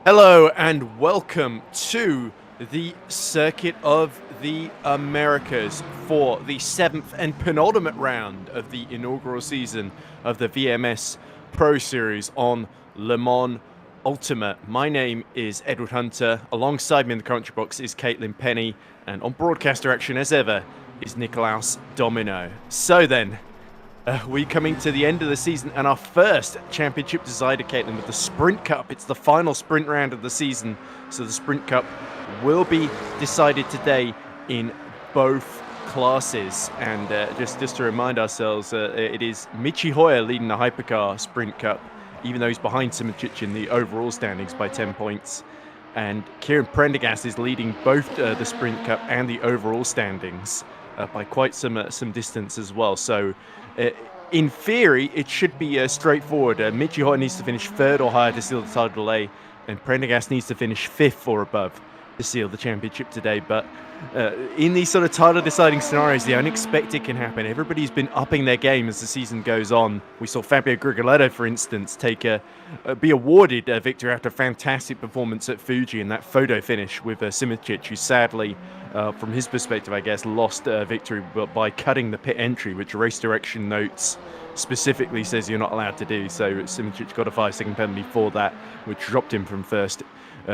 Hello and welcome to the Circuit of the Americas for the 7th and penultimate round of the inaugural season of the VMS Pro Series on Le Mans Ultimate. My name is Edward Hunter. Alongside me in the commentary box is Caitlin Penny, and on broadcast direction as ever is Nicolaus Domino. So then, we coming to the end of the season and our first championship decider, Caitlin, with the Sprint Cup. It's the final sprint round of the season, so the Sprint Cup will be decided today in both classes. And just to remind ourselves, it is Michi Hoyer leading the Hypercar Sprint Cup, even though he's behind Simoncic in the overall standings by 10 points. And Kieran Prendergast is leading both the Sprint Cup and the overall standings by quite some distance as well. So in theory, it should be straightforward. Michi Hoyer needs to finish third or higher to seal the title delay, and Prendergast needs to finish fifth or above to seal the championship today. But in these sort of title deciding scenarios, the unexpected can happen. Everybody's been upping their game as the season goes on. We saw Fabio Grigoletto, for instance, be awarded a victory after a fantastic performance at Fuji in that photo finish with Simoncic, who sadly, from his perspective, I guess, lost victory by cutting the pit entry, which race direction notes specifically says you're not allowed to do. So Simoncic got a 5-second penalty for that, which dropped him from first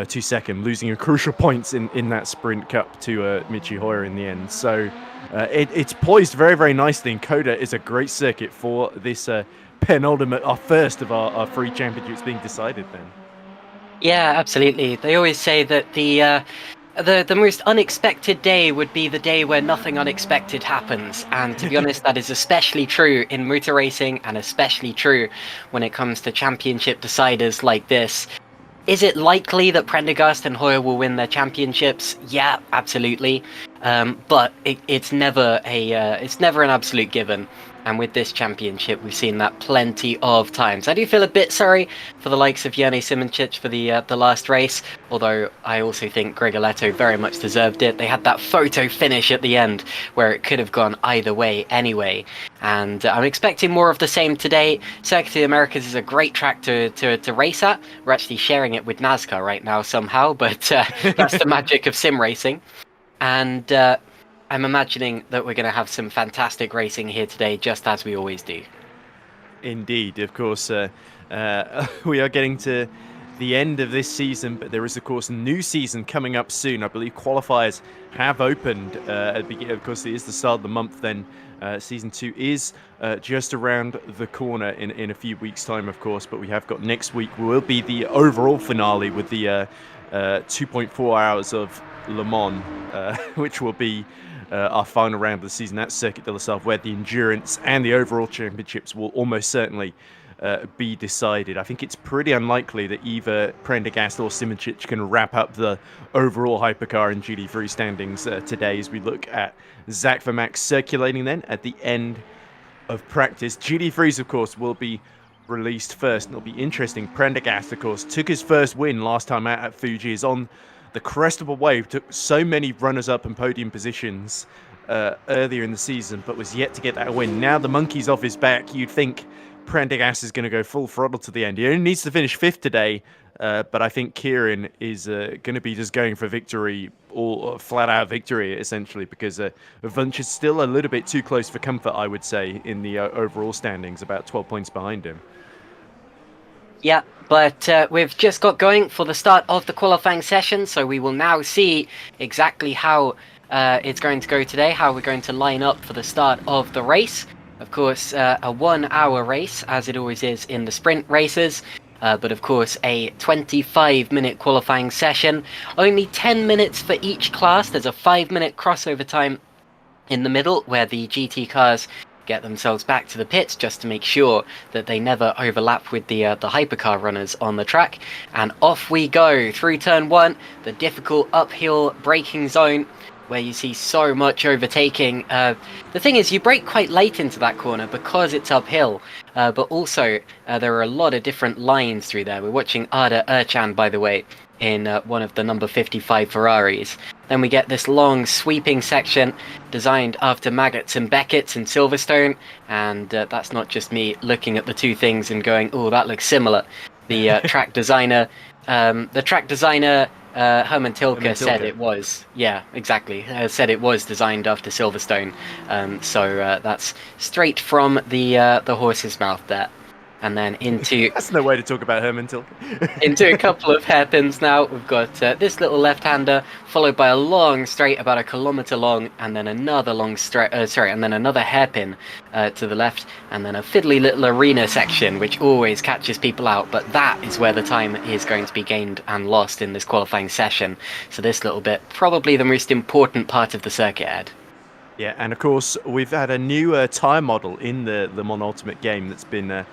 to second, losing a crucial points in that Sprint Cup to Michi Hoyer in the end. So it's poised very, very nicely, and COTA is a great circuit for this penultimate, our first of our three championships being decided then. Yeah, absolutely. They always say that the most unexpected day would be the day where nothing unexpected happens. And to be honest, that is especially true in motor racing, and especially true when it comes to championship deciders like this. Is it likely that Prendergast and Hoyer will win their championships? Yeah, absolutely. But it's never an absolute given. And with this championship, we've seen that plenty of times. I do feel a bit sorry for the likes of Jani Simoncic for the last race, although I also think Grigoletto very much deserved it. They had that photo finish at the end where it could have gone either way anyway. And I'm expecting more of the same today. Circuit of the Americas is a great track to race at. We're actually sharing it with NASCAR right now somehow, but that's the magic of sim racing. And I'm imagining that we're going to have some fantastic racing here today, just as we always do. Indeed, of course, we are getting to the end of this season, but there is, of course, a new season coming up soon. I believe qualifiers have opened at the beginning. Of course, it is the start of the month. Then season 2 is just around the corner in a few weeks' time, of course. But we have got next week will be the overall finale with the 2.4 hours of Le Mans, which will be our final round of the season at Circuit de la Sarthe, where the endurance and the overall championships will almost certainly be decided. I think it's pretty unlikely that either Prendergast or Simoncic can wrap up the overall Hypercar and GT3 standings today, as we look at Zach Vermaak circulating then at the end of practice. GT3s, of course, will be released first, and it'll be interesting. Prendergast, of course, took his first win last time out at Fuji, is on the crest of a wave, took so many runners-up and podium positions earlier in the season, but was yet to get that win. Now the monkey's off his back. You'd think Prendergast is going to go full throttle to the end. He only needs to finish fifth today, but I think Kieran is going to be just going for victory, or flat-out victory, essentially, because Wunsch is still a little bit too close for comfort, I would say, in the overall standings, about 12 points behind him. Yeah, but we've just got going for the start of the qualifying session, so we will now see exactly how it's going to go today, how we're going to line up for the start of the race. Of course, a 1-hour race, as it always is in the sprint races, but of course a 25-minute qualifying session. Only 10 minutes for each class. There's a 5-minute crossover time in the middle where the GT cars get themselves back to the pits just to make sure that they never overlap with the hypercar runners on the track. And off we go through turn 1, the difficult uphill braking zone where you see so much overtaking. The thing is, you brake quite late into that corner because it's uphill, but also there are a lot of different lines through there. We're watching Arda Ercan, by the way, in one of the number 55 Ferraris. Then we get this long sweeping section designed after Maggots and Beckett's in Silverstone, and that's not just me looking at the two things and going, oh, that looks similar. the track designer. Herman Tilke said it was. Yeah, exactly. Said it was designed after Silverstone. So that's straight from the horse's mouth there. And then into That's no way to talk about Herman Tilke. into a couple of hairpins now. We've got this little left-hander, followed by a long straight about 1 kilometer long, and then another long straight. And then another hairpin to the left, and then a fiddly little arena section, which always catches people out. But that is where the time is going to be gained and lost in this qualifying session. So this little bit, probably the most important part of the circuit, Ed. Yeah, and of course we've had a new tyre model in the Le Mans Ultimate game that's been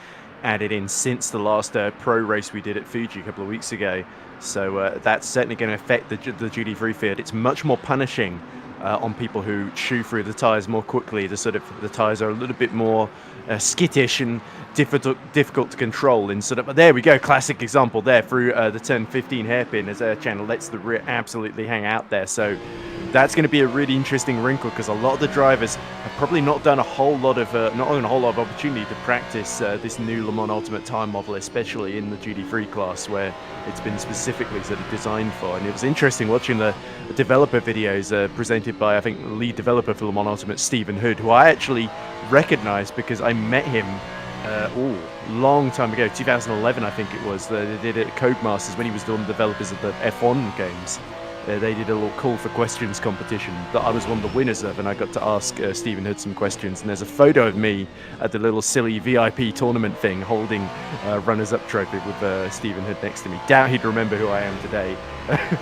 added in since the last pro race we did at Fuji a couple of weeks ago. So that's certainly going to affect the duty-free field. It's much more punishing on people who chew through the tyres more quickly. The tyres are a little bit more skittish and difficult to control. But there we go, classic example there through the turn 15 hairpin as Channel lets the rear absolutely hang out there. So that's going to be a really interesting wrinkle because a lot of the drivers have probably not done a whole lot of opportunity to practice this new Le Mans Ultimate time model, especially in the duty-free class where it's been specifically sort of designed for. And it was interesting watching the developer videos presented by, I think, the lead developer for Le Mans Ultimate, Stephen Hood, who I actually recognized because I met him long time ago, 2011 I think it was. They did it at Codemasters when he was one of the developers of the F1 games. They did a little call for questions competition that I was one of the winners of, and I got to ask Stephen Hood some questions. And there's a photo of me at the little silly VIP tournament thing holding runners-up trophy with Stephen Hood next to me. Doubt he'd remember who I am today.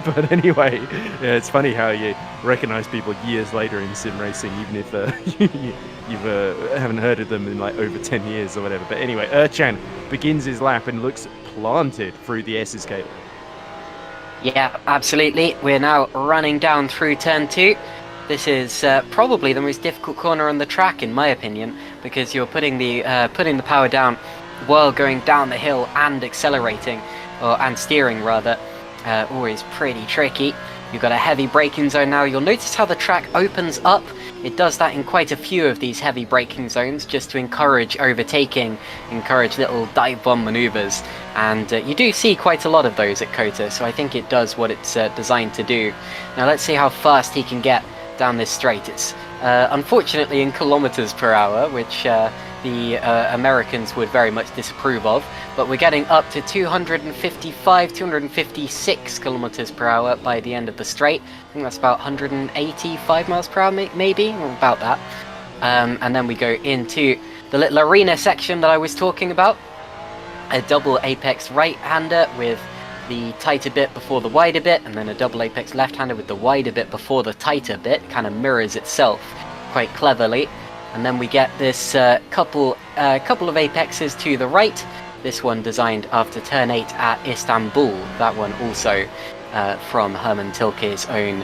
But anyway, yeah, it's funny how you recognize people years later in sim racing, even if you haven't heard of them in like over 10 years or whatever. But anyway, Erchan begins his lap and looks planted through the S's, Caitlin. Yeah, absolutely. We're now running down through turn 2. This is probably the most difficult corner on the track, in my opinion, because you're putting the power down while going down the hill and accelerating, and steering rather. Always pretty tricky. You've got a heavy braking zone now. You'll notice how the track opens up. It does that in quite a few of these heavy braking zones just to encourage overtaking, encourage little dive bomb maneuvers. And you do see quite a lot of those at COTA, so I think it does what it's designed to do. Now let's see how fast he can get down this straight. It's unfortunately in kilometers per hour, which the Americans would very much disapprove of, but we're getting up to 256 kilometers per hour by the end of the straight. I think that's about 185 miles per hour, maybe, or about that. And then we go into the little arena section that I was talking about. A double apex right-hander with the tighter bit before the wider bit, and then a double apex left-hander with the wider bit before the tighter bit. Kind of mirrors itself quite cleverly. And then we get this couple of apexes to the right. This one designed after turn 8 at Istanbul. That one also from Herman Tilke's own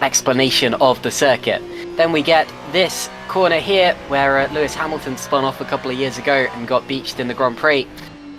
explanation of the circuit. Then we get this corner here where Lewis Hamilton spun off a couple of years ago and got beached in the Grand Prix.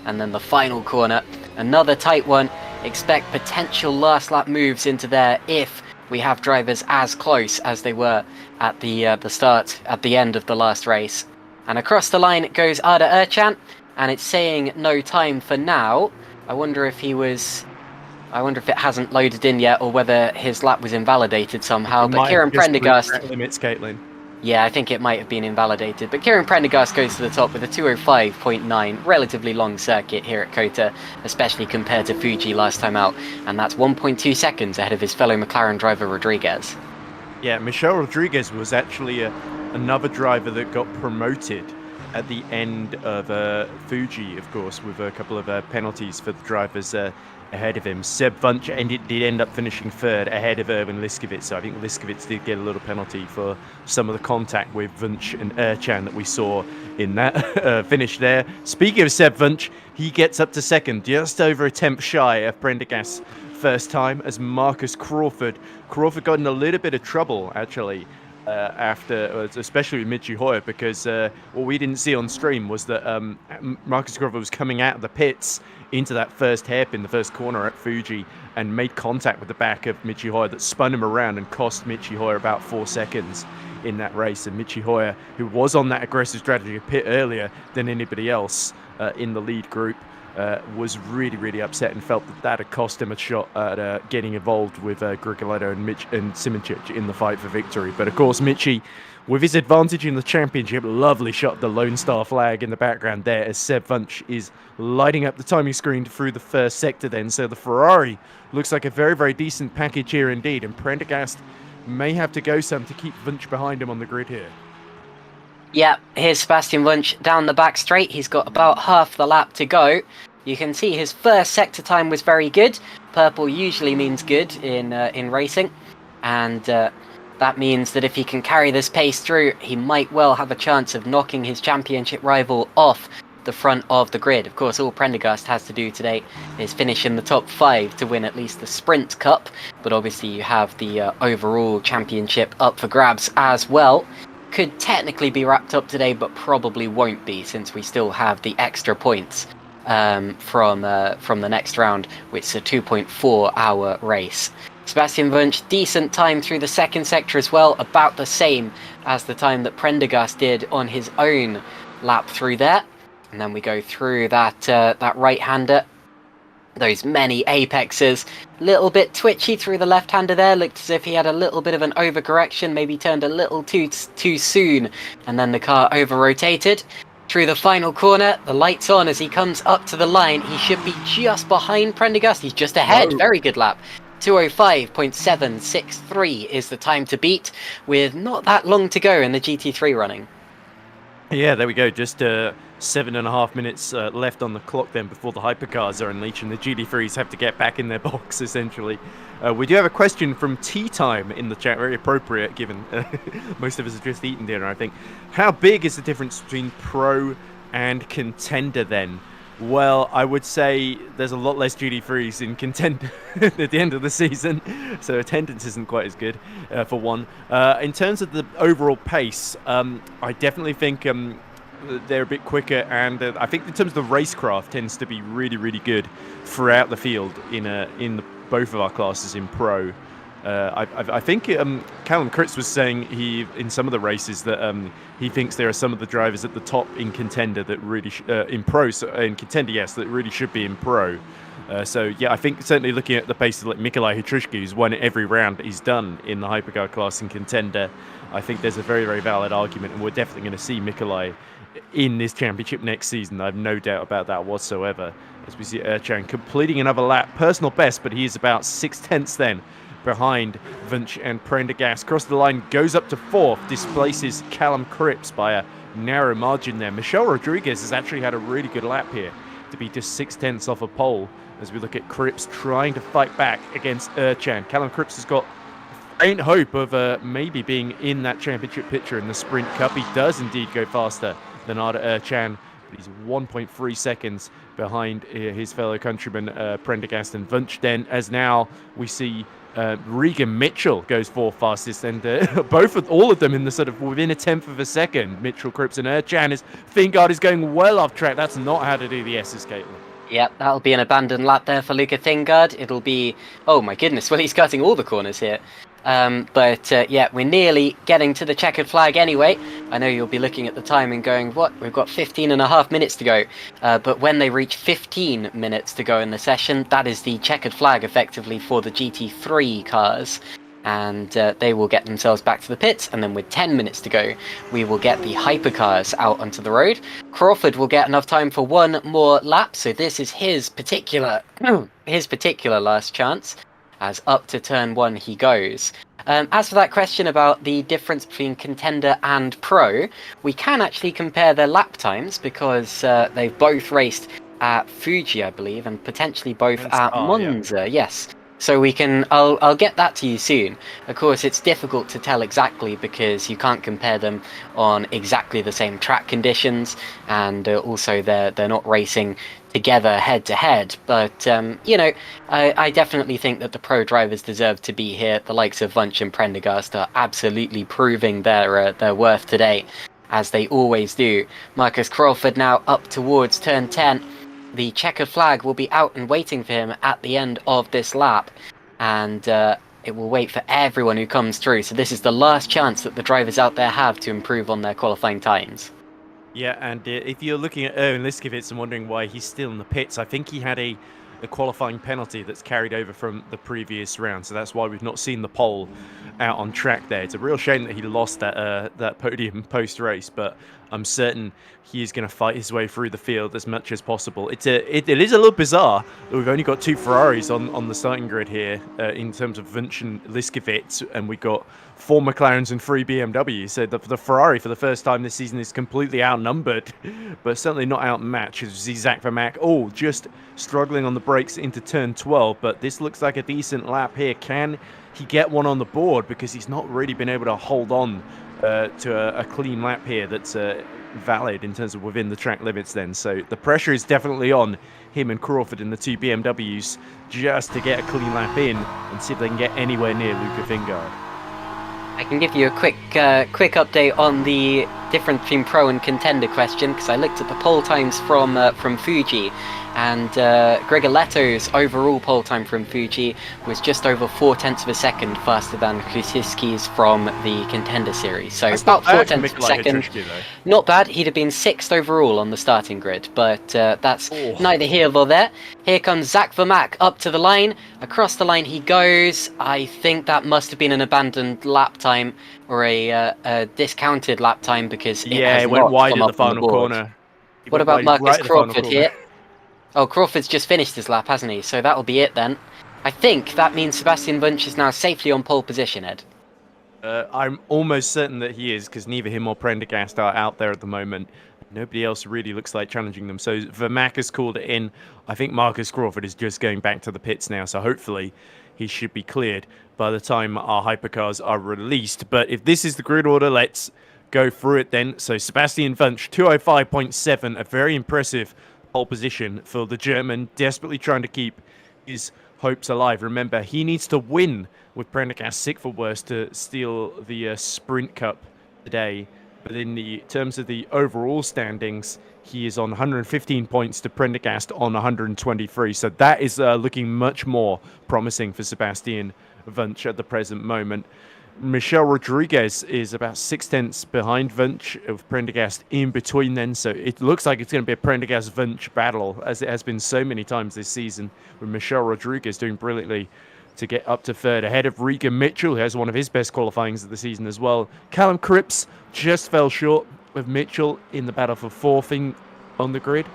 And then the final corner, another tight one. Expect potential last lap moves into there if we have drivers as close as they were at the start, at the end of the last race. And across the line goes Arda Erchan, and it's saying no time for now. I wonder if it hasn't loaded in yet, or whether his lap was invalidated somehow. But Kieran Prendergast limits, Caitlin. Yeah, I think it might have been invalidated. But Kieran Prendergast goes to the top with a 2:05.9, relatively long circuit here at COTA, especially compared to Fuji last time out. And that's 1.2 seconds ahead of his fellow McLaren driver Rodriguez. Yeah, Michel Rodriguez was actually another driver that got promoted at the end of Fuji, of course, with a couple of penalties for the drivers ahead of him. Seb Wunsch did end up finishing third ahead of Erwin Liskowitz, so I think Liskowitz did get a little penalty for some of the contact with Wunsch and Erchan that we saw in that finish there. Speaking of Seb Wunsch, he gets up to second, just over a tenth shy of Prendergast's first time, as Marcus Crawford got in a little bit of trouble, actually, after, especially with Michi Hoyer, because what we didn't see on stream was that Marcus Crawford was coming out of the pits into that first hairpin, the first corner at Fuji, and made contact with the back of Michi Hoyer that spun him around and cost Michi Hoyer about 4 seconds in that race. And Michi Hoyer, who was on that aggressive strategy, pit earlier than anybody else in the lead group, was really, really upset and felt that had cost him a shot at getting involved with Grigoletto and Simoncic in the fight for victory. But of course, Mitchie, with his advantage in the championship, lovely shot, the Lone Star flag in the background there as Seb Wunsch is lighting up the timing screen through the first sector then. So the Ferrari looks like a very, very decent package here indeed, and Prendergast may have to go some to keep Wunsch behind him on the grid here. Yeah, here's Sebastian Wunsch down the back straight. He's got about half the lap to go. You can see his first sector time was very good. Purple usually means good in racing, and that means that if he can carry this pace through, he might well have a chance of knocking his championship rival off the front of the grid. Of course, all Prendergast has to do today is finish in the top 5 to win at least the Sprint Cup, but obviously you have the overall championship up for grabs as well. Could technically be wrapped up today, but probably won't be, since we still have the extra points from the next round, which is a 2.4 hour race. Sebastian Wunsch, decent time through the second sector as well, about the same as the time that Prendergast did on his own lap through there. And then we go through that right-hander, those many apexes, little bit twitchy through the left-hander there, looked as if he had a little bit of an overcorrection, maybe turned a little too soon, and then the car over-rotated. Through the final corner, the lights on as he comes up to the line. He should be just behind Prendergast. He's just ahead. Whoa. Very good lap. 2:05.763 is the time to beat, with not that long to go in the GT3 running. Yeah, there we go. Just 7.5 minutes left on the clock then before the Hypercars are unleashed and the GT3s have to get back in their box, essentially. We do have a question from Tea Time in the chat, very appropriate given most of us have just eaten dinner, I think. How big is the difference between Pro and Contender then? Well, I would say there's a lot less GT3s in Contender at the end of the season, so attendance isn't quite as good, for one. In terms of the overall pace, I definitely think they're a bit quicker, and I think in terms of the racecraft tends to be really, really good throughout the field in both of our classes in Pro. I think Callum Critz was saying in some of the races that he thinks there are some of the drivers at the top in Contender that really in Pro, so in Contender, yes, that really should be in Pro. So yeah, I think certainly looking at the pace of like Mikolaj Hruška, who's won every round he's done in the Hypercar class in Contender, I think there's a very, very valid argument, and we're definitely going to see Mikolaj in this championship next season. I have no doubt about that whatsoever. As we see Ercan completing another lap, personal best, but he is about 6/10 then behind Wunsch and Prendergast. Across the line, goes up to 4th, displaces Callum Cripps by a narrow margin there. Michelle Rodriguez has actually had a really good lap here to be just 6/10 off a pole as we look at Cripps trying to fight back against Ercan. Callum Cripps has got faint hope of maybe being in that championship picture in the Sprint Cup. He does indeed go faster than Arda Ercan, but he's 1.3 seconds behind his fellow countrymen Prendergast and Wunsch. Then, as now we see Regan Mitchell goes 4th fastest, and all of them in the sort of within 1/10 of a second. Mitchell, Cripps, and Ercan. As Thingard is going well off track. That's not how to do the S's, Caitlin. Yep, that'll be an abandoned lap there for Luca Thingard. It'll be, oh my goodness, well, he's cutting all the corners here. Yeah, we're nearly getting to the checkered flag anyway. I know you'll be looking at the time and going, what? We've got 15.5 minutes to go. But when they reach 15 minutes to go in the session, that is the checkered flag effectively for the GT3 cars. And they will get themselves back to the pits, and then with 10 minutes to go, we will get the Hypercars out onto the road. Crawford will get enough time for one more lap, so this is his particular last chance, as up to turn 1 he goes. As for that question about the difference between Contender and Pro, we can actually compare their lap times, because they've both raced at Fuji, I believe, and potentially both at Monza, yeah. Yes. So we can, I'll get that to you soon. Of course, it's difficult to tell exactly because you can't compare them on exactly the same track conditions, and also they're not racing together head to head. But I definitely think that the Pro drivers deserve to be here. The likes of Wunsch and Prendergast are absolutely proving their worth today, as they always do. Marcus Crawford now up towards turn 10. The checkered flag will be out and waiting for him at the end of this lap, and it will wait for everyone who comes through. So this is the last chance that the drivers out there have to improve on their qualifying times. Yeah, and if you're looking at Erwin Liskowitz and wondering why he's still in the pits, I think he had a qualifying penalty that's carried over from the previous round, so that's why we've not seen the pole out on track there. It's a real shame that he lost that podium post-race, but I'm certain he is going to fight his way through the field as much as possible. It is a little bizarre that we've only got 2 Ferraris on the starting grid here in terms of Wunsch and Liskowitz, and we've got 4 McLarens and 3 BMWs. So the Ferrari for the first time this season is completely outnumbered, but certainly not outmatched. As we see Zach Vermaak, just struggling on the brakes into turn 12, but this looks like a decent lap here. Can he get one on the board? Because he's not really been able to hold on to a clean lap here that's valid in terms of within the track limits then. So the pressure is definitely on him and Crawford in the 2 BMWs just to get a clean lap in and see if they can get anywhere near Luca Vingard. I can give you a quick update on the difference between pro and contender question, because I looked at the pole times from Fuji, and Gregoletto's overall pole time from Fuji was just over 0.4 of a second faster than Krzyzewski's from the contender series. So that's about 0.4 of a like second. Not bad. He'd have been 6th overall on the starting grid, but that's neither here nor there. Here comes Zach Vermaak up to the line. Across the line he goes. I think that must have been an abandoned lap time or a discounted lap time, because it went wide in the final corner. What about Marcus Crawford here? Oh, Crawford's just finished his lap, hasn't he? So that'll be it then. I think that means Sebastian Wunsch is now safely on pole position, Ed. I'm almost certain that he is, because neither him or Prendergast are out there at the moment. Nobody else really looks like challenging them. So Vermaak has called it in. I think Marcus Crawford is just going back to the pits now, so hopefully he should be cleared by the time our hypercars are released. But if this is the grid order, let's go through it then. So Sebastian Wunsch, 205.7, a very impressive pole position for the German, desperately trying to keep his hopes alive. Remember, he needs to win with Prendergast sick for worse to steal the Sprint Cup today. But in the terms of the overall standings, he is on 115 points to Prendergast on 123. So that is looking much more promising for Sebastian Wunsch at the present moment. Michel Rodriguez is about 0.6 behind Wunsch, with Prendergast in between then. So it looks like it's going to be a Prendergast-Wunsch battle, as it has been so many times this season, with Michel Rodriguez doing brilliantly to get up to third, ahead of Regan Mitchell, who has one of his best qualifyings of the season as well. Callum Cripps just fell short with Mitchell in the battle for 4th on the grid.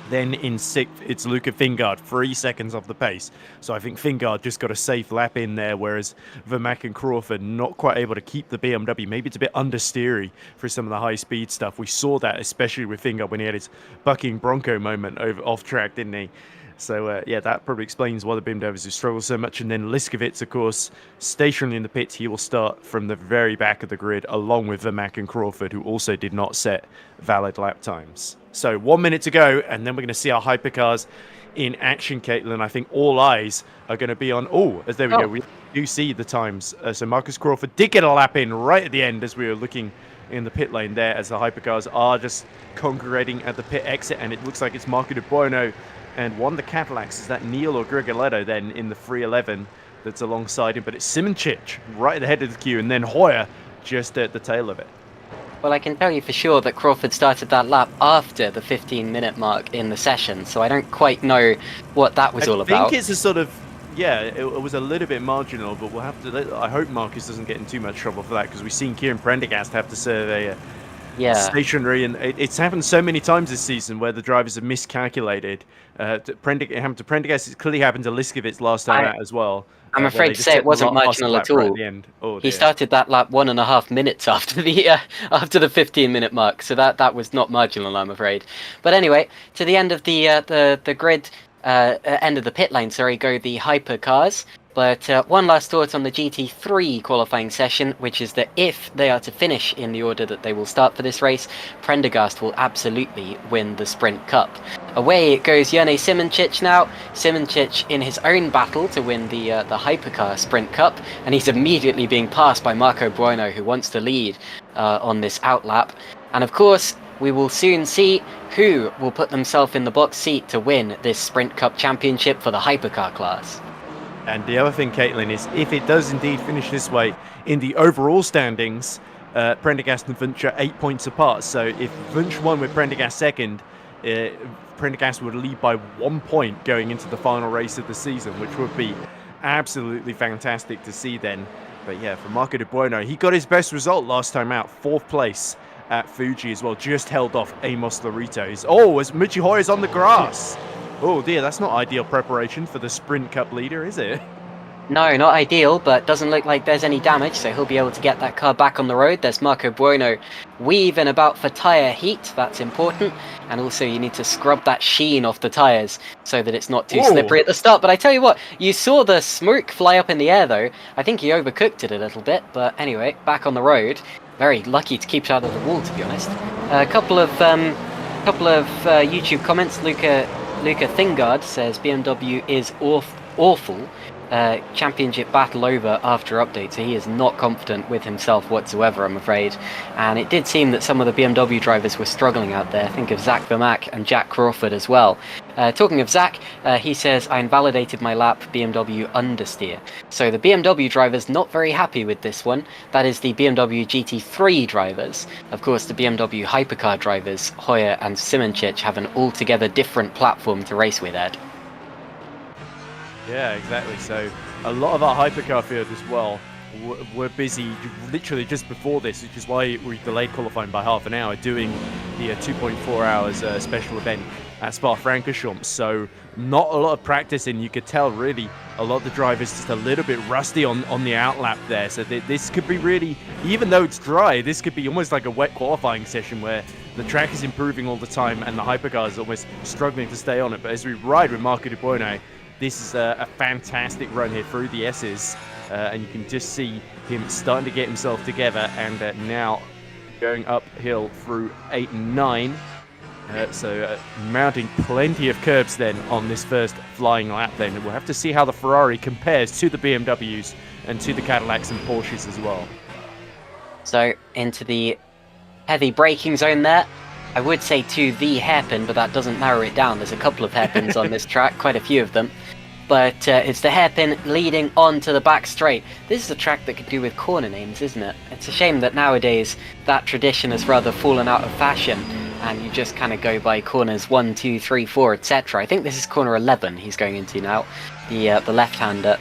Then in 6th, it's Luca Vingard, 3 seconds off the pace. So I think Vingard just got a safe lap in there, whereas Vermaak and Crawford not quite able to keep the BMW. Maybe it's a bit understeery for some of the high-speed stuff. We saw that especially with Vingard when he had his bucking Bronco moment off track, didn't he? So, yeah, that probably explains why the BMWs have struggled so much. And then Liskowitz, of course, stationary in the pits. He will start from the very back of the grid, along with Vermaak and Crawford, who also did not set valid lap times. So 1 minute to go, and then we're going to see our hypercars in action, Caitlin. I think all eyes are going to be on... there we go. We do see the times. So Marcus Crawford did get a lap in right at the end as we were looking in the pit lane there, as the hypercars are just congregating at the pit exit, and it looks like it's Marco De Buono and one of the Cadillacs. Is that Neil or Grigoletto then in the 311 that's alongside him? But it's Simoncic right at the head of the queue, and then Hoyer just at the tail of it. Well, I can tell you for sure that Crawford started that lap after the 15-minute mark in the session, so I don't quite know what that was all about. I think it's a sort of, it was a little bit marginal, but we'll have to, I hope Marcus doesn't get in too much trouble for that, because we've seen Kieran Prendergast have to serve stationary, and it's happened so many times this season where the drivers have miscalculated. It happened to Prendergast. It clearly happened to Liskowitz last time out as well. I'm afraid to say it wasn't marginal at all. Right at the end. He started that lap 1.5 minutes after the 15-minute mark, so that was not marginal, I'm afraid. But anyway, to the end of the grid, end of the pit lane, go the hypercars. But one last thought on the GT3 qualifying session, which is that if they are to finish in the order that they will start for this race, Prendergast will absolutely win the Sprint Cup. Away it goes Jene Simoncic now. Simoncic in his own battle to win the Hypercar Sprint Cup, and he's immediately being passed by Marco Buono, who wants to lead on this outlap. And of course, we will soon see who will put themselves in the box seat to win this Sprint Cup championship for the Hypercar class. And the other thing, Caitlin, is if it does indeed finish this way in the overall standings, Prendergast and Wunsch are 8 points apart. So if Wunsch won with Prendergast second, Prendergast would lead by 1 point going into the final race of the season, which would be absolutely fantastic to see then. But yeah, for Marco De Buono, he got his best result last time out, 4th place at Fuji as well, just held off Amos Loritos. Oh, as Michi Hoy is on the grass. Oh dear, that's not ideal preparation for the Sprint Cup leader, is it? No, not ideal, but doesn't look like there's any damage, so he'll be able to get that car back on the road. There's Marco Buono weaving about for tyre heat, that's important. And also you need to scrub that sheen off the tyres so that it's not too slippery at the start. But I tell you what, you saw the smoke fly up in the air though. I think he overcooked it a little bit, but anyway, back on the road. Very lucky to keep it out of the wall, to be honest. A couple of YouTube comments. Luca Thingard says BMW is awful. Championship battle over after update, so he is not confident with himself whatsoever, I'm afraid. And it did seem that some of the BMW drivers were struggling out there. Think of Zach Vermack and Jack Crawford as well. Talking of Zach, he says, I invalidated my lap, BMW understeer. So the BMW drivers not very happy with this one. That is the BMW GT3 drivers. Of course, the BMW Hypercar drivers, Hoyer and Simoncic, have an altogether different platform to race with, Ed. Yeah, exactly. So a lot of our Hypercar field as well were busy literally just before this, which is why we delayed qualifying by half an hour, doing the 2.4 hours special event at Spa-Francorchamps. So not a lot of practice, and you could tell really a lot of the drivers just a little bit rusty on the outlap there. So this could be really, even though it's dry, this could be almost like a wet qualifying session where the track is improving all the time and the Hypercar is almost struggling to stay on it. But as we ride with Marco De Buono, this is a fantastic run here through the S's, and you can just see him starting to get himself together, and now going uphill through 8 and 9. So mounting plenty of curbs then on this first flying lap then. And we'll have to see how the Ferrari compares to the BMWs and to the Cadillacs and Porsches as well. So into the heavy braking zone there. I would say to the hairpin, but that doesn't narrow it down. There's a couple of hairpins on this track, quite a few of them. But it's the hairpin leading on to the back straight. This is a track that could do with corner names, isn't it? It's a shame that nowadays that tradition has rather fallen out of fashion, and you just kind of go by corners 1, 2, 3, 4, etc. I think this is corner 11 he's going into now, the left-hander.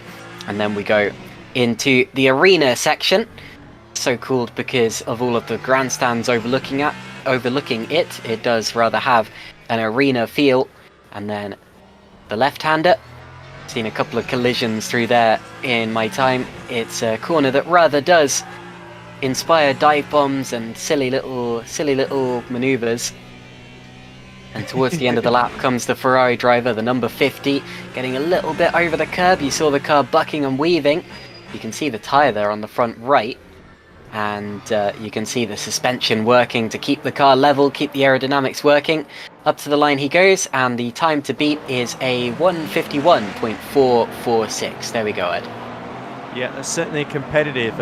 And then we go into the arena section, so called because of all of the grandstands overlooking it. It does rather have an arena feel. And then the left-hander, seen a couple of collisions through there in my time. It's a corner that rather does inspire dive bombs and silly little maneuvers. And towards the end of the lap comes the Ferrari driver, the number 50, getting a little bit over the curb. You saw the car bucking and weaving. You can see the tyre there on the front right. And you can see the suspension working to keep the car level, keep the aerodynamics working. Up to the line he goes, and the time to beat is a 1:51.446. There we go, Ed. Yeah, that's certainly a competitive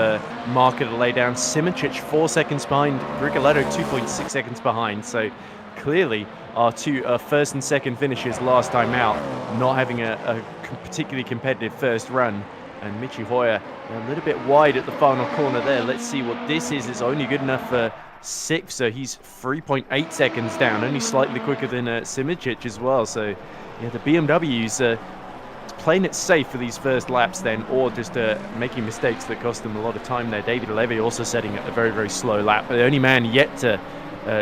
marker to lay down. Simoncic 4 seconds behind, Rigoletto 2.6 seconds behind. So clearly our two first and second finishes last time out not having a particularly competitive first run. And Michi Hoyer a little bit wide at the final corner there. Let's see what this is. It's only good enough for 6th, so he's 3.8 seconds down, only slightly quicker than Simoncic as well. So yeah, the BMWs playing it safe for these first laps then, or just making mistakes that cost them a lot of time there. David Levy also setting a very, very slow lap. The only man yet to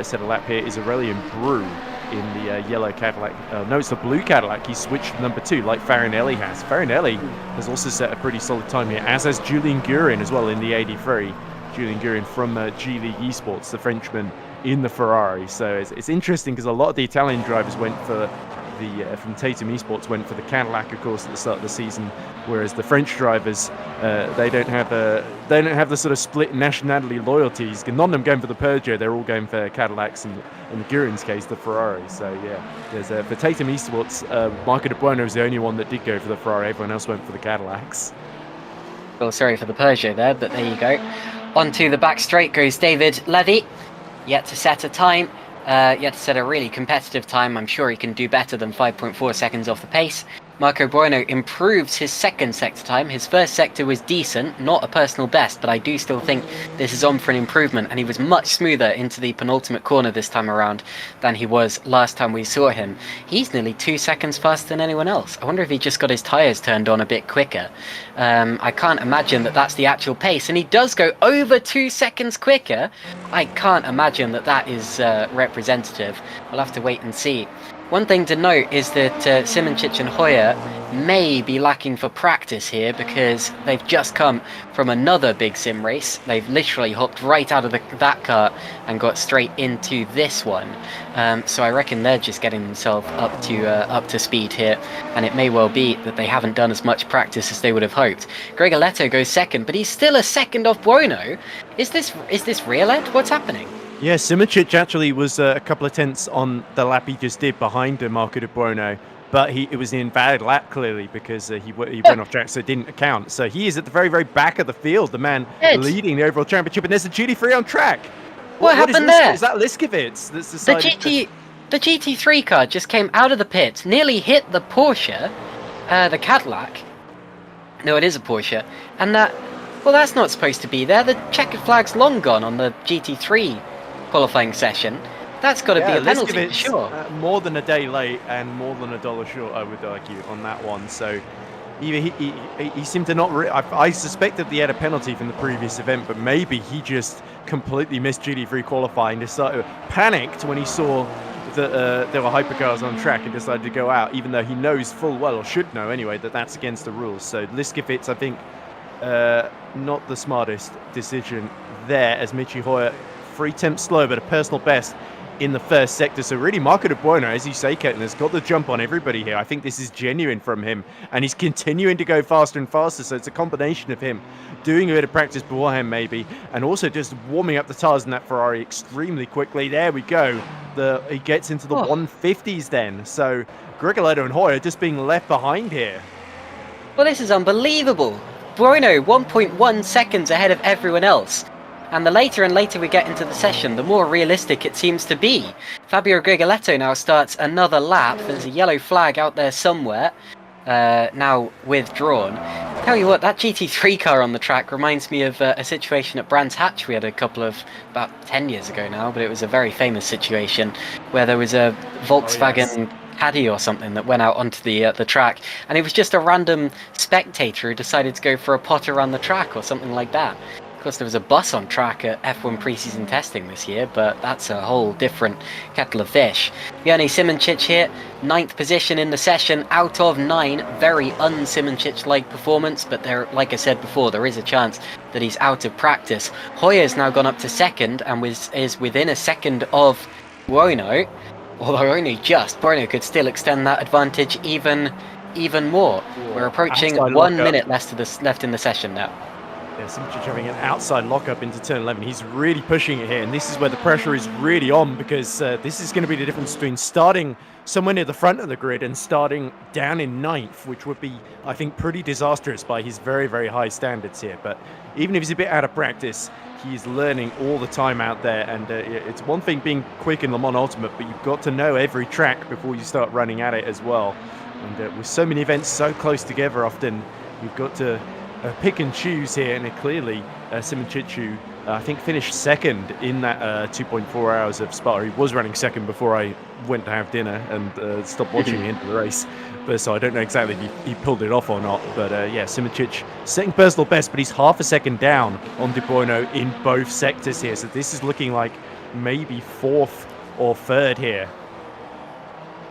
set a lap here is Aurelian Brew in the yellow Cadillac. No, it's the blue Cadillac. He switched to number 2 like Farinelli has. Farinelli has also set a pretty solid time here, as has Julien Guerin as well in the 83. Julien Guerin from G League Esports, the Frenchman in the Ferrari. So it's interesting because a lot of the Italian drivers went for from Tatum Esports went for the Cadillac, of course, at the start of the season, whereas the French drivers they don't have the sort of split nationality loyalties. None of them going for the Peugeot; they're all going for Cadillacs, and in Guerin's case, the Ferrari. So yeah, there's for Tatum Esports, Marco De Buono is the only one that did go for the Ferrari. Everyone else went for the Cadillacs. Well, sorry for the Peugeot there, but there you go. Onto the back straight goes David Levy, yet to set a time. Yet to set a really competitive time. I'm sure he can do better than 5.4 seconds off the pace. Marco Bueno improves his second sector time. His first sector was decent, not a personal best, but I do still think this is on for an improvement, and he was much smoother into the penultimate corner this time around than he was last time we saw him. He's nearly 2 seconds faster than anyone else. I wonder if he just got his tyres turned on a bit quicker. I can't imagine that that's the actual pace, and he does go over 2 seconds quicker. I can't imagine that that is representative. I'll have to wait and see. One thing to note is that Simoncic and Hoyer may be lacking for practice here because they've just come from another big sim race. They've literally hopped right out of that car and got straight into this one. So I reckon they're just getting themselves up to speed here, and it may well be that they haven't done as much practice as they would have hoped. Gregoletto goes second, but he's still a second off Buono. Is this real, Ed? What's happening? Yeah, Simoncic actually was a couple of tenths on the lap he just did behind Marco de Buono, but it was an invalid lap clearly because he went off track, so it didn't account. So he is at the very, very back of the field, the man leading the overall championship, and there's a GT3 on track. What happened there? Is that Liskovitz that's decided The GT3 car just came out of the pits, nearly hit the Porsche, the Cadillac. No, it is a Porsche, and that's not supposed to be there. The checkered flag's long gone on the GT3 qualifying session. That's got to be a penalty for sure. More than a day late and more than $1 short, I would argue, on that one. So he seemed to not. I suspected he had a penalty from the previous event, but maybe he just completely missed GT3 qualifying. Panicked when he saw that there were hypercars on track and decided to go out, even though he knows full well, or should know anyway, that that's against the rules. So Liskovitz, I think, not the smartest decision there, as Michi Hoyer 3 tenths slow, but a personal best in the first sector. So really, Marco de Buono, as you say, Ketan, has got the jump on everybody here. I think this is genuine from him, and he's continuing to go faster and faster. So it's a combination of him doing a bit of practice beforehand, maybe, and also just warming up the tires in that Ferrari extremely quickly. There we go. He gets into the 150s then. So Gregoletto and Hoyer just being left behind here. Well, this is unbelievable. Buono 1.1 seconds ahead of everyone else. And the later and later we get into the session, the more realistic it seems to be. Fabio Gregoletto now starts another lap. There's a yellow flag out there somewhere, now withdrawn. Tell you what, that GT3 car on the track reminds me of a situation at Brands Hatch we had about 10 years ago now, but it was a very famous situation where there was a Volkswagen Caddy or something that went out onto the track, and it was just a random spectator who decided to go for a pot around the track or something like that. Of course, there was a bus on track at F1 preseason testing this year, but that's a whole different kettle of fish. Jernej Simoncic here, 9th position in the session out of 9. Very un-Simoncic-like performance, but there, like I said before, there is a chance that he's out of practice. Hoyer's now gone up to 2nd and is within a second of Buono, although only just. Buono could still extend that advantage even more. We're approaching 1 minute left in the session now. Yeah, Simoncic having an outside lockup into turn 11. He's really pushing it here, and this is where the pressure is really on, because this is going to be the difference between starting somewhere near the front of the grid and starting down in 9th, which would be, I think, pretty disastrous by his very, very high standards here. But even if he's a bit out of practice, he's learning all the time out there, and it's one thing being quick in Le Mans Ultimate, but you've got to know every track before you start running at it as well. And with so many events so close together, often you've got to pick and choose here, and clearly Simoncic, I think, finished 2nd in that 2.4 hours of Spa. He was running 2nd before I went to have dinner and stopped watching the end of the race, but so I don't know exactly if he pulled it off or not. But yeah, Simoncic 2nd personal best, but he's half a second down on De Buono in both sectors here, so this is looking like maybe 4th or 3rd here.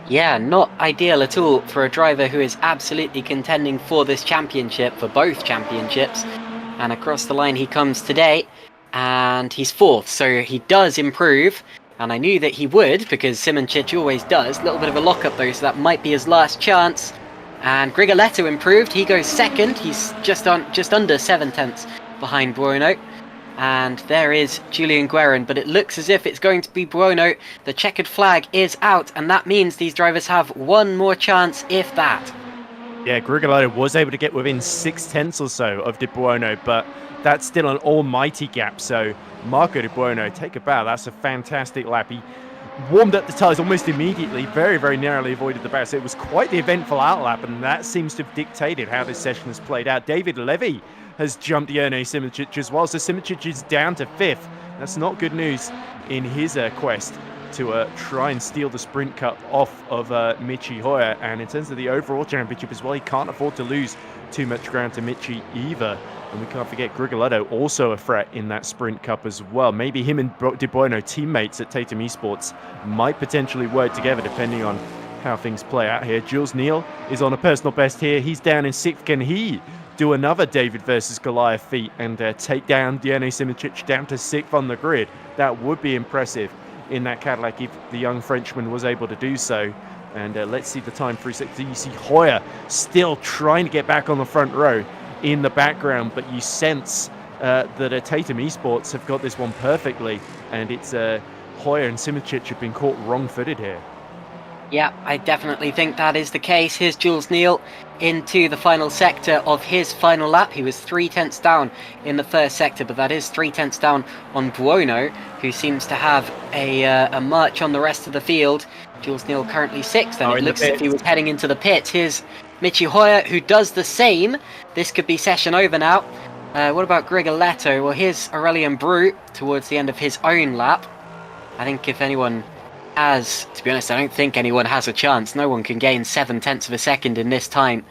Yeah, not ideal at all for a driver who is absolutely contending for this championship, for both championships. And across the line he comes today, and he's 4th, so he does improve. And I knew that he would, because Simoncic always does. A little bit of a lockup though, so that might be his last chance. And Gregoletto improved, he goes 2nd. He's just under 7 tenths behind Buono. And there is Julian Guerin, but it looks as if it's going to be Buono. The checkered flag is out, and that means these drivers have one more chance, if that. Yeah, Gregoletto was able to get within 6 tenths or so of De Buono, but that's still an almighty gap. So Marco De Buono, take a bow. That's a fantastic lap. warmed up the tyres almost immediately, very, very narrowly avoided the barrier. So it was quite the eventful outlap, and that seems to have dictated how this session has played out. David Levy has jumped Jerne Simoncic as well, so Simoncic is down to 5th. That's not good news in his quest to try and steal the Sprint Cup off of Michi Hoyer. And in terms of the overall championship as well, he can't afford to lose too much ground to Michi either. And we can't forget Grigoletto, also a threat in that Sprint Cup as well. Maybe him and De Bueno, teammates at Tatum Esports, might potentially work together depending on how things play out here. Jules Neal is on a personal best here. He's down in 6th. Can he do another David versus Goliath feat and take down Jerne Simoncic down to 6th on the grid? That would be impressive in that Cadillac if the young Frenchman was able to do so. And let's see the time for you see Hoyer still trying to get back on the front row in the background, but you sense that Tatum Esports have got this one perfectly, and it's Hoyer and Simoncic have been caught wrong-footed here. Yeah, I definitely think that is the case. Here's Jules Neal into the final sector of his final lap. He was 3/10 down in the first sector, but that is 3/10 down on Buono, who seems to have a march on the rest of the field. Jules Neal currently 6th, and it looks as if he was heading into the pit. Here's Michi Hoyer, who does the same. This could be session over now. What about Grigoletto? Well, here's Aurelien Brut towards the end of his own lap. I think if anyone has, to be honest, I don't think anyone has a chance. No one can gain 7/10 of a second in this time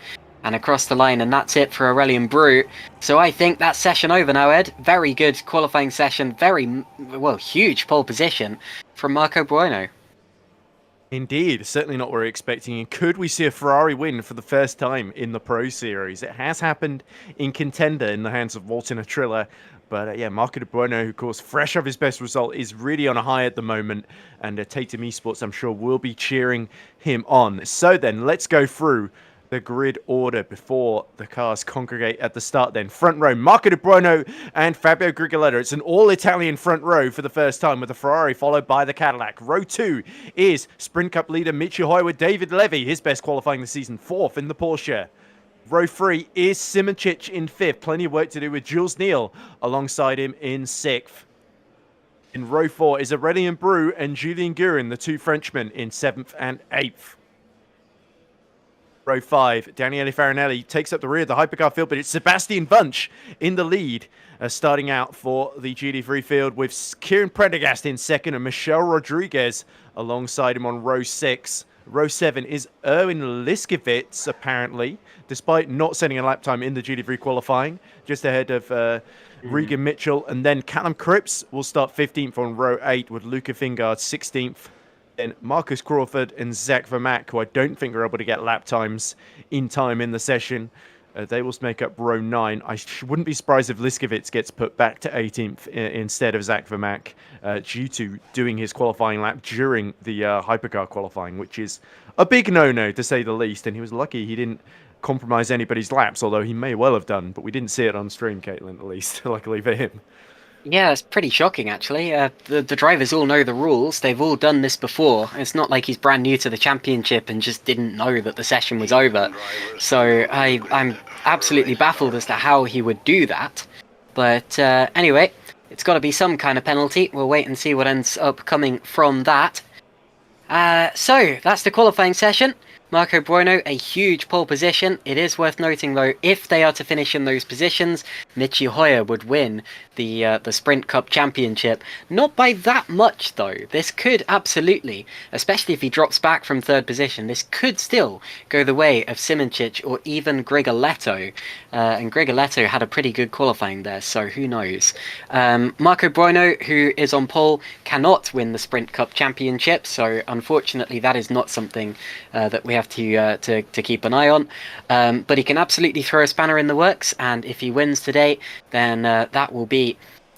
and across the line, and that's it for Aurelien Brut. So I think that's session over now, Ed. Very good qualifying session, very, well, huge pole position from Marco Bueno. Indeed, certainly not what we're expecting. And could we see a Ferrari win for the first time in the Pro Series? It has happened in Contender in the hands of Walter Trilla. But yeah, Marco de Bueno, who of course fresh off his best result, is really on a high at the moment. And Tatum Esports, I'm sure, will be cheering him on. So then, let's go through the grid order before the cars congregate at the start then. Front row, Marco de Bueno and Fabio Grigoletto. It's an all-Italian front row for the first time, with the Ferrari followed by the Cadillac. Row 2 is Sprint Cup leader Michi Hoyer with David Levy, his best qualifying this season, 4th in the Porsche. Row 3 is Simoncic in 5th. Plenty of work to do with Jules Neal alongside him in 6th. In row 4 is Aurelien Brut and Julien Guerin, the two Frenchmen, in 7th and 8th. Row 5, Daniele Farinelli takes up the rear of the Hypercar field, but it's Sebastian Wunsch in the lead, starting out for the GT3 field, with Kieran Prendergast in 2nd and Michel Rodriguez alongside him on row 6. Row 7 is Erwin Liskowitz, apparently, despite not setting a lap time in the GT3 qualifying, just ahead of Regan Mitchell. And then Callum Cripps will start 15th on row 8 with Luca Fingard 16th. Then Marcus Crawford and Zach Vermack, who I don't think are able to get lap times in time in the session. They will make up row 9. I wouldn't be surprised if Liskowitz gets put back to 18th instead of Zach Vermack due to doing his qualifying lap during the Hypercar qualifying, which is a big no-no to say the least. And he was lucky he didn't compromise anybody's laps, although he may well have done, but we didn't see it on stream, Caitlin, at least, luckily for him. Yeah, it's pretty shocking, actually. The drivers all know the rules. They've all done this before. It's not like he's brand new to the championship and just didn't know that the session was over. So I'm absolutely baffled as to how he would do that. But anyway, it's got to be some kind of penalty. We'll wait and see what ends up coming from that. So that's the qualifying session. Marco Bueno, a huge pole position. It is worth noting, though, if they are to finish in those positions, Michi Hoyer would win the Sprint Cup Championship. Not by that much, though. This could absolutely, especially if he drops back from 3rd position, this could still go the way of Simoncic or even Grigoletto. And Grigoletto had a pretty good qualifying there, so who knows. Marco Bueno, who is on pole, cannot win the Sprint Cup Championship, so unfortunately that is not something that we have to keep an eye on. But he can absolutely throw a spanner in the works, and if he wins today, then that will be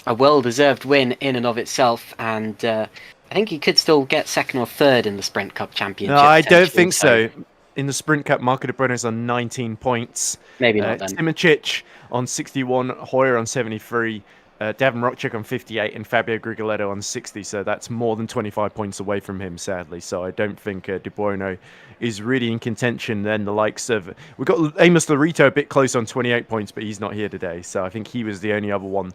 a well-deserved win in and of itself, and I think he could still get 2nd or 3rd in the Sprint Cup Championship. No, I don't think so. In the Sprint Cup, Marco de Bruno's on 19 points. Maybe not then. Simoncic on 61, Hoyer on 73. Davin Rockchick on 58 and Fabio Grigoletto on 60, so that's more than 25 points away from him, sadly. So I don't think De Buono is really in contention. Then the likes of... We've got Amos Larito a bit close on 28 points, but he's not here today, so I think he was the only other one.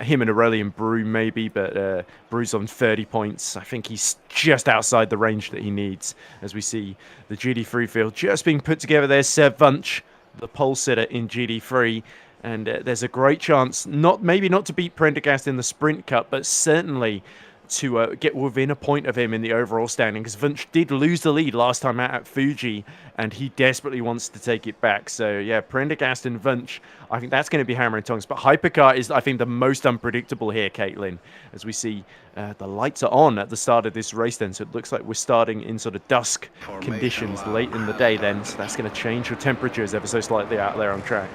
Him and Aurelian Brew maybe, but Brew's on 30 points. I think he's just outside the range that he needs, as we see the GT3 field just being put together. There's Seb Vunch, the pole sitter in GT3. And there's a great chance, maybe not to beat Prendergast in the Sprint Cup, but certainly to get within a point of him in the overall standing, because Vunch did lose the lead last time out at Fuji, and he desperately wants to take it back. So, yeah, Prendergast and Vunch, I think that's going to be hammer and tongs. But Hypercar is, I think, the most unpredictable here, Caitlin, as we see the lights are on at the start of this race then. So it looks like we're starting in sort of dusk conditions late in the day then. So that's going to change the temperatures ever so slightly out there on track.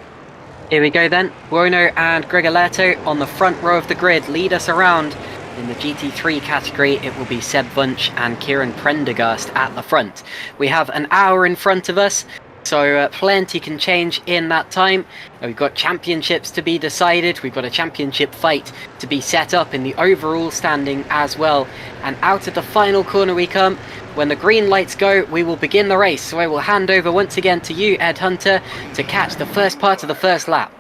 Here we go then. Buono and Grigoletto on the front row of the grid lead us around. In the GT3 category, it will be Seb Vunch and Kieran Prendergast at the front. We have an hour in front of us, so plenty can change in that time. We've got championships to be decided. We've got a championship fight to be set up in the overall standing as well. And out of the final corner we come. When the green lights go, we will begin the race. So I will hand over once again to you, Ed Hunter, to catch the first part of the first lap.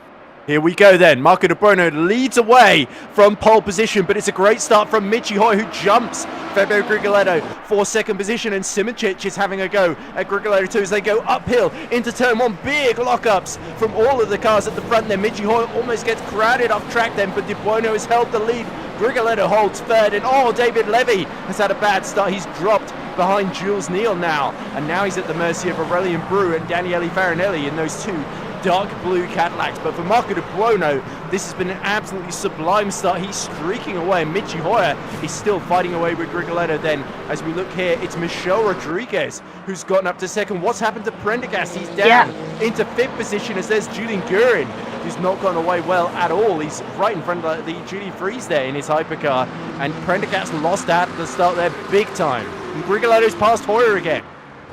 Here we go then. Marco De Buono leads away from pole position, but it's a great start from Michi Hoy, who jumps Fabio Grigoletto for second position, and Simoncic is having a go at Grigoletto too as they go uphill into turn one. Big lockups from all of the cars at the front there. Michi Hoy almost gets crowded off track then, but De Buono has held the lead. Grigoletto holds third, and David Levy has had a bad start. He's dropped behind Jules Neal now, and now he's at the mercy of Aurelian Brew and Daniele Farinelli in those two dark blue Cadillacs. But for Marco De Buono, this has been an absolutely sublime start. He's streaking away, and Michi Hoyer is still fighting away with Grigoletto. Then, as we look here, it's Michel Rodriguez who's gotten up to second. What's happened to Prendergast? He's down into fifth position, as there's Julian Gurin, who's not gone away well at all. He's right in front of the GT3s there in his Hypercar, and Prendergast lost out at the start there big time. And Grigoletto's past Hoyer again.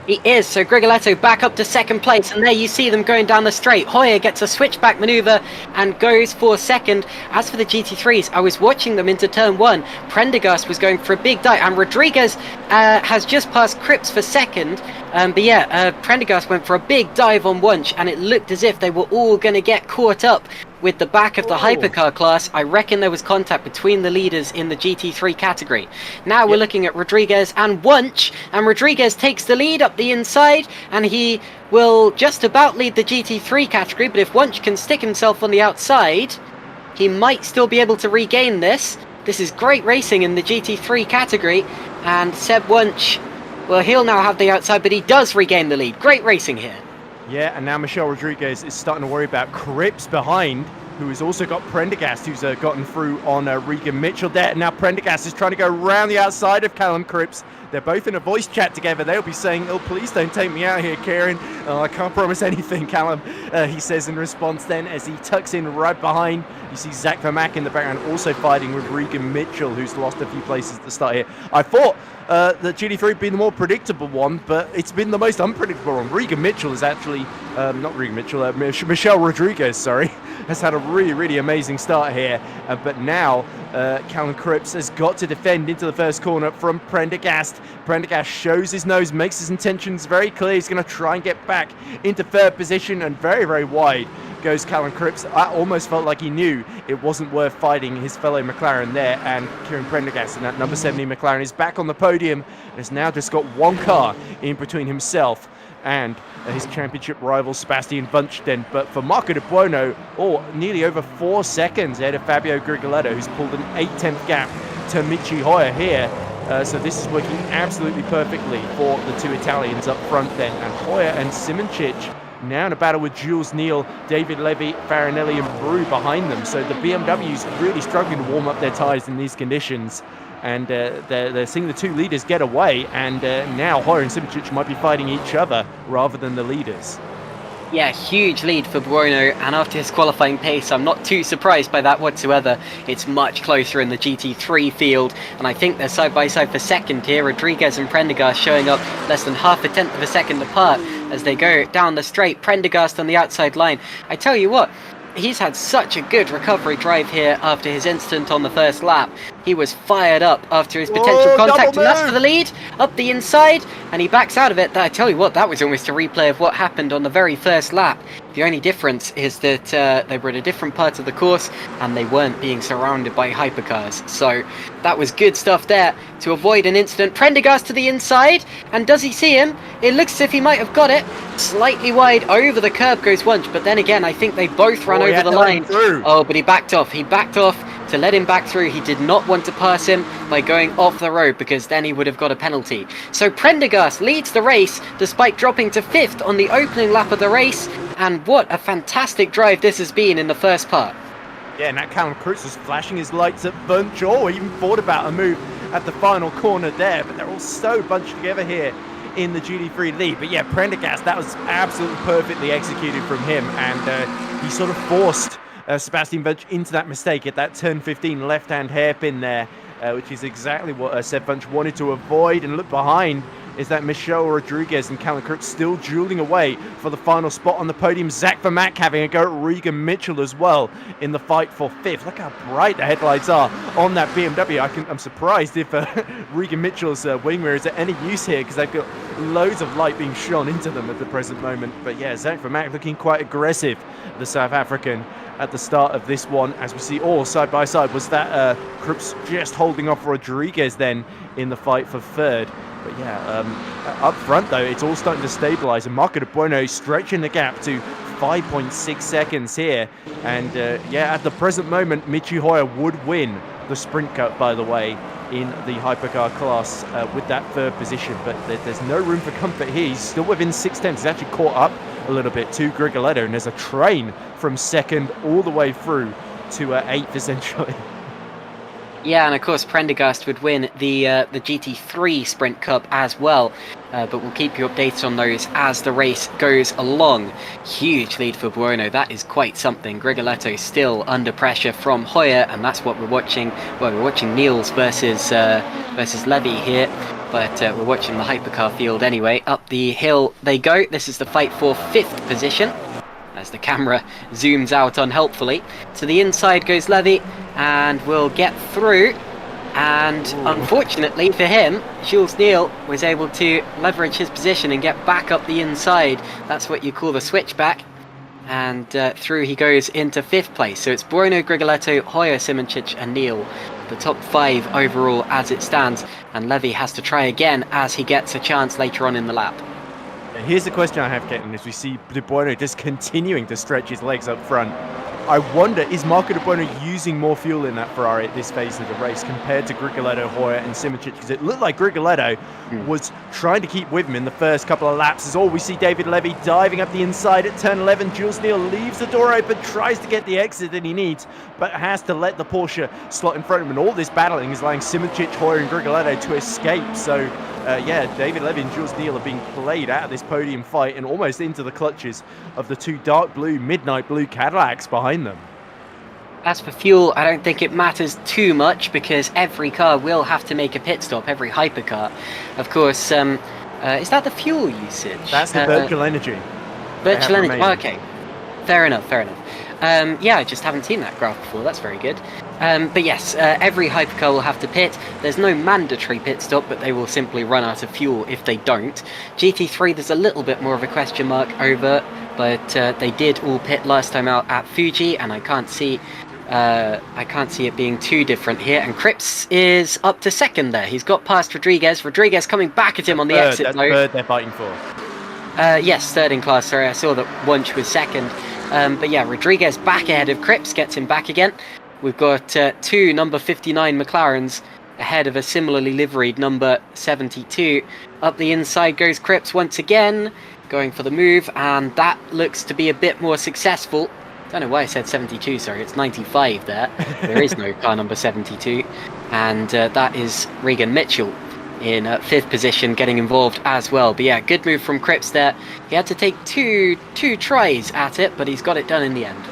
He is, so Grigoletto back up to second place, and there you see them going down the straight. Hoyer gets a switchback manoeuvre and goes for second. As for the GT3s, I was watching them into turn one. Prendergast was going for a big dive, and Rodriguez has just passed Cripps for second. Prendergast went for a big dive on Wunsch, and it looked as if they were all going to get caught up with the back of the Hypercar class. I reckon there was contact between the leaders in the GT3 category. Now we're looking at Rodriguez and Wunsch, and Rodriguez takes the lead up the inside, and he will just about lead the GT3 category, but if Wunsch can stick himself on the outside, he might still be able to regain this. This is great racing in the GT3 category, and Seb Wunsch, well, he'll now have the outside, but he does regain the lead. Great racing here. Yeah, and now Michel Rodriguez is starting to worry about Cripps behind, who has also got Prendergast, who's gotten through on Regan Mitchell there. And now Prendergast is trying to go around the outside of Callum Cripps. They're both in a voice chat together. They'll be saying, "Oh, please don't take me out here, Kieran. I can't promise anything, Callum," he says in response then, as he tucks in right behind. You see Zach Vermack in the background also fighting with Regan Mitchell, who's lost a few places at the start here. I thought that GT3 had been the more predictable one, but it's been the most unpredictable one. Regan Mitchell is actually, not Regan Mitchell, Michel Rodriguez, sorry, has had a really, really amazing start here. But now Callum Cripps has got to defend into the first corner from Prendergast. Prendergast shows his nose, makes his intentions very clear. He's going to try and get back into third position, and very, very wide goes Callum Cripps. I almost felt like he knew it wasn't worth fighting his fellow McLaren there, and Kieran Prendergast in that number 70 McLaren is back on the podium and has now just got one car in between himself and his championship rival Sebastian Wunsch then. But for Marco De Buono, nearly over 4 seconds ahead of Fabio Grigoletto, who's pulled an 8/10 gap to Michi Hoyer here. So this is working absolutely perfectly for the two Italians up front then, and Hoyer and Simoncic now in a battle with Jules Neal, David Levy, Farinelli and Brew behind them. So the BMW's really struggling to warm up their tyres in these conditions, and they're seeing the two leaders get away, and now Hoyer and Simoncic might be fighting each other rather than the leaders. Yeah, huge lead for Buono, and after his qualifying pace, I'm not too surprised by that whatsoever. It's much closer in the GT3 field, and I think they're side by side for second here. Rodriguez and Prendergast showing up less than half a tenth of a second apart as they go down the straight. Prendergast on the outside line. I tell you what, he's had such a good recovery drive here after his incident on the first lap. He was fired up after his potential contact, and that's for the lead, up the inside, and he backs out of it. I tell you what, that was almost a replay of what happened on the very first lap. The only difference is that they were at a different part of the course, and they weren't being surrounded by hypercars. So that was good stuff there to avoid an incident. Prendergast to the inside, and does he see him? It looks as if he might have got it. Slightly wide, over the curb goes Wunsch, but then again, I think they both ran over the line. Oh, but he backed off. He backed off to let him back through. He did not want to pass him by going off the road, because then he would have got a penalty. So Prendergast leads the race despite dropping to 5th on the opening lap of the race, and what a fantastic drive this has been in the first part. Yeah, and that Callum Cruz was flashing his lights at Bunch, or even thought about a move at the final corner there, but they're all so bunched together here in the GT3 lead. But yeah, Prendergast, that was absolutely perfectly executed from him, and he sort of forced Sebastian Bunch into that mistake at that turn 15 left-hand hairpin there, which is exactly what Seb Bunch wanted to avoid. And look behind, is that Michelle Rodriguez and Callum Crooks still dueling away for the final spot on the podium. Zach Vermack having a go at Regan Mitchell as well in the fight for 5th. Look how bright the headlights are on that BMW. I'm surprised if Regan Mitchell's wing mirrors are any use here, because they've got loads of light being shone into them at the present moment. But yeah, Zach Vermack looking quite aggressive, the South African, at the start of this one, as we see all side by side. Was that Crooks just holding off Rodriguez then in the fight for 3rd? But yeah, up front though, it's all starting to stabilize, and Marco De Bueno stretching the gap to 5.6 seconds here. And yeah, at the present moment, Michi Hoyer would win the Sprint Cup, by the way, in the Hypercar class with that 3rd position. But there's no room for comfort here. He's still within 6 tenths. He's actually caught up a little bit to Grigoletto, and there's a train from 2nd all the way through to 8th essentially. Yeah, and of course Prendergast would win the GT3 Sprint Cup as well, but we'll keep you updated on those as the race goes along. Huge lead for Bueno, that is quite something. Grigoletto still under pressure from Hoyer, and that's what we're watching. Well, we're watching Niels versus Levy here, but we're watching the Hypercar field anyway. Up the hill they go. This is the fight for 5th position, as the camera zooms out unhelpfully. To the inside goes Levy, and will get through, and unfortunately for him, Jules Neal was able to leverage his position and get back up the inside. That's what you call the switchback, and through he goes into 5th place. So it's Bueno, Grigoletto, Hoyer, Simoncic and Neal, the top 5 overall as it stands, and Levy has to try again as he gets a chance later on in the lap. Here's the question I have, Ketan, as we see De Bueno just continuing to stretch his legs up front. I wonder, is Marco De Bueno using more fuel in that Ferrari at this phase of the race compared to Grigoletto, Hoyer and Simoncic? Because it looked like Grigoletto was trying to keep with him in the first couple of laps. As all we see David Levy diving up the inside at turn 11. Jules Neal leaves the door open, tries to get the exit that he needs, but has to let the Porsche slot in front of him. And all this battling is allowing Simoncic, Hoyer and Grigoletto to escape. So yeah, David Levy and Jules Neal are being played out of this podium fight and almost into the clutches of the 2 dark blue, midnight blue Cadillacs behind them. As for fuel, I don't think it matters too much, because every car will have to make a pit stop, every hypercar. Of course, is that the fuel usage? That's the virtual energy. Virtual energy, okay. Fair enough. Yeah, I just haven't seen that graph before, that's very good. But yes, every hypercar will have to pit. There's no mandatory pit stop, but they will simply run out of fuel if they don't. GT3, there's a little bit more of a question mark over, but they did all pit last time out at Fuji, and I can't see it being too different here. And Cripps is up to 2nd there. He's got past Rodriguez. Rodriguez coming back at him on the exit though. That's 3rd they're fighting for. Yes, 3rd in class, sorry. I saw that Wunsch was 2nd. But yeah, Rodriguez back ahead of Cripps, gets him back again. We've got 2 number 59 McLarens ahead of a similarly liveried number 72. Up the inside goes Cripps once again, going for the move, and that looks to be a bit more successful. Don't know why I said 72, sorry, it's 95 there. There is no car number 72. And that is Regan Mitchell in 5th position, getting involved as well. But yeah, good move from Cripps there. He had to take two tries at it, but he's got it done in the end.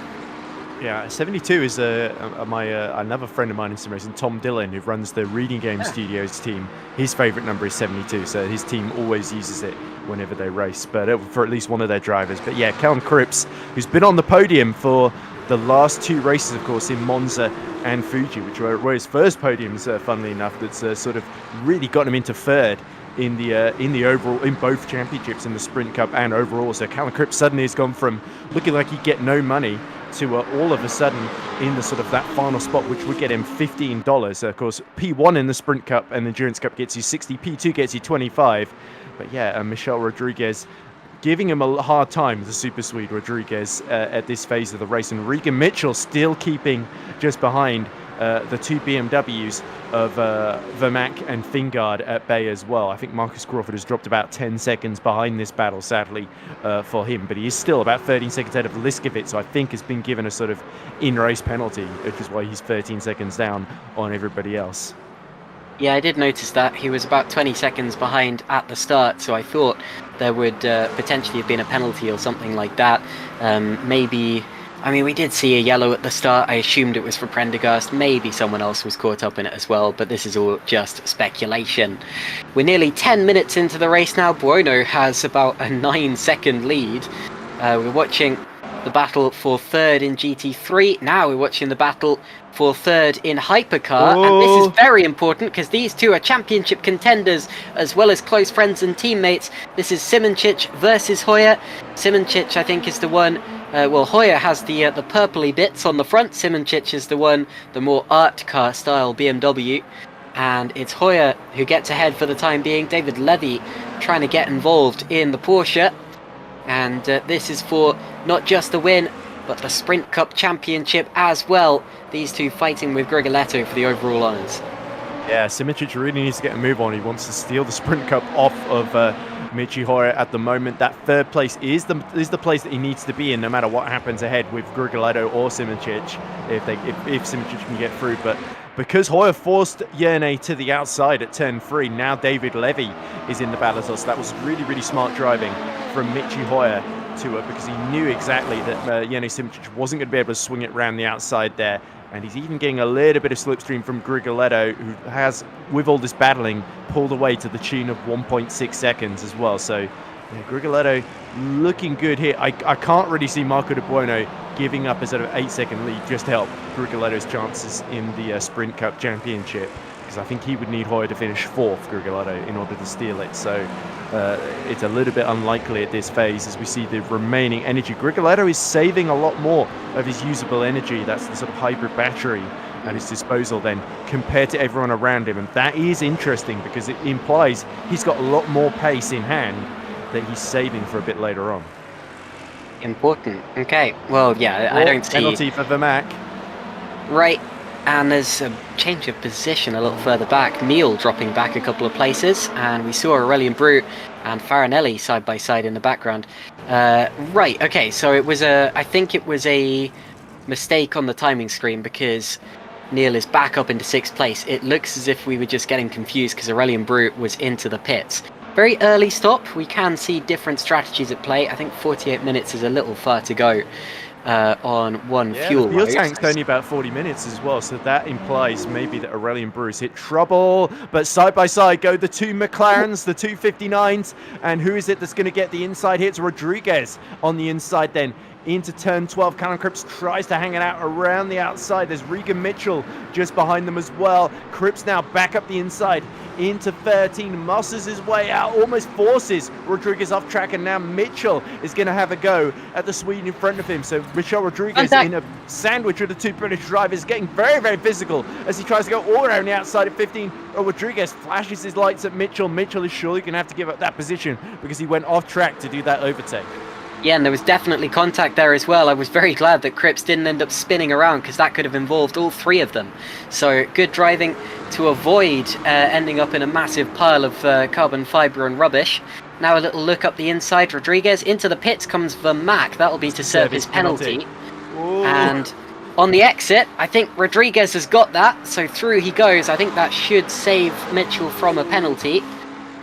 Yeah, 72 is another friend of mine in sim racing, Tom Dillon, who runs the Reading Game Studios team. His favourite number is 72, so his team always uses it whenever they race, but for at least one of their drivers. But yeah, Callum Cripps, who's been on the podium for the last 2 races, of course, in Monza and Fuji, which were his first podiums, funnily enough, that's sort of really got him into third in the overall, in both championships, in the Sprint Cup and overall. So Callum Cripps suddenly has gone from looking like he'd get no money to all of a sudden in the sort of that final spot, which would get him $15. Of course, P1 in the Sprint Cup and Endurance Cup gets you 60, P2 gets you 25. But yeah, Michel Rodriguez giving him a hard time, the Super Swede Rodriguez, at this phase of the race. And Regan Mitchell still keeping just behind the 2 BMWs of Vermaak and Fingard at bay as well. I think Marcus Crawford has dropped about 10 seconds behind this battle, sadly, for him. But he is still about 13 seconds ahead of Liskovic, so I think has been given a sort of in-race penalty, which is why he's 13 seconds down on everybody else. Yeah, I did notice that. He was about 20 seconds behind at the start, so I thought there would potentially have been a penalty or something like that. Maybe... I mean, we did see a yellow at the start. I assumed it was for Prendergast. Maybe someone else was caught up in it as well, but this is all just speculation. We're nearly 10 minutes into the race now. Buono has about a 9-second lead. We're watching the battle for third in GT3. Now we're watching the battle for third in Hypercar. And this is very important because these two are championship contenders as well as close friends and teammates. This is Simoncic versus Hoyer. Simoncic, I think, is the one... well, Hoyer has the purpley bits on the front. Simoncic is the one, the more art car style BMW. And it's Hoyer who gets ahead for the time being. David Levy trying to get involved in the Porsche. And this is for not just the win, but the Sprint Cup Championship as well. These two fighting with Grigoletto for the overall honours. Yeah, Simoncic really needs to get a move on. He wants to steal the Sprint Cup off of Michi Hoyer at the moment. That third place is the place that he needs to be in, no matter what happens ahead with Grigoletto or Simoncic, if Simoncic can get through. But because Hoyer forced Yerne to the outside at turn 3, now David Levy is in the battle as well. So that was really, really smart driving from Michi Hoyer to because he knew exactly that Yerne Simoncic wasn't going to be able to swing it around the outside there. And he's even getting a little bit of slipstream from Grigoletto, who has, with all this battling, pulled away to the tune of 1.6 seconds as well. So yeah, Grigoletto looking good here. I can't really see Marco De Buono giving up a sort of 8-second lead just to help Grigoletto's chances in the Sprint Cup Championship, because I think he would need Hoyer to finish 4th, Grigoletto, in order to steal it. So it's a little bit unlikely at this phase as we see the remaining energy. Grigoletto is saving a lot more of his usable energy. That's the sort of hybrid battery at his disposal then, compared to everyone around him. And that is interesting because it implies he's got a lot more pace in hand that he's saving for a bit later on. Important. Okay. Well, yeah, I don't see... Penalty for Vermaak. Right. And there's a change of position a little further back. Neil dropping back a couple of places. And we saw Aurelian Brute and Farinelli side by side in the background. Right, okay, so it was I think it was a mistake on the timing screen because Neil is back up into 6th place. It looks as if we were just getting confused because Aurelian Brute was into the pits. Very early stop. We can see different strategies at play. I think 48 minutes is a little far to go. On one fuel the fuel tank's only about 40 minutes as well, so that implies maybe that Aurelian Bruce hit trouble. But side by side go the 2 McLarens, the 259s, and who is it that's going to get the inside hits? Rodriguez on the inside then into turn 12. Callum Cripps tries to hang it out around the outside. There's Regan Mitchell just behind them as well. Cripps now back up the inside into 13, muscles his way out, almost forces Rodriguez off track, and now Mitchell is going to have a go at the Swede in front of him. So Michel Rodriguez in a sandwich with the 2 British drivers, getting very, very physical as he tries to go all around the outside at 15. Rodriguez flashes his lights at Mitchell. Mitchell is surely going to have to give up that position because he went off track to do that overtake. Yeah, and there was definitely contact there as well. I was very glad that Cripps didn't end up spinning around because that could have involved all 3 of them. So good driving to avoid ending up in a massive pile of carbon fibre and rubbish. Now a little look up the inside. Rodriguez into the pits comes Vermaak. That'll be to serve his penalty. And on the exit, I think Rodriguez has got that. So through he goes. I think that should save Mitchell from a penalty.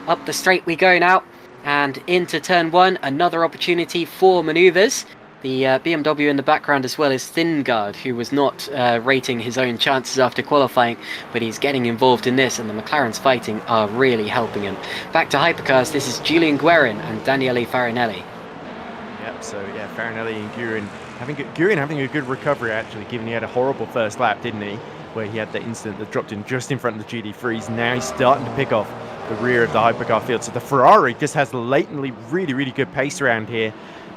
Up the straight we go now. And into turn 1, another opportunity for manoeuvres. The BMW in the background as well is Thingard, who was not rating his own chances after qualifying, but he's getting involved in this, and the McLarens fighting are really helping him. Back to Hypercars, this is Julian Guerin and Daniele Farinelli. Yep, so yeah, Farinelli and Guerin Gurion having a good recovery, actually, given he had a horrible first lap, didn't he? Where he had the incident that dropped him just in front of the GT3s. Now he's starting to pick off the rear of the Hypercar field. So the Ferrari just has latently really good pace around here.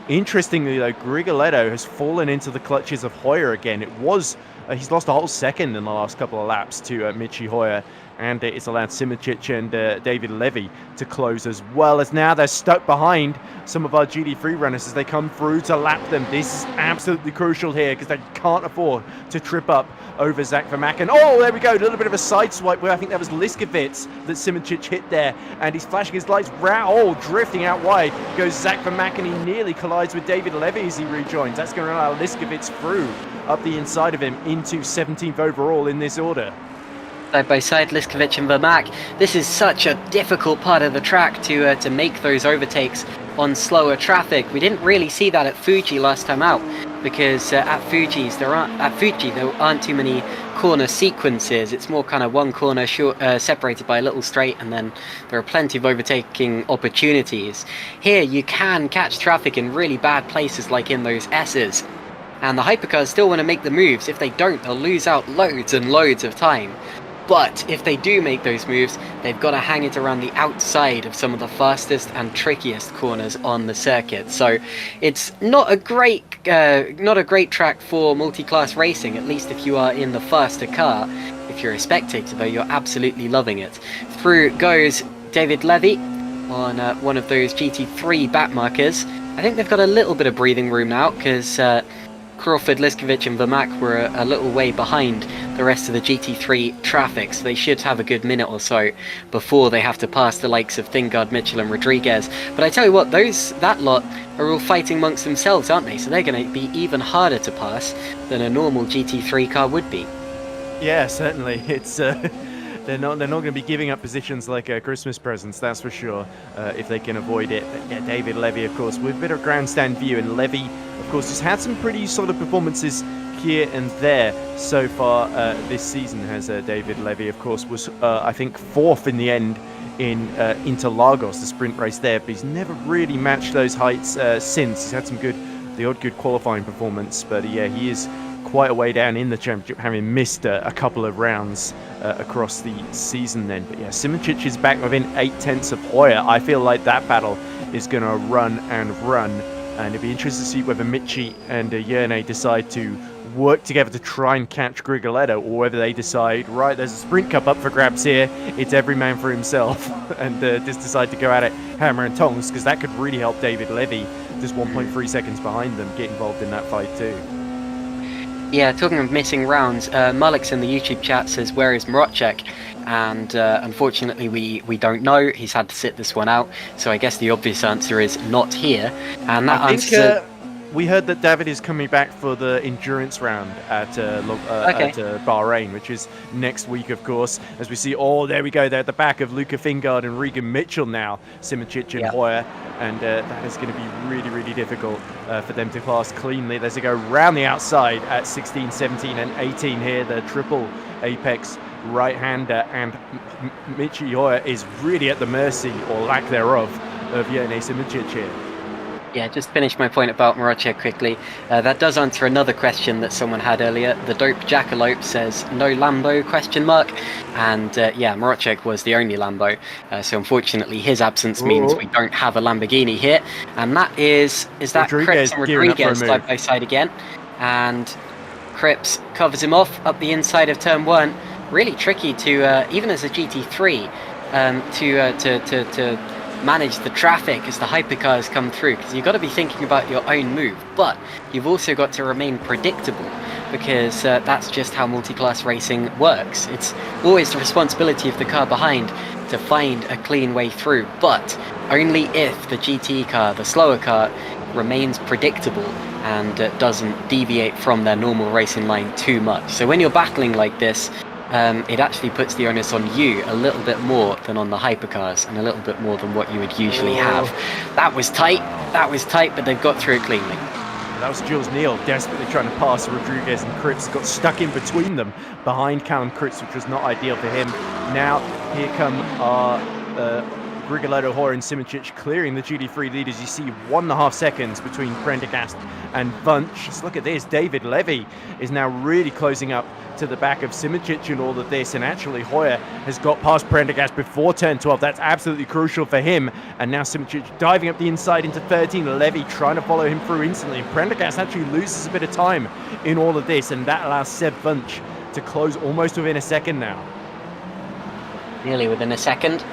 Interestingly, though, Grigoletto has fallen into the clutches of Hoyer again. It was he's lost a whole second in the last couple of laps to Michi Hoyer, and it's allowed Simoncic and David Levy to close, as well as now they're stuck behind some of our GT3 runners as they come through to lap them. This is absolutely crucial here because they can't afford to trip up over Zach Vermaken. Oh, there we go, a little bit of a side swipe where I think that was Liskovitz that Simoncic hit there, and he's flashing his lights round. Oh, drifting out wide goes Zach Vermaken. He nearly collides with David Levy as he rejoins. That's going to allow Liskovitz through up the inside of him into 17th overall in this order. Side by side, Liskovic and Vermaak. This is such a difficult part of the track to make those overtakes on slower traffic. We didn't really see that at Fuji last time out, because at Fuji there aren't too many corner sequences. It's more kind of one corner separated by a little straight, and then there are plenty of overtaking opportunities. Here you can catch traffic in really bad places like in those S's, and the Hypercars still want to make the moves. If they don't, they'll lose out loads and loads of time. But if they do make those moves, they've got to hang it around the outside of some of the fastest and trickiest corners on the circuit. So it's not a great track for multi-class racing, at least if you are in the faster car. If you're a spectator, though, you're absolutely loving it. Through goes David Levy on one of those GT3 back markers. I think they've got a little bit of breathing room now, because Crawford, Liskovic and Vermaak were a little way behind the rest of the GT3 traffic, so they should have a good minute or so before they have to pass the likes of Thingard, Mitchell and Rodriguez. But I tell you what, that lot are all fighting amongst themselves, aren't they? So they're going to be even harder to pass than a normal GT3 car would be. Yeah, certainly. It's they're not going to be giving up positions like Christmas presents, that's for sure, if they can avoid it. But yeah, David Levy, of course, with a bit of grandstand view, and Levy, of course, has had some pretty solid performances here and there so far this season. Has David Levy, of course, was I think fourth in the end in Interlagos, the sprint race there, but he's never really matched those heights since. He's had the odd good qualifying performance, but yeah, he is quite a way down in the championship, having missed a couple of rounds across the season then. But yeah, Simoncic is back within 0.8 of Hoyer. I feel like that battle is going to run and run, and it'd be interesting to see whether Michi and Yerne decide to work together to try and catch Grigoletto, or whether they decide, right, there's a sprint cup up for grabs here, it's every man for himself, and just decide to go at it hammer and tongs, because that could really help David Levy, just 1.3 seconds behind them, get involved in that fight too. Yeah, talking of missing rounds, Malik's in the YouTube chat says, where is Marocek? And unfortunately we don't know. He's had to sit this one out, so I guess the obvious answer is not here. And that answer... we heard that David is coming back for the endurance round at Bahrain, which is next week, of course. As we see, there we go, they're at the back of Luca Fingard and Regan Mitchell now, Simoncic and Hoyer, and that is going to be really difficult for them to pass cleanly. As they go round the outside at 16, 17 and 18 here, the triple apex right-hander, and Michi Hoyer is really at the mercy, or lack thereof, of Yerne Simoncic here. Yeah, just finish my point about Marocek quickly. That does answer another question that someone had earlier. The Dope Jackalope says, no Lambo, ? And yeah, Marocek was the only Lambo. So unfortunately his absence means we don't have a Lamborghini here. And that is that Cripps and Rodriguez side by side again. And Cripps covers him off up the inside of turn 1. Really tricky to, even as a GT3, to manage the traffic as the hypercars come through, because you've got to be thinking about your own move, but you've also got to remain predictable, because that's just how multi-class racing works. It's always the responsibility of the car behind to find a clean way through, but only if the GT car, the slower car, remains predictable and doesn't deviate from their normal racing line too much. So when you're battling like this, it actually puts the onus on you a little bit more than on the hypercars, and a little bit more than what you would usually have. That was tight, but they've got through it cleanly. That was Jules Neal desperately trying to pass Rodriguez, and Cripps got stuck in between them behind Callum Cripps, which was not ideal for him. Now here come our Grigolotto, Hoyer and Simoncic clearing the GT3 leaders. You see 1.5 seconds between Prendergast and Bunch. Just look at this. David Levy is now really closing up to the back of Simoncic in all of this, and actually Hoyer has got past Prendergast before turn 12. That's absolutely crucial for him, and now Simoncic diving up the inside into 13. Levy trying to follow him through instantly. Prendergast actually loses a bit of time in all of this, and that allows Seb Bunch to close almost within a second now. Nearly within a second.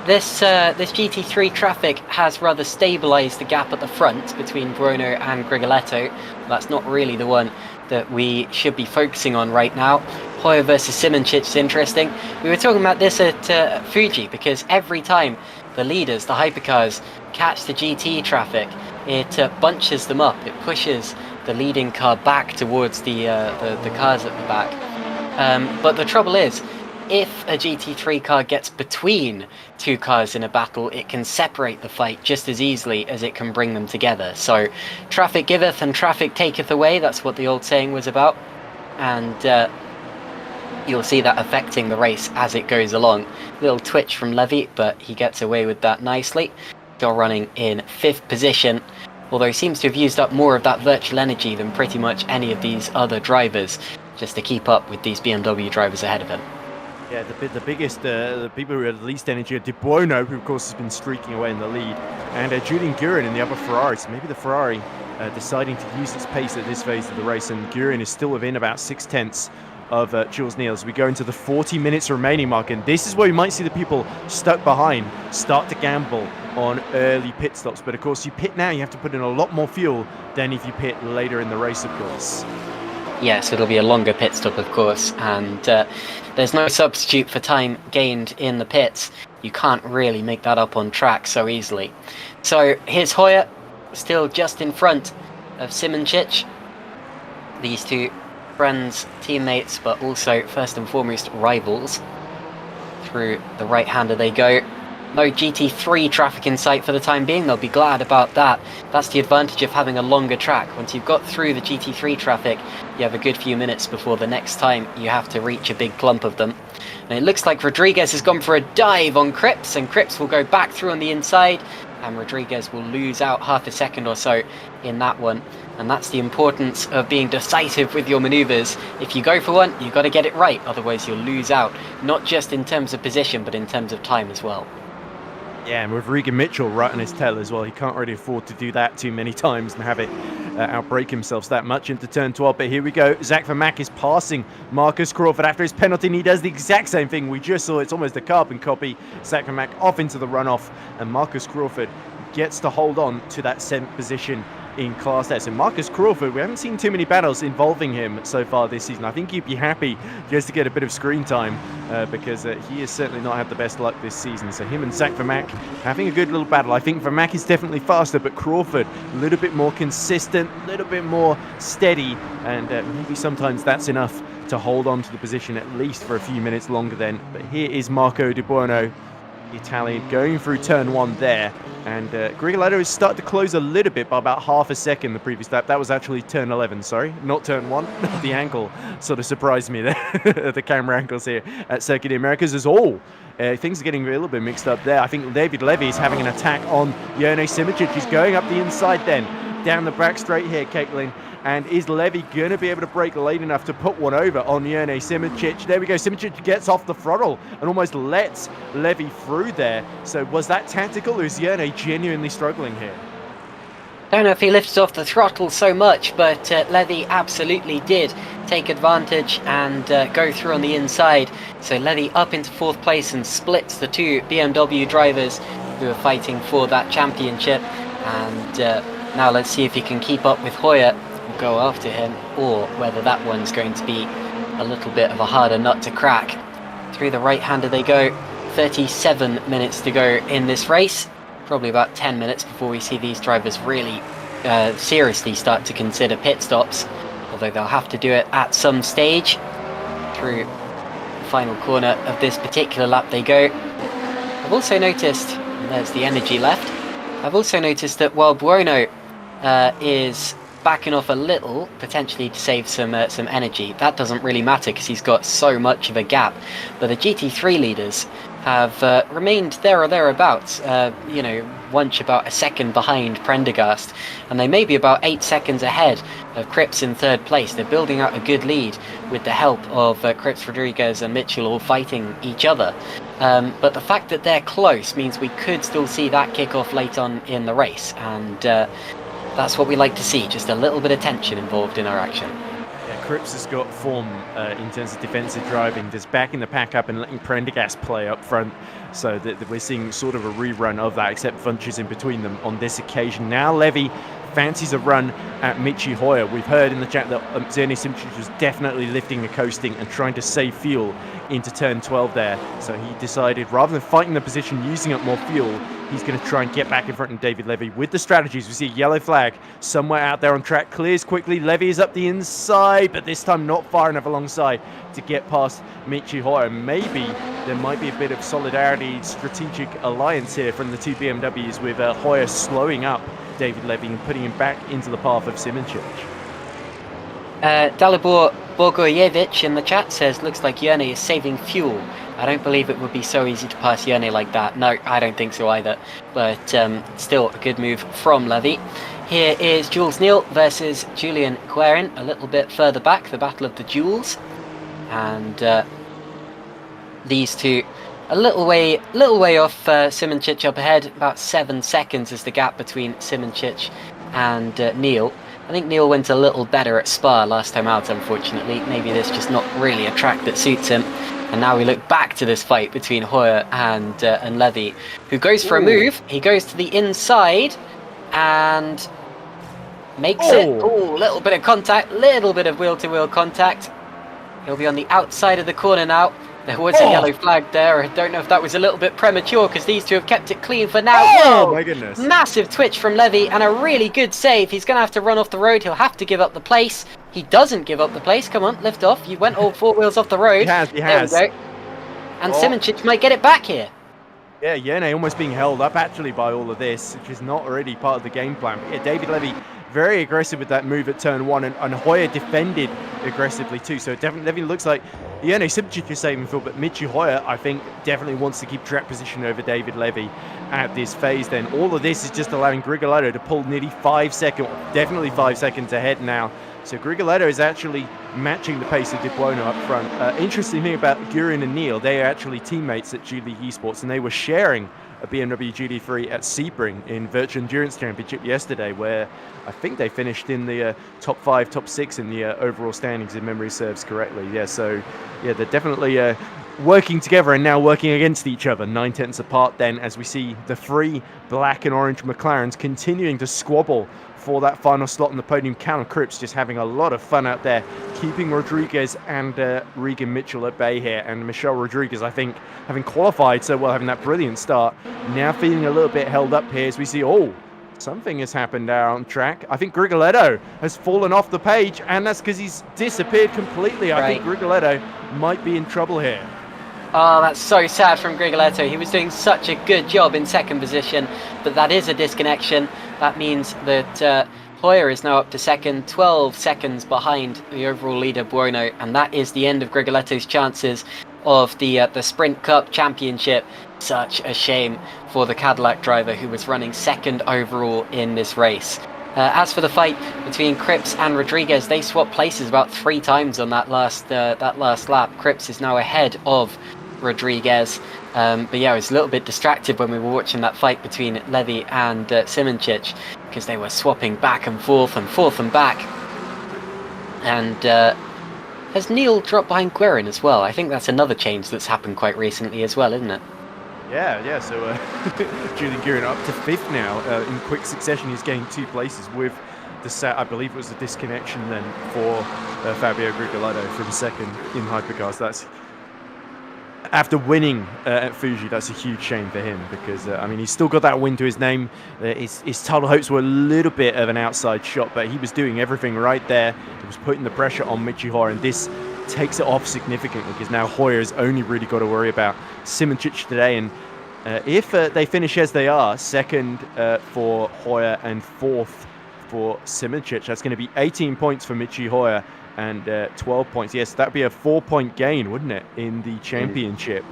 This GT3 traffic has rather stabilised the gap at the front between Buono and Grigoletto. That's not really the one that we should be focusing on right now. Hoyer versus Simoncic is interesting. We were talking about this at Fuji, because every time the leaders, the Hypercars, catch the GT traffic, it bunches them up. It pushes the leading car back towards the cars at the back. But the trouble is, if a GT3 car gets between two cars in a battle, it can separate the fight just as easily as it can bring them together. So, traffic giveth and traffic taketh away, that's what the old saying was about. And you'll see that affecting the race as it goes along. Little twitch from Levy, but he gets away with that nicely. Still running in 5th position, although he seems to have used up more of that virtual energy than pretty much any of these other drivers, just to keep up with these BMW drivers ahead of him. Yeah, the biggest, the people who had the least energy are De Buono, who of course has been streaking away in the lead, and Julian Guerin in the other Ferrari. So maybe the Ferrari deciding to use its pace at this phase of the race, and Guerin is still within about 6/10 of Jules Neal as we go into the 40 minutes remaining mark, and this is where you might see the people stuck behind start to gamble on early pit stops. But of course, you pit now, you have to put in a lot more fuel than if you pit later in the race, of course. Yes, it'll be a longer pit stop, of course, and there's no substitute for time gained in the pits. You can't really make that up on track so easily. So here's Hoyer, still just in front of Simoncic. These two friends, teammates, but also first and foremost rivals. Through the right-hander they go. No GT3 traffic in sight for the time being. They'll be glad about that. That's the advantage of having a longer track. Once you've got through the GT3 traffic, you have a good few minutes before the next time you have to reach a big clump of them. And it looks like Rodriguez has gone for a dive on Cripps, and Cripps will go back through on the inside, and Rodriguez will lose out half a second or so in that one. And that's the importance of being decisive with your maneuvers. If you go for one, you've got to get it right, otherwise you'll lose out, not just in terms of position, but in terms of time as well. Yeah, and with Regan Mitchell right on his tail as well, he can't really afford to do that too many times and have it outbreak himself that much into turn 12. But here we go. Zach Vermaak is passing Marcus Crawford after his penalty, and he does the exact same thing we just saw. It's almost a carbon copy. Zach Vermaak off into the runoff, and Marcus Crawford gets to hold on to that 7th position in Class S. And Marcus Crawford, we haven't seen too many battles involving him so far this season. I think he'd be happy just to get a bit of screen time because he has certainly not had the best luck this season. So him and Zach Vermaak having a good little battle. I think Vermaak is definitely faster, but Crawford a little bit more consistent, a little bit more steady, and maybe sometimes that's enough to hold on to the position at least for a few minutes longer then. But here is Marco De Buono, the Italian, going through turn 1 there. And Grigolotto has started to close a little bit by about half a second the previous lap. That was actually turn 11, sorry, not turn 1. The angle sort of surprised me there. The camera angles here at Circuit Americas is all. Things are getting a little bit mixed up there. I think David Levy is having an attack on Jerne Simoncic. He's going up the inside then, down the back straight here, Caitlin. And is Levy going to be able to brake late enough to put one over on Jerne Simoncic? There we go. Simoncic gets off the throttle and almost lets Levy through there. So was that tactical, or is Jerne genuinely struggling here? Don't know if he lifted off the throttle so much, but Levy absolutely did take advantage and go through on the inside. So Levy up into 4th place and splits the two BMW drivers who are fighting for that championship. And now let's see if he can keep up with Hoyer, go after him, or whether that one's going to be a little bit of a harder nut to crack. Through the right-hander they go. 37 minutes to go in this race. Probably about 10 minutes before we see these drivers really seriously start to consider pit stops, although they'll have to do it at some stage. Through the final corner of this particular lap they go. I've also noticed, and there's the energy left, I've also noticed that while Buono is backing off a little, potentially to save some energy, that doesn't really matter because he's got so much of a gap. But the GT3 leaders have remained there or thereabouts, once about a second behind Prendergast, and they may be about 8 seconds ahead of Cripps in third place. They're building out a good lead with the help of Cripps, Rodriguez and Mitchell all fighting each other. But the fact that they're close means we could still see that kick off late on in the race, and that's what we like to see, just a little bit of tension involved in our action. Cripps has got form in terms of defensive driving, just backing the pack up and letting Prendergast play up front, so that we're seeing sort of a rerun of that, except Funches in between them on this occasion. Now Levy fancies a run at Michi Hoyer. We've heard in the chat that Zerny Simčić was definitely lifting and coasting and trying to save fuel into turn 12 there. So he decided, rather than fighting the position, using up more fuel, he's going to try and get back in front of David Levy with the strategies. We see a yellow flag somewhere out there on track, clears quickly. Levy is up the inside, but this time not far enough alongside to get past Michi Hoyer. Maybe there might be a bit of solidarity, strategic alliance here from the two BMWs, with Hoyer slowing up David Levy and putting him back into the path of Simčić. Dalibor Borgojevic in the chat says, looks like Jerne is saving fuel. I don't believe it would be so easy to pass Jerne like that. No, I don't think so either. But still a good move from Levy. Here is Jules Neal versus Julian Guerin, a little bit further back, the battle of the Jules. And these two a little way off Simčić up ahead. About 7 seconds is the gap between Simčić and Neal. I think Neal went a little better at Spa last time out, unfortunately. Maybe this just not really a track that suits him. And now we look back to this fight between Hoyer and Levy, who goes for a move. He goes to the inside and makes it. Oh, little bit of contact, little bit of wheel-to-wheel contact. He'll be on the outside of the corner now. There was a yellow flag there. I don't know if that was a little bit premature, because these two have kept it clean for now. Oh, my goodness. Massive twitch from Levy and a really good save. He's going to have to run off the road. He'll have to give up the place. He doesn't give up the place. Come on, lift off. You went all 4 wheels off the road. He has. There we go. And Simčić might get it back here. Yeah, Jerne almost being held up actually by all of this, which is not already part of the game plan. But yeah, David Levy very aggressive with that move at turn 1, and Hoyer defended aggressively too. So definitely looks like Jerne Simčić is saving fuel, but Michi Hoyer, I think, definitely wants to keep track position over David Levy at this phase. Then all of this is just allowing Grigoletto to pull nearly 5 seconds, definitely 5 seconds ahead now. So Grigoletto is actually matching the pace of Di Buono up front. Interesting thing about Guerin and Neal, they are actually teammates at G League Esports, and they were sharing a BMW GT3 at Sebring in Virtual Endurance Championship yesterday, where I think they finished in the top 5, top 6 in the overall standings, if memory serves correctly. Yeah, so yeah, they're definitely working together and now working against each other, 9/10 apart then, as we see the 3 black and orange McLarens continuing to squabble for that final slot on the podium. Callum Cripps just having a lot of fun out there, keeping Rodriguez and Regan Mitchell at bay here. And Michelle Rodriguez, I think, having qualified so well, having that brilliant start, now feeling a little bit held up here as we see, something has happened there on track. I think Grigoletto has fallen off the page, and that's because he's disappeared completely. I think Grigoletto might be in trouble here. Oh, that's so sad from Grigoletto. He was doing such a good job in second position, but that is a disconnection. That means that Hoyer is now up to second, 12 seconds behind the overall leader, Buono, and that is the end of Grigoletto's chances of the Sprint Cup Championship. Such a shame for the Cadillac driver, who was running second overall in this race. As for the fight between Cripps and Rodriguez, they swapped places about 3 times on that last lap. Cripps is now ahead of Rodriguez. But yeah, I was a little bit distracted when we were watching that fight between Levy and Simčić, because they were swapping back and forth and back. And has Neal dropped behind Guerin as well? I think that's another change that's happened quite recently as well, isn't it? Yeah, so Julian Guerin up to 5th now. In quick succession, he's gained 2 places with I believe it was a disconnection then for Fabio Grigoletto from 2nd in Hypercars. That's after winning at Fuji. That's a huge shame for him, because I mean, he's still got that win to his name. His title hopes were a little bit of an outside shot, but he was doing everything right there. He was putting the pressure on Michi Hoyer, and this takes it off significantly, because now Hoyer's only really got to worry about Simčić today. And if they finish as they are, 2nd for Hoyer and 4th for Simčić, that's going to be 18 points for Michi Hoyer and 12 points. Yes, that'd be a 4-point gain, wouldn't it, in the championship?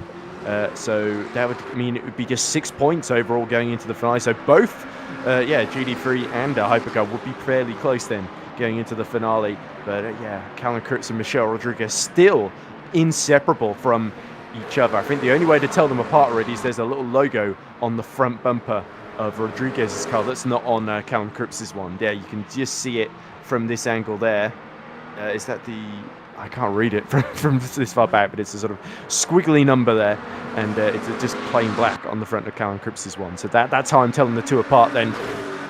So that would mean it would be just 6 points overall going into the finale. So both, GD3 and Hypercar would be fairly close then going into the finale. But Callum Cripps and Michelle Rodriguez still inseparable from each other. I think the only way to tell them apart already is there's a little logo on the front bumper of Rodriguez's car that's not on Callum Cripps's one. Yeah, you can just see it from this angle there. Is that the... I can't read it from this far back, but it's a sort of squiggly number there, and it's just plain black on the front of Callum Cripps's one. So that's how I'm telling the two apart then.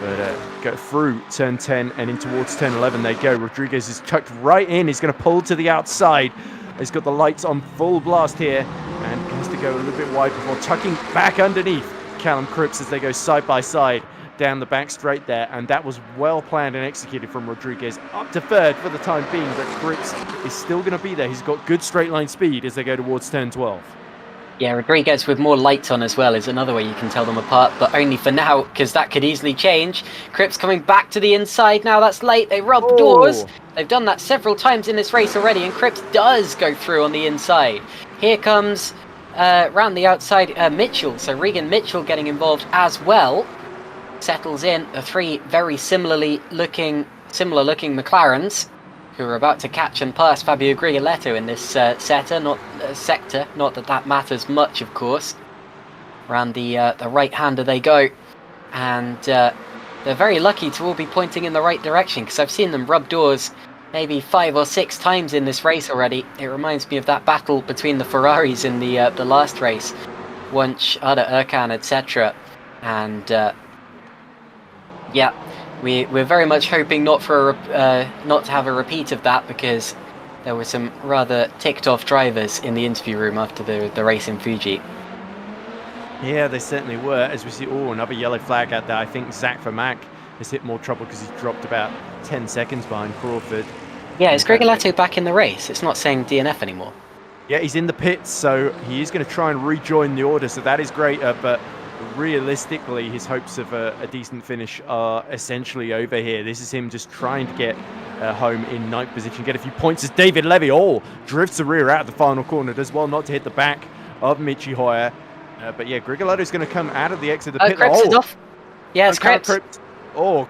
But go through turn 10 and in towards turn 11 they go. Rodriguez is tucked right in. He's going to pull to the outside. He's got the lights on full blast here and has to go a little bit wide before tucking back underneath Callum Cripps as they go side by side down the back straight there, and that was well planned and executed from Rodriguez up to third for the time being, but Cripps is still going to be there. He's got good straight line speed as they go towards turn 12. Yeah, Rodriguez with more lights on as well is another way you can tell them apart, but only for now, because that could easily change. Cripps coming back to the inside now. That's late. They rub doors. They've done that several times in this race already, and Cripps does go through on the inside. Here comes round the outside Mitchell, so Regan Mitchell getting involved as well. Settles in the three very similar looking McLarens, who are about to catch and pass Fabio Grigoletto in this sector. Not that matters much, of course. Around the right-hander they go, and they're very lucky to all be pointing in the right direction, because I've seen them rub doors maybe 5 or 6 times in this race already. It reminds me of that battle between the Ferraris in the last race, Wunsch, Ada Erkan, etc. And we're very much hoping not to have a repeat of that, because there were some rather ticked off drivers in the interview room after the race in Fuji. Yeah, they certainly were. As we see, another yellow flag out there. I think Zach Vermaak has hit more trouble because he's dropped about 10 seconds behind Crawford. Yeah, is Grigoletto back in the race? It's not saying DNF anymore. Yeah, he's in the pits, so he is going to try and rejoin the order, so that is great, but realistically his hopes of a decent finish are essentially over here. This is him just trying to get home in 9th position, get a few points as David Levy drifts the rear out of the final corner, does well not to hit the back of Michi Hoyer. But yeah, Grigoletto is going to come out of the exit of the pit. Cripps is off. Yeah, it's Cripps.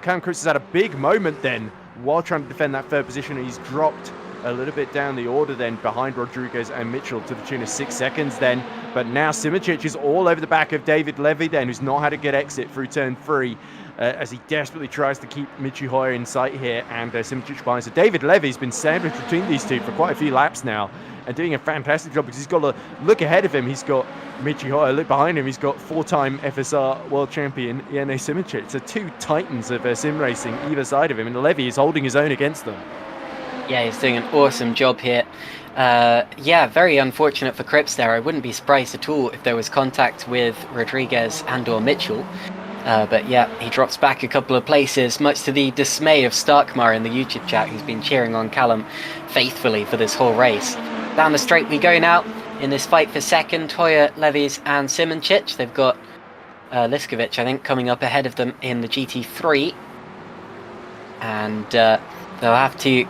Cam Cripps has had a big moment then while trying to defend that third position. He's dropped a little bit down the order then behind Rodriguez and Mitchell to the tune of 6 seconds then. But now Simoncic is all over the back of David Levy then, who's not had a good exit through turn 3 as he desperately tries to keep Michi Hoyer in sight here, and Simoncic behind. So David Levy's been sandwiched between these two for quite a few laps now and doing a fantastic job, because he's got to look ahead of him. He's got Michi Hoyer, look behind him, he's got 4-time FSR world champion Iane Simoncic. So 2 titans of sim racing either side of him, and Levy is holding his own against them. Yeah, he's doing an awesome job here. Very unfortunate for Cripps there. I wouldn't be surprised at all if there was contact with Rodriguez and or Mitchell. But yeah, he drops back a couple of places, much to the dismay of Starkmar in the YouTube chat, who's been cheering on Callum faithfully for this whole race. Down the straight we go now in this fight for second. Hoyer, Levies and Simoncic. They've got Liskovic, I think, coming up ahead of them in the GT3. And they'll have to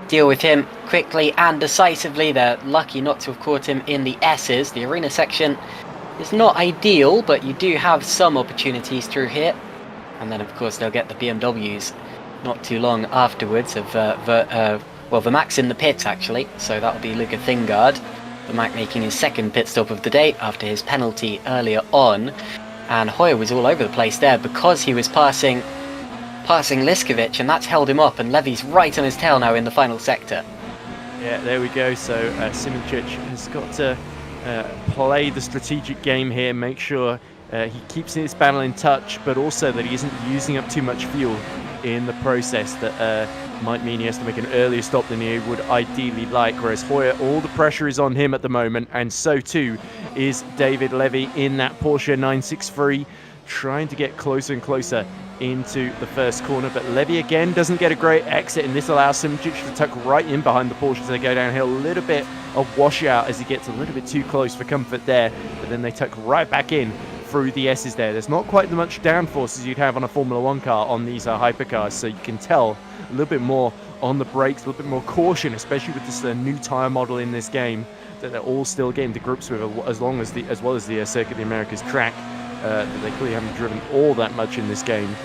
deal with him quickly and decisively. They're lucky not to have caught him in the S's. The arena section is not ideal, but you do have some opportunities through here. And then of course they'll get the BMWs not too long afterwards of Vermaak's in the pits actually, so that'll be Luca Thingard. Vermaak making his second pit stop of the day after his penalty earlier on, and Hoyer was all over the place there because he was passing Liskovic, and that's held him up, and Levy's right on his tail now in the final sector. Yeah, there we go. So Simoncic has got to play the strategic game here, make sure he keeps his battle in touch, but also that he isn't using up too much fuel in the process. That might mean he has to make an earlier stop than he would ideally like, whereas Hoyer, all the pressure is on him at the moment, and so too is David Levy in that Porsche 963, trying to get closer and closer into the first corner. But Levy again doesn't get a great exit, and this allows Simoncic to tuck right in behind the Porsche as they go downhill. A little bit of washout as he gets a little bit too close for comfort there, but then they tuck right back in through the S's there. There's not quite as much downforce as you'd have on a Formula 1 car on these hypercars, so you can tell a little bit more on the brakes, a little bit more caution, especially with this new tire model in this game that they're all still getting to grips with, as well as the Circuit of the Americas track that they clearly haven't driven all that much in this game,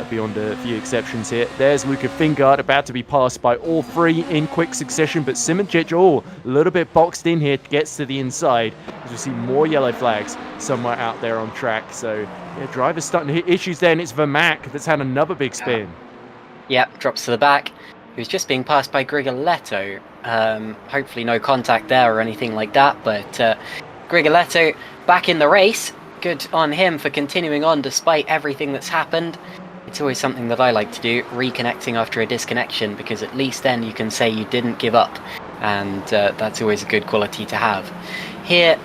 beyond a few exceptions here. There's Luka Fingard about to be passed by all three in quick succession, but Simoncic, a little bit boxed in here, gets to the inside, as we see more yellow flags somewhere out there on track. So yeah, drivers starting to hit issues there, and it's Vermaak that's had another big spin. Yep, drops to the back. He was just being passed by Grigoletto. Hopefully no contact there or anything like that, but Grigoletto back in the race. Good on him for continuing on despite everything that's happened. It's always something that I like to do, reconnecting after a disconnection, because at least then you can say you didn't give up, and that's always a good quality to have. Here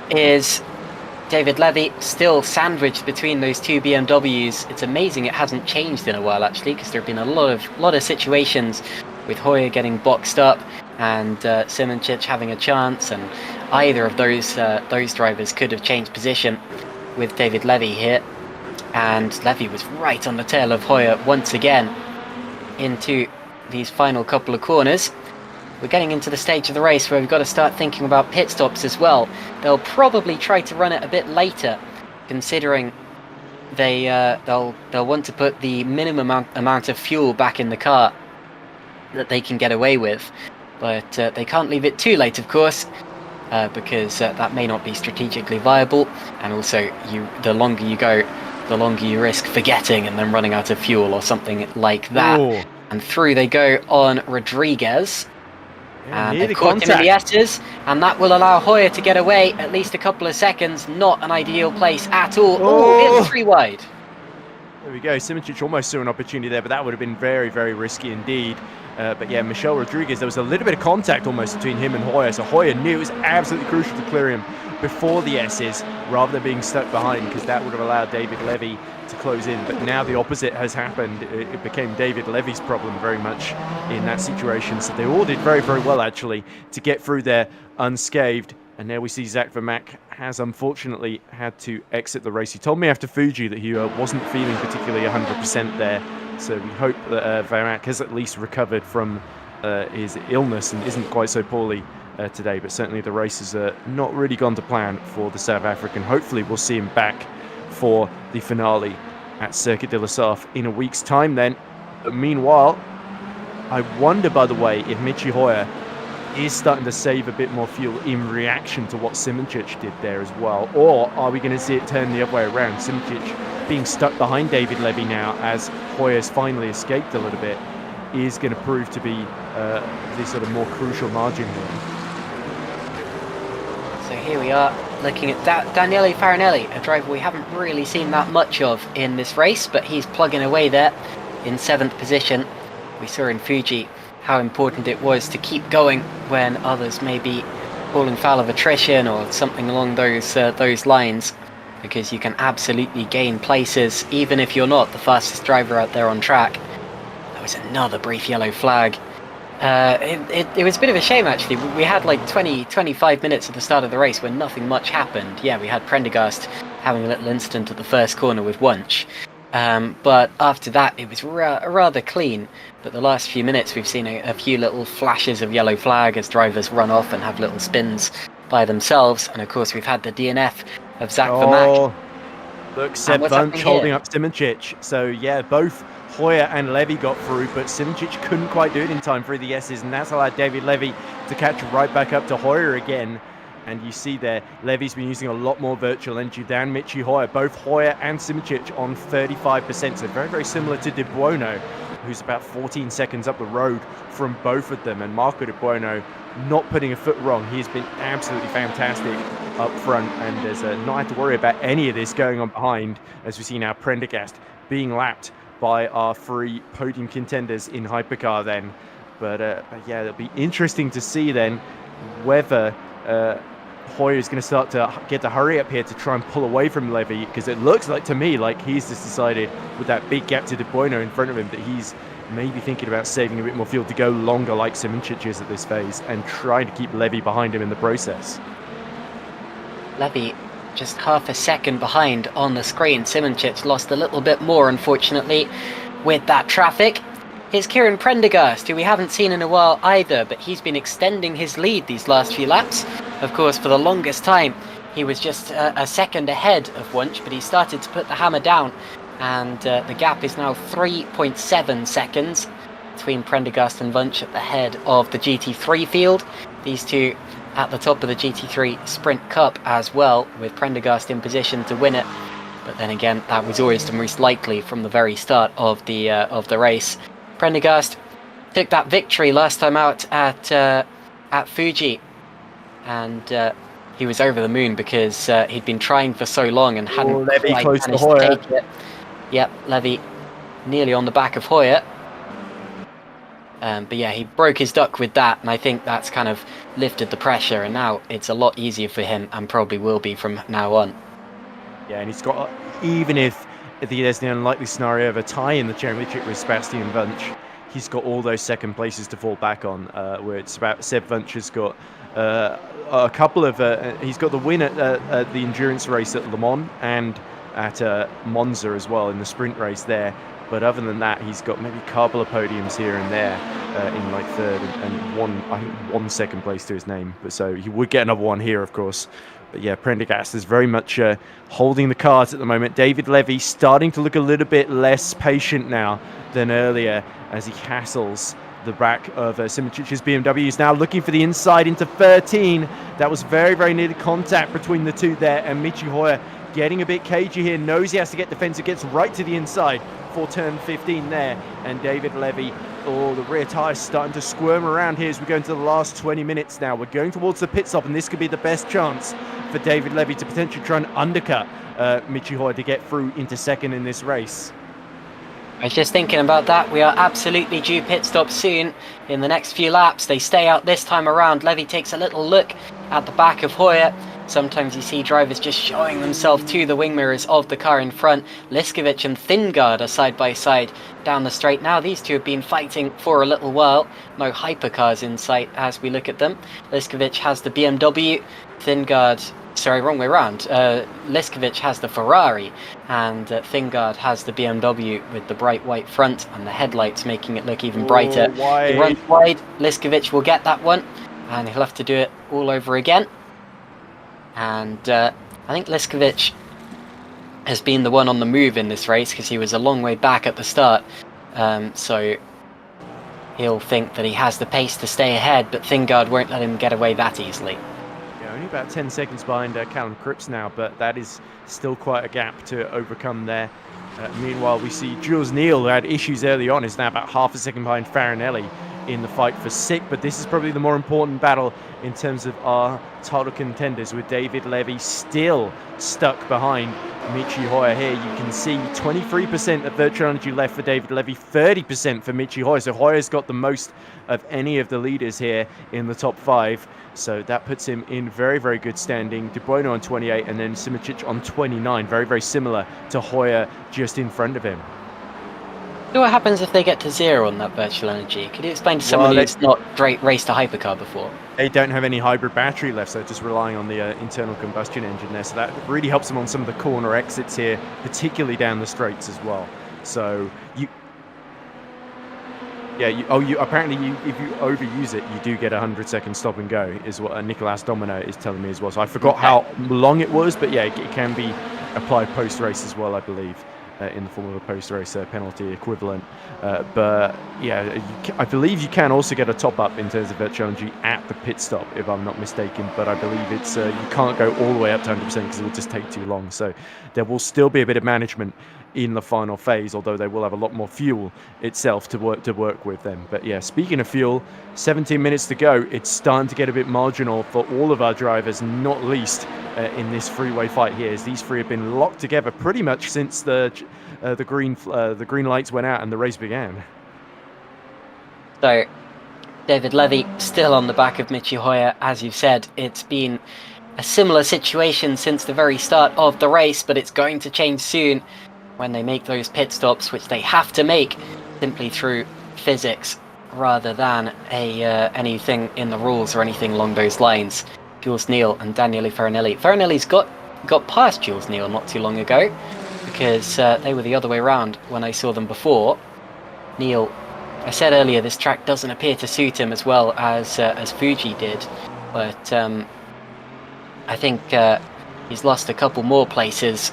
is David Levy, still sandwiched between those two BMWs. It's amazing it hasn't changed in a while, actually, because there have been a lot of situations with Hoyer getting boxed up and Simoncic having a chance, and either of those drivers could have changed position with David Levy here. And Levy was right on the tail of Hoyer once again into these final couple of corners. We're getting into the stage of the race where we've got to start thinking about pit stops as well. They'll probably try to run it a bit later, considering they'll want to put the minimum amount of fuel back in the car that they can get away with. But they can't leave it too late, of course, because that may not be strategically viable. And also, the longer you go, the longer you risk forgetting and then running out of fuel or something like that. Ooh. And through they go on Rodriguez. Yeah, and they've caught him in the S's, and that will allow Hoyer to get away at least a couple of seconds. Not an ideal place at all. Oh, it's 3 wide. There we go. Simoncic almost saw an opportunity there, but that would have been very, very risky indeed. But yeah, Michel Rodriguez, there was a little bit of contact almost between him and Hoyer, so Hoyer knew it was absolutely crucial to clear him before the S's rather than being stuck behind, because that would have allowed David Levy to close in. But now the opposite has happened. It became David Levy's problem very much in that situation. So they all did very, very well actually to get through there unscathed. And there we see Zach Vermaak has unfortunately had to exit the race. He told me after Fuji that he wasn't feeling particularly 100% there. So we hope that Vermaak has at least recovered from his illness and isn't quite so poorly today. But certainly the race has not really gone to plan for the South African. Hopefully we'll see him back for the finale at Circuit de la Sarthe in a week's time then. But meanwhile, I wonder, by the way, if Michi Hoyer is starting to save a bit more fuel in reaction to what Simoncic did there as well. Or are we going to see it turn the other way around? Simoncic being stuck behind David Levy now as Hoyer's finally escaped a little bit is going to prove to be the sort of more crucial margin here. So here we are looking at Daniele Farinelli, a driver we haven't really seen that much of in this race, but he's plugging away there in 7th position. We saw in Fuji how important it was to keep going when others may be falling foul of attrition or something along those lines, because you can absolutely gain places even if you're not the fastest driver out there on track. There was another brief yellow flag. It was a bit of a shame actually. We had like 20-25 minutes at the start of the race when nothing much happened. Yeah, we had Prendergast having a little incident at the first corner with Wunsch. But after that it was rather clean. But the last few minutes we've seen a few little flashes of yellow flag as drivers run off and have little spins by themselves. And of course we've had the DNF of Zach Vermaak. Look, Seb Wunsch holding up Simoncic. So yeah, both Hoyer and Levy got through, but Simoncic couldn't quite do it in time through the S's, and that's allowed David Levy to catch right back up to Hoyer again. And you see there, Levy's been using a lot more virtual energy than Michi Hoyer. Both Hoyer and Simoncic on 35%, so very, very similar to De Buono, who's about 14 seconds up the road from both of them. And Marco De Buono not putting a foot wrong. He's been absolutely fantastic up front, and there's not had to worry about any of this going on behind, as we see now Prendergast being lapped by our 3 podium contenders in Hypercar then. But yeah, it'll be interesting to see then whether Hoyer is going to start to get to hurry up here to try and pull away from Levy, because it looks like to me like he's just decided with that big gap to De Buono in front of him that he's maybe thinking about saving a bit more fuel to go longer like Simoncic is at this phase and trying to keep Levy behind him in the process. Levy just half a second behind on the screen. Simoncic lost a little bit more, unfortunately, with that traffic. Here's Kieran Prendergast, who we haven't seen in a while either, but he's been extending his lead these last few laps. Of course, for the longest time, he was just a second ahead of Wunsch, but he started to put the hammer down, and the gap is now 3.7 seconds between Prendergast and Wunsch at the head of the GT3 field. These two at the top of the GT3 Sprint Cup as well, with Prendergast in position to win it. But then again, that was always the most likely from the very start of the race. Prendergast took that victory last time out at Fuji, and he was over the moon because he'd been trying for so long and hadn't Levy quite close to managed Hoyer. to take it. Yep, Levy nearly on the back of Hoyer. But yeah, he broke his duck with that, and I think that's kind of lifted the pressure, and now it's a lot easier for him, and probably will be from now on. Yeah, and he's got, even if there's the unlikely scenario of a tie in the championship with Sebastian Wunsch, he's got all those second places to fall back on, where it's about Seb Wunsch has got a couple of, he's got the win at the endurance race at Le Mans and at Monza as well in the sprint race there. But other than that, he's got maybe a couple of podiums here and there in like third and one second place to his name. But so he would get another one here, of course. But yeah, Prendergast is very much holding the cards at the moment. David Levy starting to look a little bit less patient now than earlier as he hassles the back of Simicic's BMW. He's now looking for the inside into 13. That was very, very near contact between the two there. And Michi Hoyer getting a bit cagey here, knows he has to get defensive, gets right to the inside for turn 15 there. And David Levy, the rear tyres starting to squirm around here as we go into the last 20 minutes now. We're going towards the pit stop, and this could be the best chance for David Levy to potentially try and undercut Michi Hoyer to get through into second in this race. I was just thinking about that. We are absolutely due pit stop soon in the next few laps. They stay out this time around. Levy takes a little look at the back of Hoyer. Sometimes you see drivers just showing themselves to the wing mirrors of the car in front. Liskovic and Thingard are side by side down the straight now. These two have been fighting for a little while. No Hypercars in sight as we look at them. Liskovic has the BMW. Wrong way around. Liskovic has the Ferrari, and Thingard has the BMW with the bright white front and the headlights making it look even brighter. He runs wide. Liskovic will get that one, and he'll have to do it all over again. And I think Liskovic has been the one on the move in this race because he was a long way back at the start. So he'll think that he has the pace to stay ahead, but Thingard won't let him get away that easily. Yeah, only about 10 seconds behind Callum Cripps now, but that is still quite a gap to overcome there. Meanwhile, we see Jules Neal, who had issues early on, is now about half a second behind Farinelli in the fight for sixth, but this is probably the more important battle in terms of our title contenders, with David Levy still stuck behind Michi Hoyer here. You can see 23% of virtual energy left for David Levy, 30% for Michi Hoyer. So Hoyer's got the most of any of the leaders here in the top five. So that puts him in very, very good standing. De Bruyne on 28 and then Simicic on 29. Very, very similar to Hoyer just in front of him. So what happens if they get to zero on that virtual energy? Could you explain to someone who's not raced a hypercar before? They don't have any hybrid battery left, so just relying on the internal combustion engine there. So that really helps them on some of the corner exits here, particularly down the straights as well. So apparently if you overuse it, you do get a 100-second stop and go, is what Nicolas Domino is telling me as well. So I forgot how long it was, but yeah, it can be applied post-race as well, I believe. In the form of a post-race penalty equivalent. But yeah, I believe you can also get a top-up in terms of virtual energy at the pit stop, if I'm not mistaken. But I believe it's you can't go all the way up to 100% because it will just take too long. So there will still be a bit of management in the final phase, although they will have a lot more fuel itself to work with them. But yeah, speaking of fuel, 17 minutes to go. It's starting to get a bit marginal for all of our drivers, not least in this freeway fight here, as these three have been locked together pretty much since the green lights went out and the race began. So David Levy still on the back of Michi Hoyer. As you've said, it's been a similar situation since the very start of the race, but it's going to change soon when they make those pit stops, which they have to make simply through physics rather than anything in the rules or anything along those lines. Jules Neal and Daniele Farinelli. Farinelli's got past Jules Neal not too long ago because they were the other way around when I saw them before. Neal I said earlier this track doesn't appear to suit him as well as Fuji did, but I think he's lost a couple more places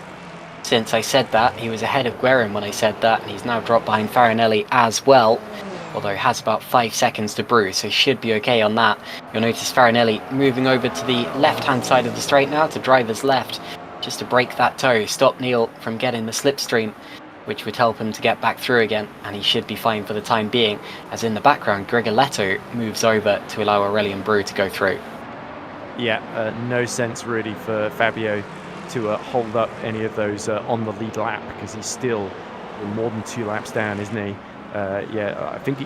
since I said that. He was ahead of Guerin when I said that, and he's now dropped behind Farinelli as well, although he has about 5 seconds to brew, so he should be okay on that. You'll notice Farinelli moving over to the left-hand side of the straight now, to driver's left, just to break that toe, stop Neil from getting the slipstream, which would help him to get back through again, and he should be fine for the time being, as in the background, Grigoletto moves over to allow Aurelian Brew to go through. Yeah, no sense really for Fabio to hold up any of those on the lead lap, because he's still more than 2 laps down, isn't he? Yeah, I think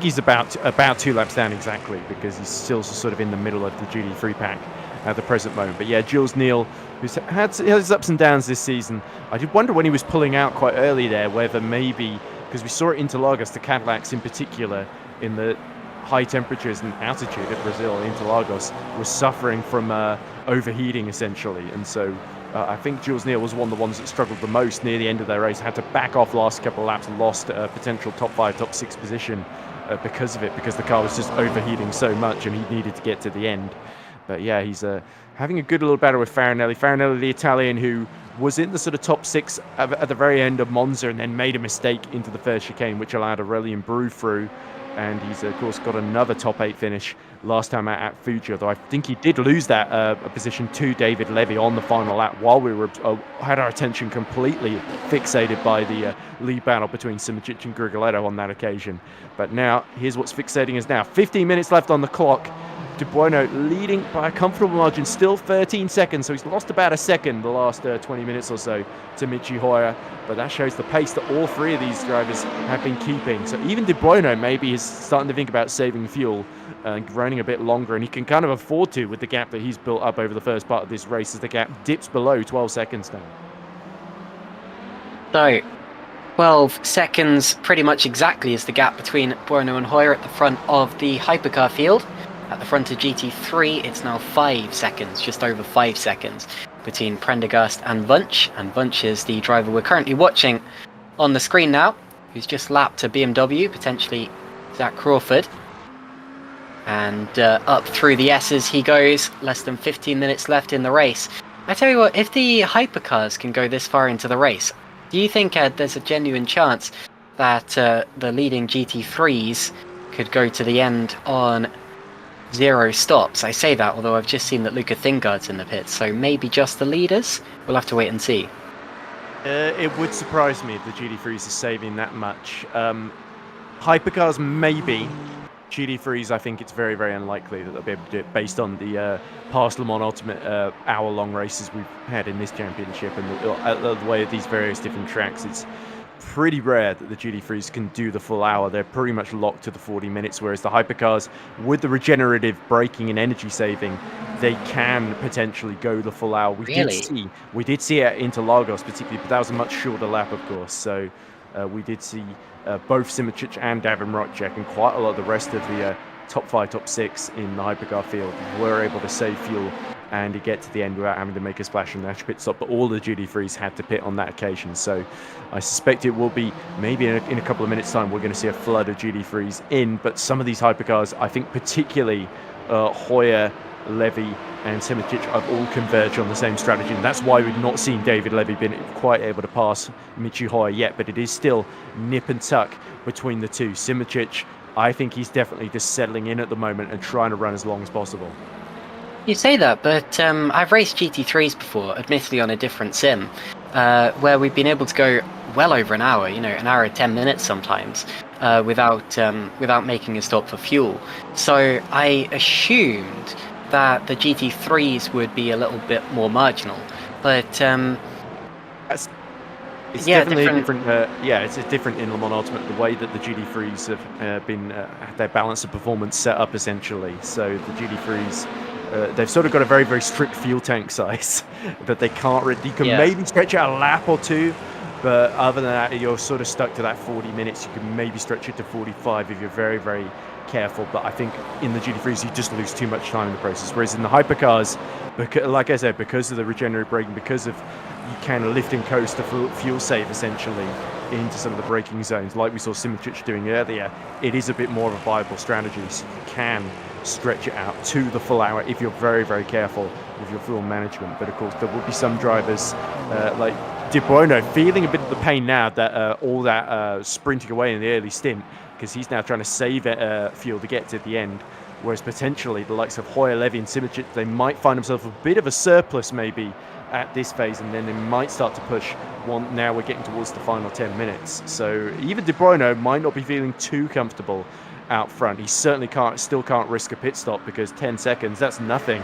he's about 2 laps down exactly, because he's still sort of in the middle of the GT3 pack at the present moment. But yeah, Jules Neal, who's had his ups and downs this season. I did wonder when he was pulling out quite early there, whether maybe, because we saw it in Interlagos, the Cadillacs in particular, in the high temperatures and altitude of Brazil, Interlagos, was suffering from overheating essentially, and so I think Jules Neal was one of the ones that struggled the most near the end of their race, had to back off last couple of laps, lost a potential top 5, top 6 position because of it, because the car was just overheating so much and he needed to get to the end. But yeah, he's having a good little battle with Farinelli. Farinelli, the Italian, who was in the sort of top 6 at the very end of Monza and then made a mistake into the first chicane, which allowed Aurelian Brew through. And he's, of course, got another top 8 finish last time at Fuji, although I think he did lose that position to David Levy on the final lap while we were had our attention completely fixated by the lead battle between Simoncic and Grigoletto on that occasion. But now, here's what's fixating us now. 15 minutes left on the clock. De Bueno leading by a comfortable margin, still 13 seconds, so he's lost about a second the last 20 minutes or so to Michihara, but that shows the pace that all 3 of these drivers have been keeping. So even De Bueno maybe is starting to think about saving fuel and running a bit longer, and he can kind of afford to with the gap that he's built up over the first part of this race, as the gap dips below 12 seconds now. So 12 seconds pretty much exactly is the gap between Bueno and Hoyer at the front of the Hypercar field. At the front of GT3, it's now 5 seconds, just over 5 seconds, between Prendergast and Wunsch is the driver we're currently watching on the screen now, who's just lapped a BMW, potentially Zach Crawford. And up through the S's he goes, less than 15 minutes left in the race. I tell you what, if the Hypercars can go this far into the race, do you think there's a genuine chance that the leading GT3s could go to the end on 0 stops? I say that, although I've just seen that Luca Thingard's in the pits, so maybe just the leaders? We'll have to wait and see. It would surprise me if the GT3s are saving that much. Hypercars maybe. GT3s, I think it's very, very unlikely that they'll be able to do it based on the past Le Mans Ultimate hour-long races we've had in this championship, and the way of these various different tracks. It's pretty rare that the GT3s can do the full hour. They're pretty much locked to the 40 minutes, whereas the Hypercars, with the regenerative braking and energy saving, they can potentially go the full hour. We did see it at Interlagos particularly, but that was a much shorter lap, of course. So we did see both Simoncic and Davin Rotchek and quite a lot of the rest of the top 5, top 6 in the Hypercar field were able to save fuel and to get to the end without having to make a splash in the pit stop. But all the GT3s had to pit on that occasion. So I suspect it will be, maybe in a couple of minutes' time, we're going to see a flood of GT3s in. But some of these Hypercars, I think particularly Hoyer, Levy and Simoncic have all converged on the same strategy. And that's why we've not seen David Levy been quite able to pass Michi Hoyer yet. But it is still nip and tuck between the two. Simoncic, I think he's definitely just settling in at the moment and trying to run as long as possible. You say that, but I've raced GT3s before, admittedly on a different sim, where we've been able to go well over an hour, an hour and 10 minutes sometimes, without making a stop for fuel. So I assumed that the GT3s would be a little bit more marginal, but it's definitely different. It's different in Le Mans Ultimate, the way that the GT3s have been had their balance of performance set up essentially. So the GT3s, they've sort of got a very, very strict fuel tank size that they can't really. You can maybe stretch out a lap or two, but other than that, you're sort of stuck to that 40 minutes. You can maybe stretch it to 45 if you're very, very careful, but I think in the GT3s you just lose too much time in the process. Whereas in the hypercars, like I said, because of the regenerative braking, because of you can lift and coast the fuel save essentially into some of the braking zones, like we saw Simoncic doing earlier, it is a bit more of a viable strategy. So you can stretch it out to the full hour if you're very, very careful with your fuel management. But of course, there will be some drivers like De Bono feeling a bit of the pain now that all that sprinting away in the early stint, because he's now trying to save fuel to get to the end. Whereas potentially the likes of Hoyer, Levy and Simoncic, they might find themselves a bit of a surplus maybe at this phase, and then they might start to push one. Now we're getting towards the final 10 minutes. So even De Bruyne might not be feeling too comfortable out front. He certainly still can't risk a pit stop, because 10 seconds, that's nothing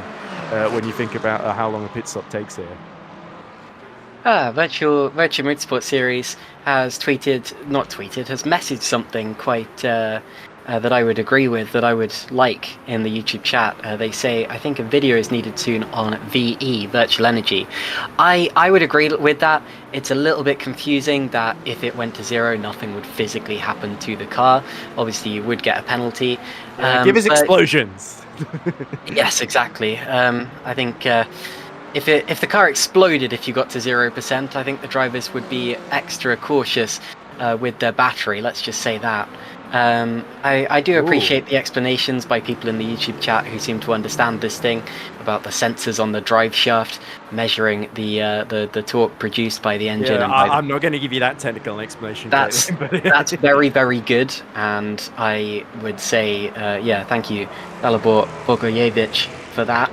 when you think about how long a pit stop takes here. Virtual Motorsport Series has has messaged something quite that I would agree with, that I would like in the YouTube chat. They say, I think a video is needed soon on VE, Virtual Energy. I would agree with that. It's a little bit confusing that if it went to 0, nothing would physically happen to the car. Obviously, you would get a penalty. Give us explosions. Yes, exactly. I think if the car exploded if you got to 0%, I think the drivers would be extra cautious with their battery, let's just say that. I do appreciate the explanations by people in the YouTube chat who seem to understand this thing about the sensors on the drive shaft measuring the torque produced by the engine. Yeah, I'm not going to give you that technical explanation. That's very, very good, and I would say, thank you, Dalibor Bogojevic, for that.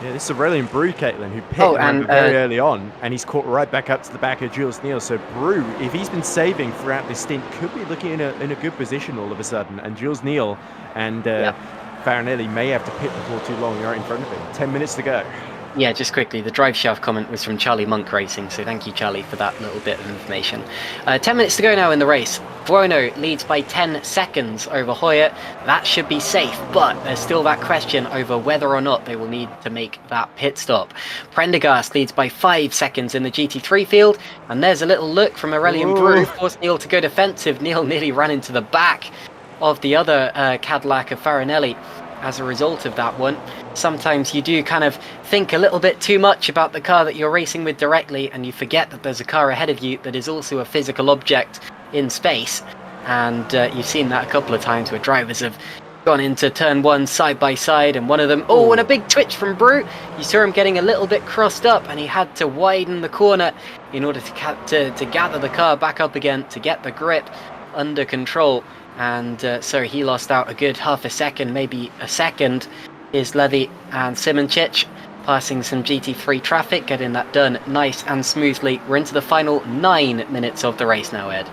Yeah, this is Aurelian Brew, Caitlin, who pitted very early on, and he's caught right back up to the back of Jules Neal. So Brew, if he's been saving throughout this stint, could be looking in a good position all of a sudden. And Jules Neal and Farinelli may have to pit before too long. They're right in front of him. 10 minutes to go. Yeah, just quickly, the drive shaft comment was from Charlie Monk Racing, so thank you, Charlie, for that little bit of information. 10 minutes to go now in the race. Buono leads by 10 seconds over Hoyer. That should be safe, but there's still that question over whether or not they will need to make that pit stop. Prendergast leads by 5 seconds in the GT3 field, and there's a little look from Aurelian Brew, forced Neal to go defensive. Neal nearly ran into the back of the other Cadillac of Farinelli as a result of that one. Sometimes you do kind of think a little bit too much about the car that you're racing with directly, and you forget that there's a car ahead of you that is also a physical object in space. And you've seen that a couple of times where drivers have gone into turn 1 side by side, and one of them, and a big twitch from Brute. You saw him getting a little bit crossed up, and he had to widen the corner in order to gather the car back up again, to get the grip under control. And so he lost out a good half a second, maybe a second. Is Levy and Simoncic passing some GT3 traffic, getting that done nice and smoothly. We're into the final 9 minutes of the race now, Ed.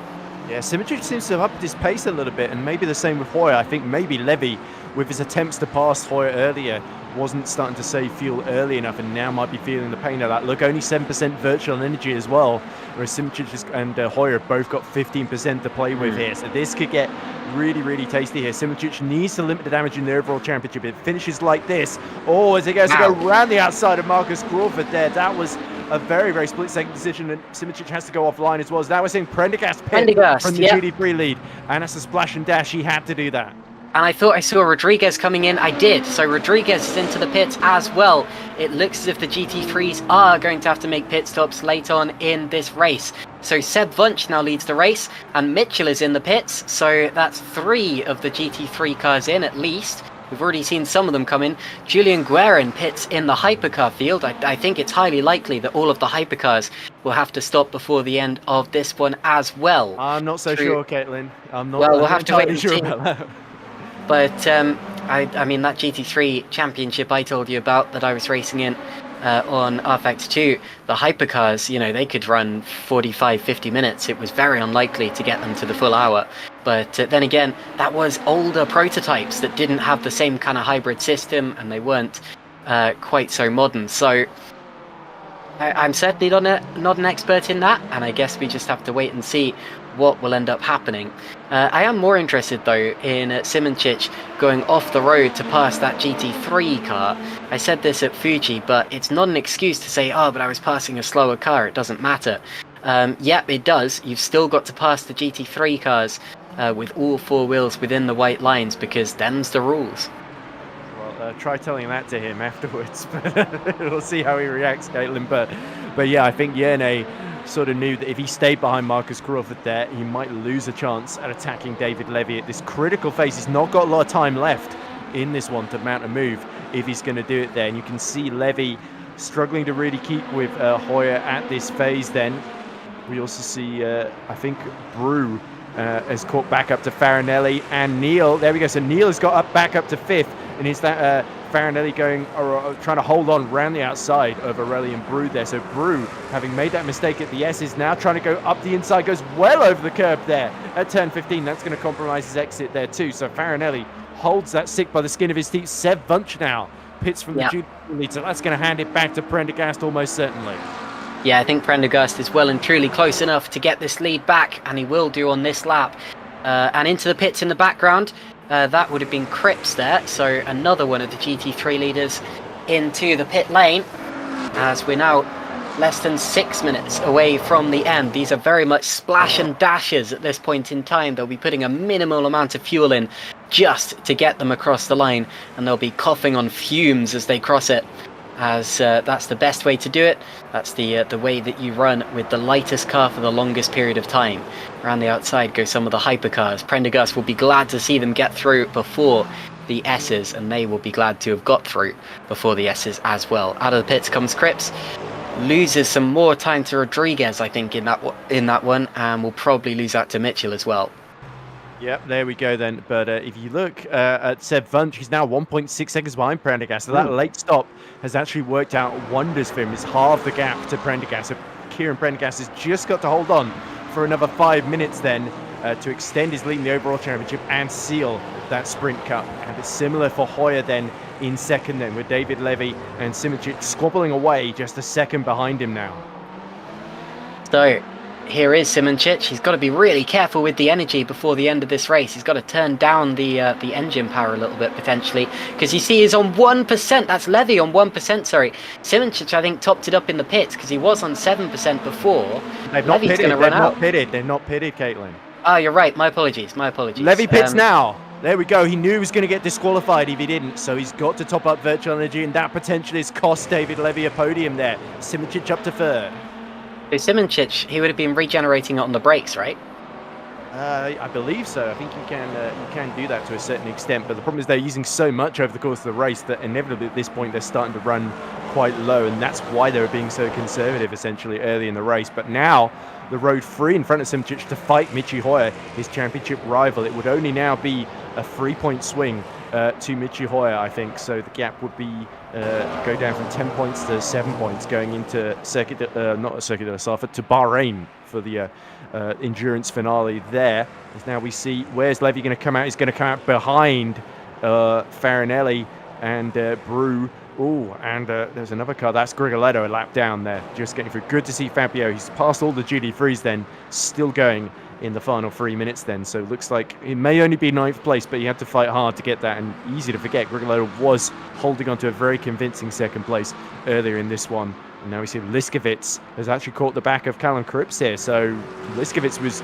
Yeah, Simoncic seems to have upped his pace a little bit, and maybe the same with Hoyer. I think maybe Levy, with his attempts to pass Hoyer earlier, wasn't starting to save fuel early enough, and now might be feeling the pain of that. Look, only 7% virtual energy as well, whereas Simoncic and Hoyer both got 15% to play with here. So this could get really, really tasty here. Simoncic needs to limit the damage in the overall championship. It finishes like this. As it goes to go round the outside of Marcus Crawford there. That was a very, very split-second decision, and Simoncic has to go offline as well. So now we're seeing Prendergast from the GT3 lead, and that's a splash and dash. He had to do that. And I thought I saw Rodriguez coming in. I did. So Rodriguez is into the pits as well. It looks as if the GT3s are going to have to make pit stops late on in this race. So Seb Wunsch now leads the race, and Mitchell is in the pits. So that's 3 of the GT3 cars in at least. We've already seen some of them come in. Julian Guerin pits in the Hypercar field. I think it's highly likely that all of the Hypercars will have to stop before the end of this one as well. I'm not so sure, Caitlin. I'm not. Well, we'll have to wait and sure see. About that. But I mean, that GT3 championship I told you about that I was racing in on RFX2, the Hypercars, they could run 45, 50 minutes. It was very unlikely to get them to the full hour. But then again, that was older prototypes that didn't have the same kind of hybrid system, and they weren't quite so modern. So I'm certainly not an expert in that, and I guess we just have to wait and see what will end up happening. I am more interested though in Simoncic going off the road to pass that GT3 car. I said this at Fuji, but it's not an excuse to say, but I was passing a slower car. It doesn't matter. Yeah, it does. You've still got to pass the GT3 cars with all four wheels within the white lines, because them's the rules. Well, try telling that to him afterwards, but we'll see how he reacts, Caitlin. But yeah, I think Yerne sort of knew that if he stayed behind Marcus Crawford there, he might lose a chance at attacking David Levy at this critical phase. He's not got a lot of time left in this one to mount a move if he's going to do it there. And you can see Levy struggling to really keep with Hoyer at this phase then. We also see, I think, Brew has caught back up to Farinelli and Neil. There we go. So Neil has got back up to 5th. And is that Farinelli going trying to hold on around the outside of Aureli and Brew there. So Brew, having made that mistake at the S, is now trying to go up the inside, goes well over the curb there at turn 15. That's going to compromise his exit there too. So Farinelli holds that sick by the skin of his teeth. Seb Vunch now pits from the junior lead. So that's going to hand it back to Prendergast almost certainly. Yeah, I think Prendergast is well and truly close enough to get this lead back, and he will do on this lap. And into the pits in the background, that would have been Cripps there. So another one of the GT3 leaders into the pit lane, as we're now less than 6 minutes away from the end. These are very much splash and dashes at this point in time. They'll be putting a minimal amount of fuel in just to get them across the line, and they'll be coughing on fumes as they cross it, as that's the best way to do it. That's the way that you run with the lightest car for the longest period of time. Around the outside go some of the Hypercars. Prendergast will be glad to see them get through before the S's, and they will be glad to have got through before the S's as well. Out of the pits comes Cripps. Loses some more time to Rodriguez, I think, in that one, and will probably lose out to Mitchell as well. Yep, there we go then. But if you look at Seb Vunch, he's now 1.6 seconds behind Prendergast. So that late stop has actually worked out wonders for him. It's halved the gap to Prendergast. So Kieran Prendergast has just got to hold on for another 5 minutes then to extend his lead in the overall championship and seal that sprint cup. And it's similar for Hoyer then in second then, with David Levy and Simoncic squabbling away just a second behind him now. So here is Simoncic. He's got to be really careful with the energy before the end of this race. He's got to turn down the engine power a little bit potentially, because you see he's on 1%. That's Levy on 1%, sorry. Simoncic, I think, topped it up in the pits because he was on 7% before. They've not pitted. They're not pitted, Caitlin. Oh, you're right. My apologies. Levy pits now. There we go. He knew he was going to get disqualified if he didn't, so he's got to top up virtual energy, and that potentially has cost David Levy a podium there. Simoncic up to third. So Simoncic, he would have been regenerating it on the brakes, right? I believe so. I think you can do that to a certain extent, but the problem is they're using so much over the course of the race that inevitably at this point they're starting to run quite low, and that's why they were being so conservative essentially early in the race. But now the road free in front of Simoncic to fight Michi Hoyer, his championship rival. It would only now be a 3-point swing to Michi Hoyer, I think. So the gap would be go down from 10 points to 7 points going into not Circuit de la Sarthe, to Bahrain for the endurance finale there. As now we see, where's Levy going to come out? He's going to come out behind Farinelli and Brew. Oh, and there's another car. That's Grigoletto a lap down there, just getting through. Good to see Fabio. He's passed all the GT3s then, still going in the final 3 minutes then. So it looks like it may only be 9th place, but he had to fight hard to get that. And easy to forget, Grigoletto was holding on to a very convincing 2nd place earlier in this one. And now we see Liskovitz has actually caught the back of Callum Cripps here. So Liskovitz was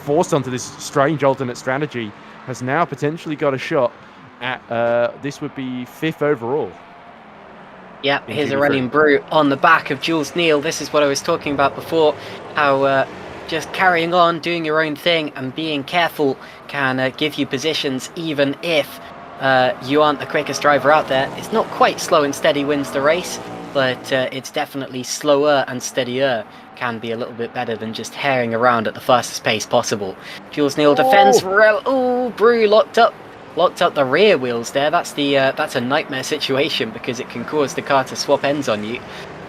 forced onto this strange alternate strategy, has now potentially got a shot at, this would be 5th overall. Yeah, here's Aurelian Brew on the back of Jules Neal. This is what I was talking about before, how just carrying on, doing your own thing and being careful can give you positions even if you aren't the quickest driver out there. It's not quite slow and steady wins the race, but it's definitely slower and steadier can be a little bit better than just herring around at the fastest pace possible. Jules Neal defends. Oh, Brew locked up the rear wheels there. That's a nightmare situation because it can cause the car to swap ends on you,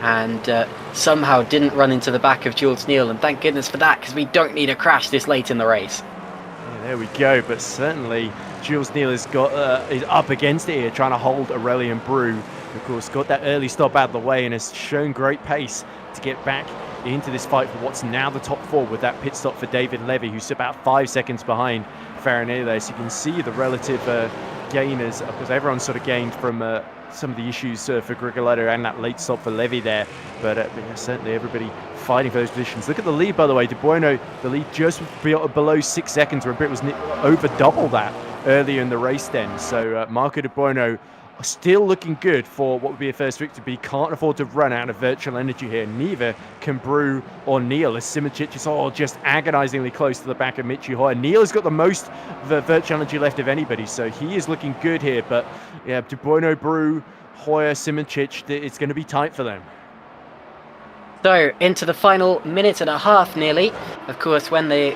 and somehow didn't run into the back of Jules Neal, and thank goodness for that because we don't need a crash this late in the race. Yeah, there we go. But certainly Jules Neal has got is up against it here, trying to hold Aurelian Brew. Of course, got that early stop out of the way and has shown great pace to get back into this fight for what's now the top 4, with that pit stop for David Levy, who's about 5 seconds behind Farinelli there. So you can see the relative gainers, because everyone sort of gained from some of the issues for Grigoletto and that late stop for Levy there. But yeah, certainly everybody fighting for those positions. Look at the lead, by the way. De Bueno, the lead just below 6 seconds, where Britt was over double that earlier in the race then. So Marco De Bueno still looking good for what would be a first victory. He can't afford to run out of virtual energy here. Neither can Brew or Neil, as Simoncic is all just agonizingly close to the back of Michi Hoyer. Neil has got the most virtual energy left of anybody, so he is looking good here. But yeah, De Bueno, Brew, Hoyer, Simoncic, it's going to be tight for them. So into the final minute and a half nearly. Of course, when the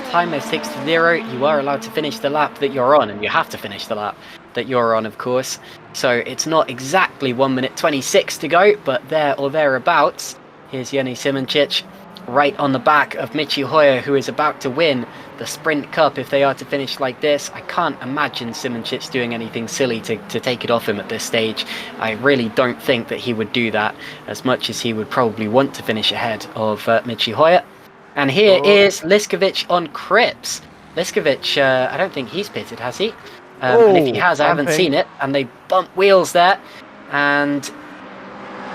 timer ticks to 0, you are allowed to finish the lap that you're on, and you have to finish the lap that you're on, of course. So it's not exactly 1 minute 26 to go, but there or thereabouts. Here's Jenny Simoncic right on the back of Michi Hoyer, who is about to win the Sprint Cup if they are to finish like this. I can't imagine Simoncic doing anything silly to take it off him at this stage. I really don't think that he would do that, as much as he would probably want to finish ahead of Michi Hoyer. And here is Liskovic on Cripps. Liskovic, I don't think he's pitted, has he? And if he has, I haven't seen it. And they bump wheels there. And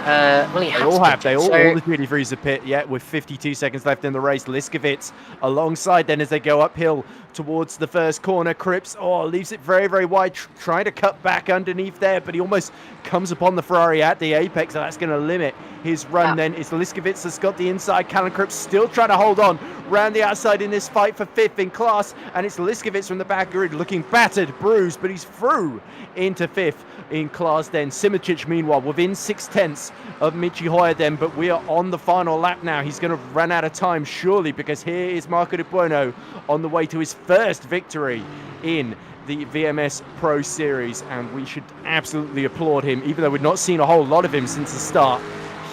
well, he has they all the duty frees a pit, yeah, with 52 seconds left in the race. Liskovic alongside then as they go uphill towards the first corner. Cripps, leaves it very, very wide, trying to cut back underneath there, but he almost comes upon the Ferrari at the apex, so that's going to limit his run. Then it's Liskovic that's got the inside. Callum Cripps still trying to hold on round the outside in this fight for 5th in class, and it's Liskovic from the back grid looking battered, bruised, but he's through into 5th in class then. Simoncic, meanwhile, within 6/10 of Michi Hoyer then, but we are on the final lap now. He's going to run out of time, surely, because here is Marco De Bueno on the way to his first victory in the VMS Pro Series, and we should absolutely applaud him, even though we've not seen a whole lot of him since the start.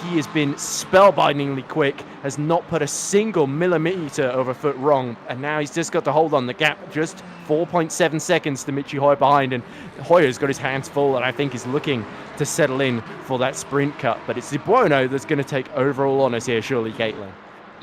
He has been spellbindingly quick, has not put a single millimeter of a foot wrong, and now he's just got to hold on. The gap just 4.7 seconds to Michi Hoyer behind, and Hoyer's got his hands full, and I think is looking to settle in for that Sprint Cup. But it's De Bueno that's going to take overall honours here, surely, Caitlin.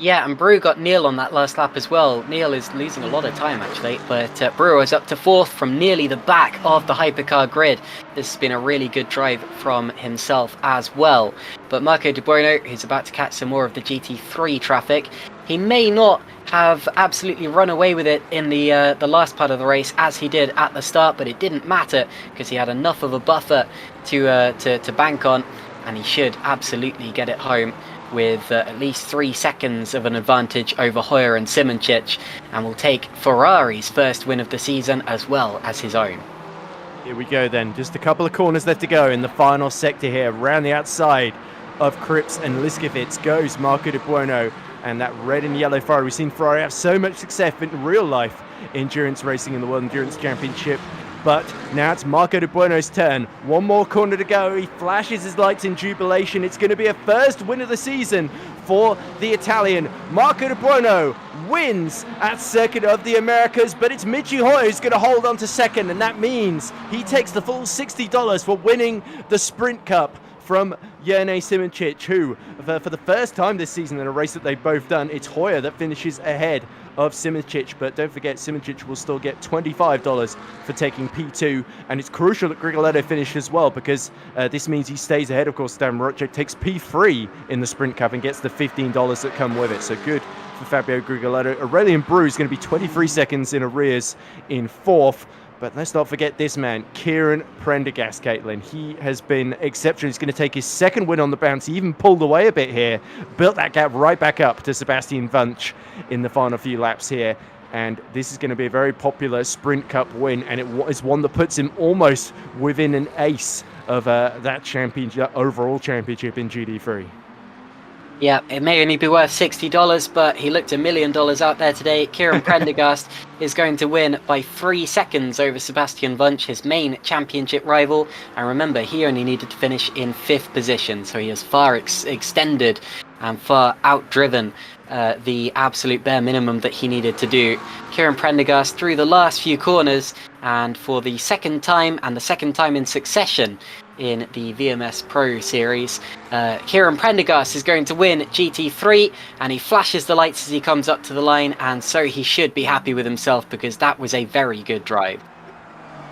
Yeah, and Brew got Neil on that last lap as well. Neil is losing a lot of time, actually, but Brew is up to 4th from nearly the back of the Hypercar grid. This has been a really good drive from himself as well. But Marco De Bueno, who's about to catch some more of the GT3 traffic, he may not have absolutely run away with it in the last part of the race as he did at the start, but it didn't matter because he had enough of a buffer to bank on, and he should absolutely get it home with at least 3 seconds of an advantage over Hoyer and Simoncic, and will take Ferrari's first win of the season as well as his own. Here we go then, just a couple of corners left to go in the final sector here. Around the outside of Cripps and Liskovic goes Marco De Bueno, and that red and yellow Ferrari. We've seen Ferrari have so much success in real life endurance racing in the World Endurance Championship. But now it's Marco De Bueno's turn. One more corner to go. He flashes his lights in jubilation. It's going to be a first win of the season for the Italian. Marco De Bueno wins at Circuit of the Americas, but it's Michi Hoyer who's going to hold on to second, and that means he takes the full $60 for winning the Sprint Cup from Jerne Simoncic, who, for the first time this season in a race that they've both done, it's Hoyer that finishes ahead of Simoncic. But don't forget, Simoncic will still get $25 for taking P2, and it's crucial that Grigoletto finish as well, because this means he stays ahead. Of course, Dan Rocha takes P3 in the Sprint Cup and gets the $15 that come with it, so good for Fabio Grigoletto. Aurelian Brew is going to be 23 seconds in arrears in 4th. But let's not forget this man, Kieran Prendergast, Caitlin. He has been exceptional. He's going to take his second win on the bounce. He even pulled away a bit here, built that gap right back up to Sebastian Wunsch in the final few laps here. And this is going to be a very popular Sprint Cup win, and it is one that puts him almost within an ace of that championship, overall championship in GD3. Yeah, it may only be worth $60, but he looked $1 million out there today. Kieran Prendergast is going to win by 3 seconds over Sebastian Wunsch, his main championship rival. And remember, he only needed to finish in 5th position, so he has far extended and far outdriven the absolute bare minimum that he needed to do. Kieran Prendergast through the last few corners, and for the second time in succession in the VMS Pro Series, Kieran Prendergast is going to win GT3, and he flashes the lights as he comes up to the line, and so he should be happy with himself, because that was a very good drive.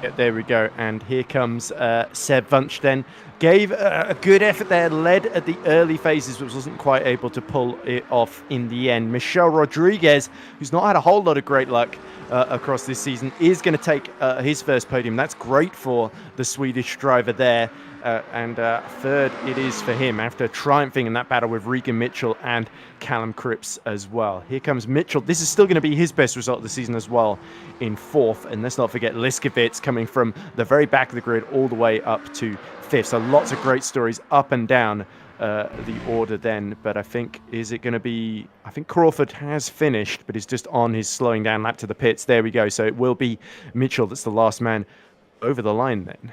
Yeah, there we go. And here comes Seb Wunsch then. Gave a good effort there, led at the early phases, but wasn't quite able to pull it off in the end. Michel Rodriguez, who's not had a whole lot of great luck across this season, is going to take his first podium. That's great for the Swedish driver there. And third it is for him after triumphing in that battle with Regan Mitchell and Callum Cripps as well. Here comes Mitchell. This is still going to be his best result of the season as well, in fourth. And let's not forget Liskovitz coming from the very back of the grid all the way up to fifth. So lots of great stories up and down the order then. But I think, is it going to be, I think Crawford has finished, but is just on his slowing down lap to the pits. There we go. So it will be Mitchell that's the last man over the line then.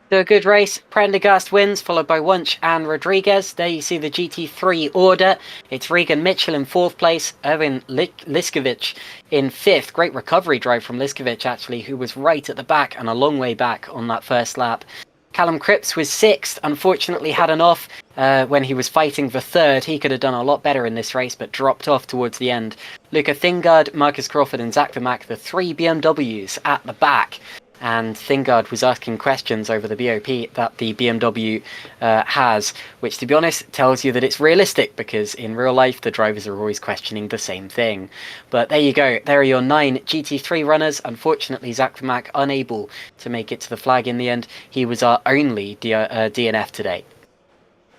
So a good race. Prendergast wins, followed by Wunsch and Rodriguez. There you see the GT3 order. It's Regan Mitchell in fourth place, Erwin Liskovic in fifth. Great recovery drive from Liskovic, actually, who was right at the back and a long way back on that first lap. Callum Cripps was sixth, unfortunately had an off when he was fighting for third. He could have done a lot better in this race, but dropped off towards the end. Luca Thingard, Marcus Crawford and Zach Vermack, the three BMWs at the back. And Thingard was asking questions over the BOP that the BMW has, which, to be honest, tells you that it's realistic, because in real life the drivers are always questioning the same thing. But there you go. There are your 9 GT3 runners. Unfortunately, Zach Vermack unable to make it to the flag in the end. He was our only DNF today.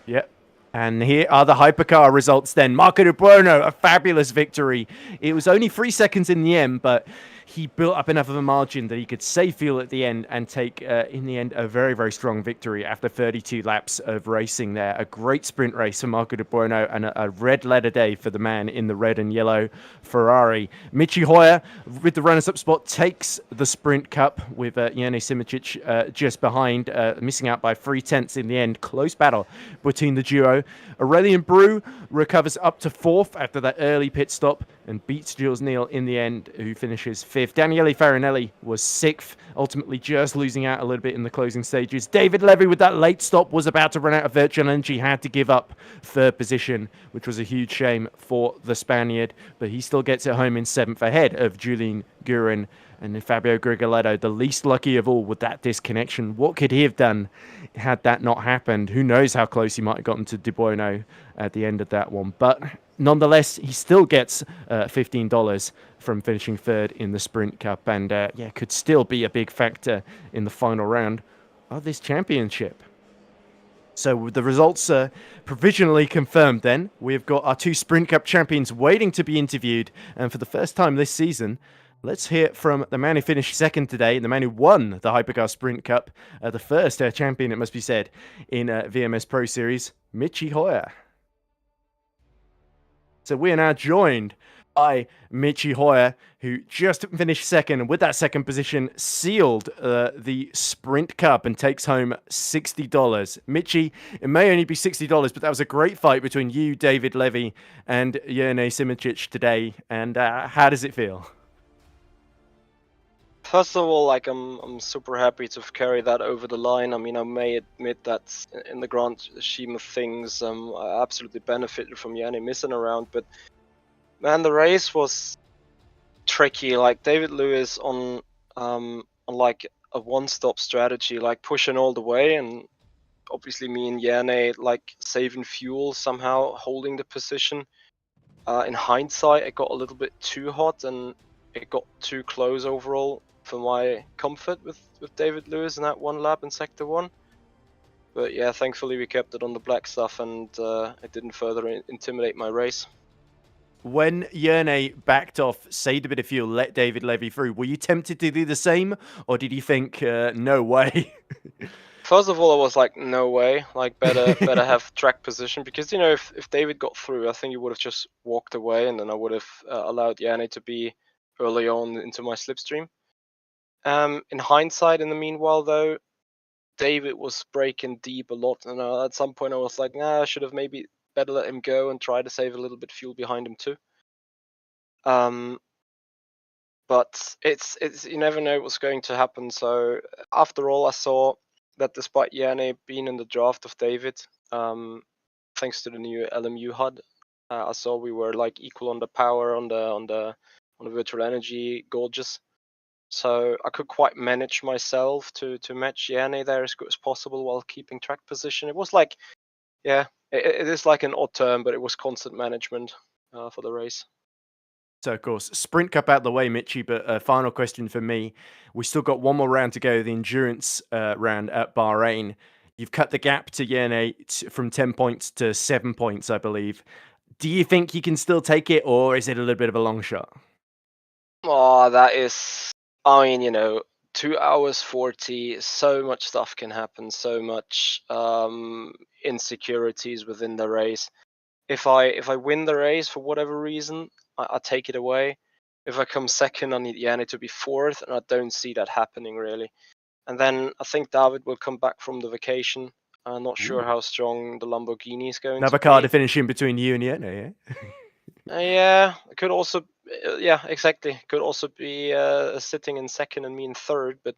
Yep. And here are the Hypercar results then. Marco De Buono, a fabulous victory. It was only 3 seconds in the end, but he built up enough of a margin that he could save fuel at the end and take, in the end, a very, very strong victory after 32 laps of racing there. A great sprint race for Marco De Buono and a red letter day for the man in the red and yellow Ferrari. Michi Hoyer, with the runners-up spot, takes the Sprint Cup with Jene Simoncic just behind, missing out by 3/10 in the end. Close battle between the duo. Aurelian Brew recovers up to fourth after that early pit stop and beats Jules Neal in the end, who finishes fifth. Daniele Farinelli was sixth, ultimately just losing out a little bit in the closing stages. David Levy, with that late stop, was about to run out of virtual energy, had to give up third position, which was a huge shame for the Spaniard, but he still gets it home in seventh ahead of Julien Gurin and Fabio Grigoletto, the least lucky of all with that disconnection. What could he have done had that not happened? Who knows how close he might have gotten to De Buono at the end of that one. But nonetheless, he still gets $15 from finishing third in the Sprint Cup, and could still be a big factor in the final round of this championship. So with the results provisionally confirmed then, we've got our 2 Sprint Cup champions waiting to be interviewed, and for the first time this season, let's hear from the man who finished second today, the man who won the Hypercar Sprint Cup, the first champion, it must be said, in VMS Pro Series, Michi Hoyer. So we are now joined by Michi Hoyer, who just finished second, and with that second position, sealed the Sprint Cup and takes home $60. Michi, it may only be $60, but that was a great fight between you, David Levy, and Jene Simoncic today. And how does it feel? First of all, I'm super happy to have carried that over the line. I mean, I may admit that in the grand scheme of things, I absolutely benefited from Yanni missing around. But man, the race was tricky. Like David Lewis on like a one-stop strategy, like pushing all the way, and obviously me and Yanni like saving fuel somehow, holding the position. In hindsight, it got a little bit too hot and it got too close overall for my comfort with David Lewis in that one lap in Sector 1. But yeah, thankfully we kept it on the black stuff and it didn't further intimidate my race. When Jene backed off, saved a bit of fuel, let David Levy through, were you tempted to do the same, or did you think, no way? First of all, I was like, no way, like better have track position, because you know, if David got through, I think he would have just walked away, and then I would have allowed Yanni to be early on into my slipstream. In hindsight, in the meanwhile, though, David was braking deep a lot, and at some point I was like, nah, I should have maybe better let him go and try to save a little bit fuel behind him too. But it's you never know what's going to happen. So after all, I saw that despite Yanni being in the draft of David, thanks to the new LMU HUD, I saw we were like equal on the power, on the virtual energy gauges. So I could quite manage myself to match Yanni there as good as possible while keeping track position. It was like, yeah, it is like an odd term, but it was constant management for the race. So, of course, Sprint Cup out the way, Mitchy, but a final question for me. We still got one more round to go, the endurance round at Bahrain. You've cut the gap to Yene from 10 points to 7 points, I believe. Do you think you can still take it, or is it a little bit of a long shot? Oh, that is, I mean, 2 hours 40, so much stuff can happen, so much insecurities within the race. If I win the race for whatever reason, I take it away. If I come second, I need Yanni to be fourth, and I don't see that happening really. And then I think David will come back from the vacation. I'm not sure how strong the Lamborghini is going to Another car to be. finish in between you and Yene, yeah? Yeah, it could also, yeah, exactly. Could also be sitting in second and me in third. But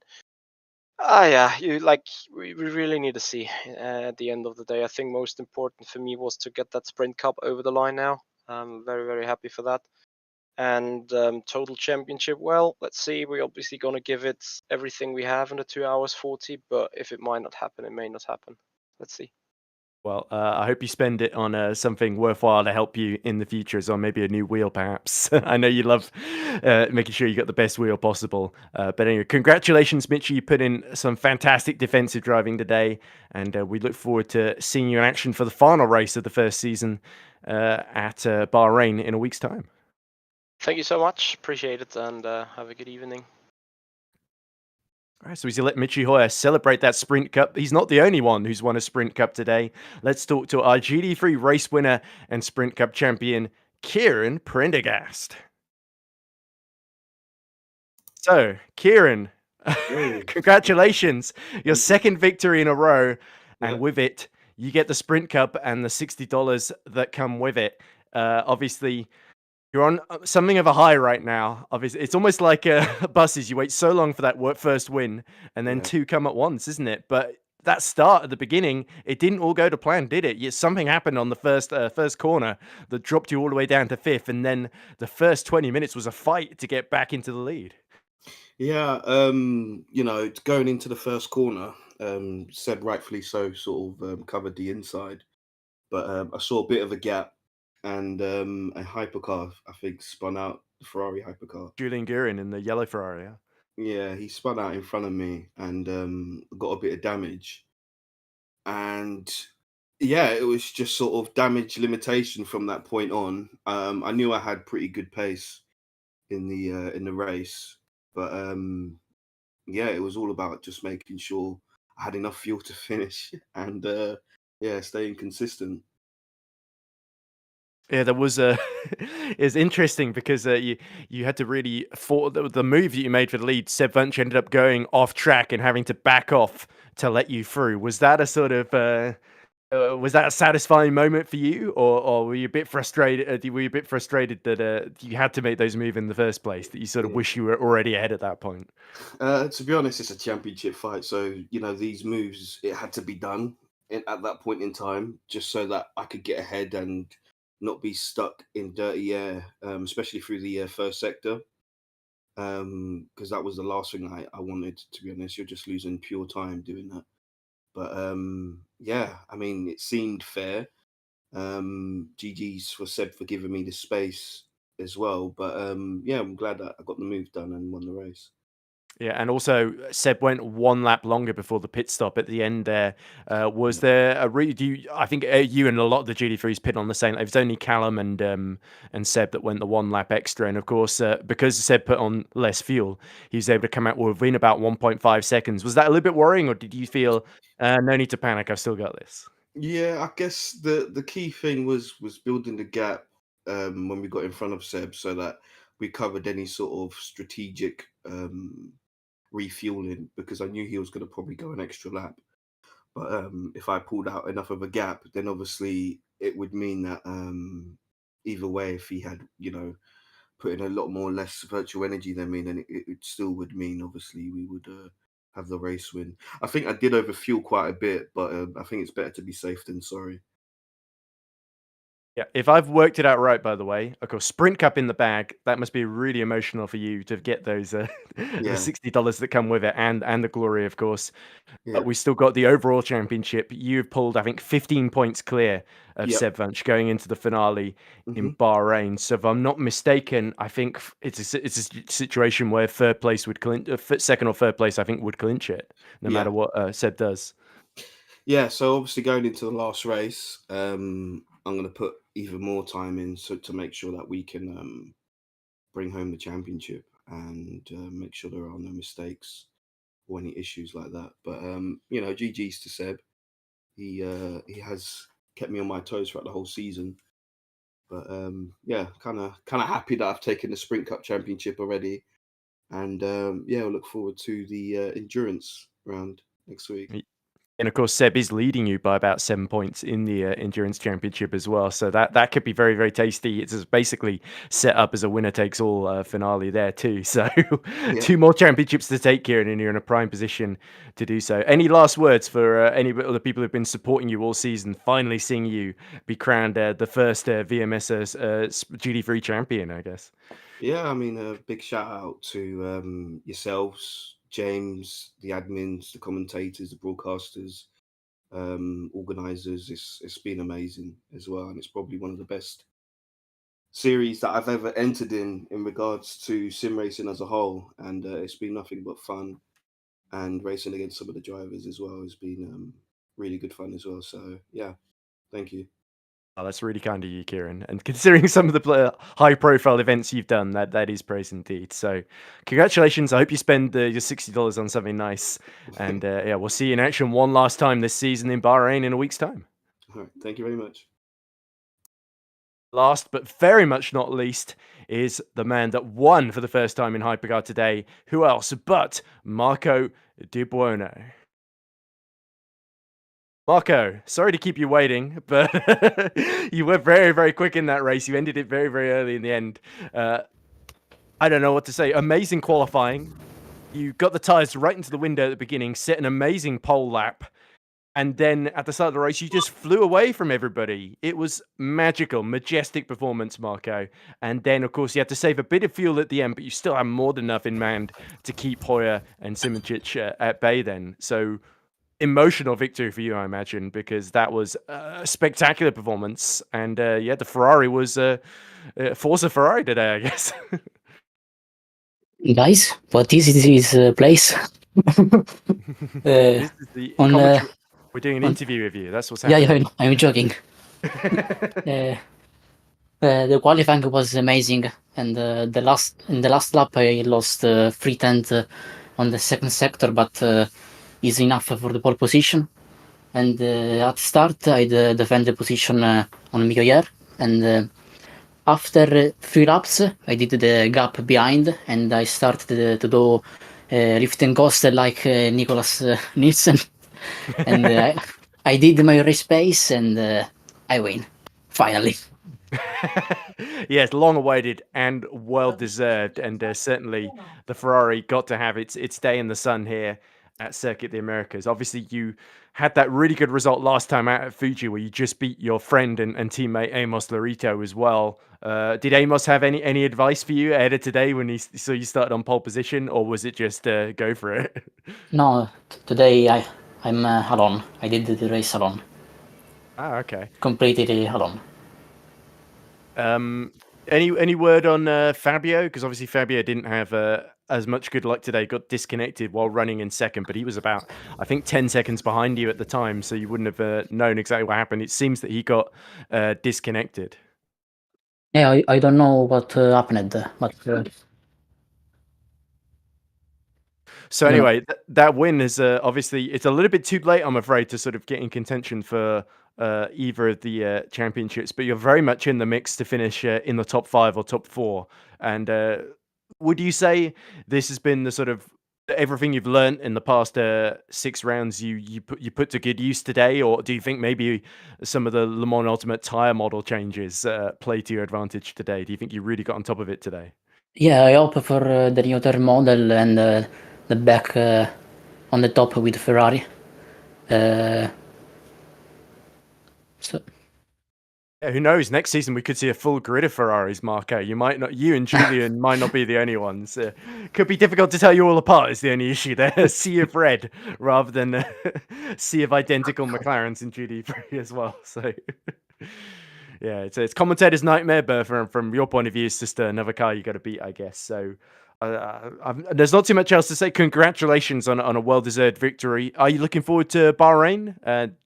yeah, we really need to see at the end of the day. I think most important for me was to get that sprint cup over the line now. I'm very, very happy for that. And total championship, well, let's see. We're obviously going to give it everything we have in the 2 hours 40, but if it might not happen, it may not happen. Let's see. Well, I hope you spend it on something worthwhile to help you in the future, as well. Maybe a new wheel, perhaps. I know you love making sure you got the best wheel possible. But anyway, congratulations, Mitchie. You put in some fantastic defensive driving today, and we look forward to seeing you in action for the final race of the first season at Bahrain in a week's time. Thank you so much. Appreciate it, and have a good evening. All right, so as you let Mitchie Hoyer celebrate that Sprint Cup, he's not the only one who's won a Sprint Cup today. Let's talk to our GD3 race winner and Sprint Cup champion, Kieran Prendergast. So, Kieran, congratulations. Your second victory in a row. And with it, you get the Sprint Cup and the $60 that come with it. Obviously, you're on something of a high right now. Obviously, it's almost like buses. You wait so long for that first win, and then two come at once, isn't it? But that start at the beginning, it didn't all go to plan, did it? Something happened on the first corner that dropped you all the way down to fifth, and then the first 20 minutes was a fight to get back into the lead. Yeah, going into the first corner, Seb rightfully so sort of covered the inside, but I saw a bit of a gap, and a hypercar, I think, spun out, the Ferrari hypercar. Julian Guerin in the yellow Ferrari, yeah? Yeah, he spun out in front of me and got a bit of damage. And yeah, it was just sort of damage limitation from that point on. I knew I had pretty good pace in the race, but yeah, it was all about just making sure I had enough fuel to finish and yeah, staying consistent. Yeah, there was a. It's interesting because you had to really for the move that you made for the lead. Seb Vunch ended up going off track and having to back off to let you through. Was that a sort of was that a satisfying moment for you, or were you a bit frustrated? Were you a bit frustrated that you had to make those moves in the first place? That you sort of wish you were already ahead at that point? To be honest, it's a championship fight, so these moves, it had to be done at that point in time, just so that I could get ahead and not be stuck in dirty air, especially through the first sector. Because that was the last thing I wanted. To be honest, you're just losing pure time doing that. But yeah, I mean, it seemed fair. GG's for Seb for giving me the space as well. But yeah, I'm glad that I got the move done and won the race. Yeah, and also Seb went one lap longer before the pit stop at the end there. Was there a I think you and a lot of the GD3s pit on the same. It was only Callum and Seb that went the one lap extra, and of course because Seb put on less fuel, he was able to come out within about 1.5 seconds. Was that a little bit worrying, or did you feel no need to panic? I've still got this. Yeah, I guess the key thing was building the gap when we got in front of Seb, so that we covered any sort of strategic refueling, because I knew he was going to probably go an extra lap. But if I pulled out enough of a gap, then obviously it would mean that either way, if he had put in a lot more less virtual energy than me, then it still would mean obviously we would have the race win. I think I did overfuel quite a bit, but I think it's better to be safe than sorry. Yeah, if I've worked it out right, by the way, of course, Sprint Cup in the bag. That must be really emotional for you to get those the Yeah, $60 that come with it, and the glory, of course. yeah, But we still got the overall championship. You've pulled, I think, 15 points clear of yep. Seb Vance going into the finale Hmm. in Bahrain. So if I'm not mistaken, I think it's a situation where third place would clinch, second or third place, I think, would clinch it, no Yeah, matter what Seb does. yeah. So obviously going into the last race, I'm going to put even more time in so to make sure that we can bring home the championship and make sure there are no mistakes or any issues like that. But GG's to Seb. He has kept me on my toes throughout the whole season. But yeah, kind of happy that I've taken the Sprint Cup Championship already, and yeah, we'll look forward to the endurance round next week. And of course, Seb is leading you by about 7 points in the endurance championship as well. So that could be very, very tasty. It's basically set up as a winner takes all finale there too. So Yeah. 2 more championships to take here, and you're in a prime position to do so. Any last words for any of the people who've been supporting you all season? Finally seeing you be crowned the first VMS GT3 champion, I guess. Yeah, I mean, a big shout out to yourselves, James, the admins, the commentators, the broadcasters, organizers. It's been amazing as well, and it's probably one of the best series that I've ever entered in regards to sim racing as a whole, and it's been nothing but fun. And racing against some of the drivers as well has been really good fun as well. So yeah, thank you. Oh, that's really kind of you, Kieran. And considering some of the high-profile events you've done, that is praise indeed. So, congratulations! I hope you spend your $60 on something nice. And yeah, we'll see you in action one last time this season in Bahrain in a week's time. All right, thank you very much. Last but very much not least is the man that won for the first time in Hypercar today. Who else but Marco Di Buono? Marco, sorry to keep you waiting, but you were very, very quick in that race. You ended it very, very early in the end. I don't know what to say. Amazing qualifying. You got the tyres right into the window at the beginning, set an amazing pole lap. And then at the start of the race, you just flew away from everybody. It was magical, majestic performance, Marco. And then, of course, you had to save a bit of fuel at the end, but you still had more than enough in mind to keep Hoyer and Simoncic at bay then. So, emotional victory for you, I imagine, because that was a spectacular performance. And yeah, the Ferrari was Forza Ferrari today, I guess. Guys, what is this place? This is the on commentary. We're doing an on- interview with you. That's what's yeah, happening. I'm joking. The qualifying was amazing, and in the last lap I lost 3 tenths on the second sector, but is enough for the pole position. And at start I defend the position on Mioyer, and after 3 laps I did the gap behind, and I started to do lift and coast like Nicholas Nielsen, and I did my race pace, and I win finally. Yes, long awaited and well deserved, and certainly the Ferrari got to have its day in the sun here at Circuit the Americas. Obviously, you had that really good result last time out at Fuji, where you just beat your friend and teammate Amos Larito as well. Did Amos have any advice for you ahead of today when he saw you started on pole position, or was it just go for it? No, today I'm alone. I did the race alone, Ah, okay. completely alone. Any word on Fabio? Because obviously Fabio didn't have as much good luck today. Got disconnected while running in second, but he was about, I think, 10 seconds behind you at the time, so you wouldn't have known exactly what happened. It seems that he got disconnected. Yeah, I don't know what happened, but So I don't know. anyway, that win is obviously it's a little bit too late, I'm afraid, to sort of get in contention for either of the championships. But you're very much in the mix to finish in the top 5 or top 4. And would you say this has been the sort of everything you've learned in the past 6 rounds you put to good use today, or do you think maybe some of the Le Mans Ultimate tire model changes play to your advantage today? Do you think you really got on top of it today? Yeah, I hope for the new third model and the back on the top with Ferrari. So Yeah, who knows? Next season we could see a full grid of Ferraris, Marco. You and Julian might not be the only ones. Could be difficult to tell you all apart. Is the only issue there. A sea of red rather than a sea of identical McLarens in GD3 as well. So yeah, it's commentator's nightmare, but from your point of view, it's just another car you got to beat, I guess. So there's not too much else to say. Congratulations on a well-deserved victory. Are you looking forward to Bahrain?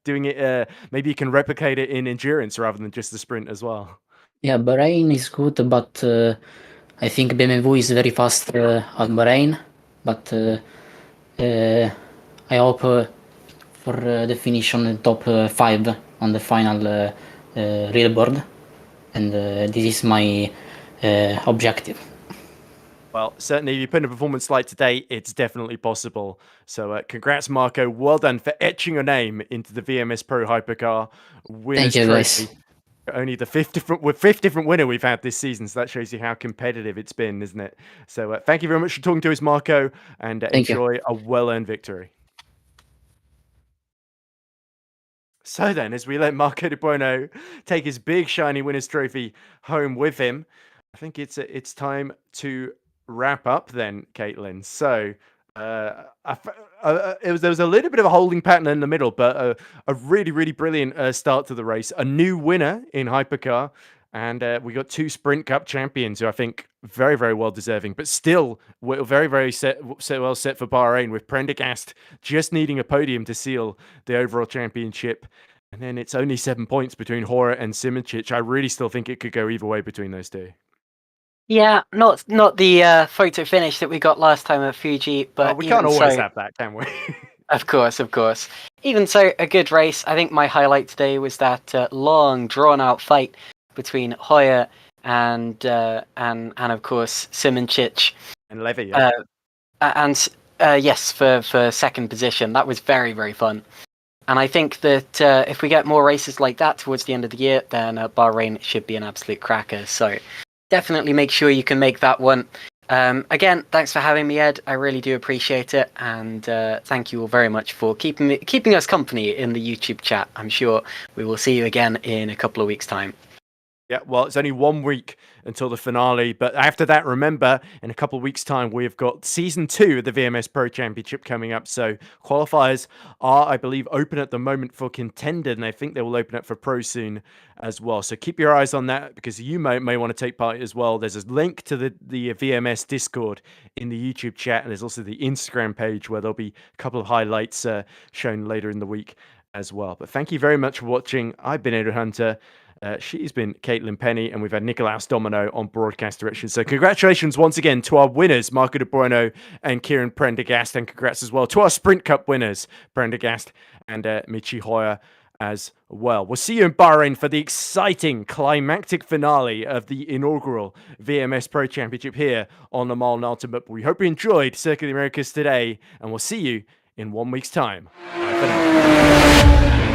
Doing it, maybe you can replicate it in endurance rather than just the sprint as well. Yeah, Bahrain is good, but I think BMW is very fast at Bahrain. But I hope for the finish on the top 5 on the final leaderboard, and this is my objective. Well, certainly, if you put in a performance like today, it's definitely possible. So, congrats, Marco. Well done for etching your name into the VMS Pro Hypercar winners Thank you, trophy. guys. Only the fifth different winner we've had this season, so that shows you how competitive it's been, isn't it? So, thank you very much for talking to us, Marco, and Thank you. enjoy a well-earned victory. So then, as we let Marco De Buono take his big shiny winners trophy home with him, I think it's time to wrap up then, Caitlin. So there was a little bit of a holding pattern in the middle, but a really brilliant start to the race. A new winner in Hypercar, and we got 2 Sprint Cup champions who I think very well deserving, but still we're very well set for Bahrain, with Prendergast just needing a podium to seal the overall championship. And then it's only 7 points between Hora and Simoncic. I really still think it could go either way between those two. Yeah, not the photo finish that we got last time at Fuji, but we can't always so, have that, can we? Of course. Even so, a good race. I think my highlight today was that long, drawn-out fight between Hoyer and of course Simoncic and Levy. Yeah. Yes, for second position. That was very fun. And I think that if we get more races like that towards the end of the year, then Bahrain should be an absolute cracker. So definitely make sure you can make that one. Again, thanks for having me, Ed. I really do appreciate it, and thank you all very much for keeping us company in the YouTube chat. I'm sure we will see you again in a couple of weeks' time. Yeah, well, it's only 1 week until the finale, but after that, remember, in a couple of weeks' time, we've got Season 2 of the VMS Pro Championship coming up, so qualifiers are, I believe, open at the moment for Contender, and I think they will open up for Pro soon as well, so keep your eyes on that, because you may want to take part as well. There's a link to the VMS Discord in the YouTube chat, and there's also the Instagram page where there'll be a couple of highlights shown later in the week as well. But thank you very much for watching. I've been Edward Hunter. She's been Caitlin Penny, and we've had Nicolaus Domino on broadcast direction. So congratulations once again to our winners, Marco De Buono and Kieran Prendergast, and congrats as well to our Sprint Cup winners, Prendergast and Michi Hoyer as well. We'll see you in Bahrain for the exciting climactic finale of the inaugural VMS Pro Championship here on the Mile Ultimate. We hope you enjoyed Circuit of the Americas today, and we'll see you in 1 week's time. Bye for now.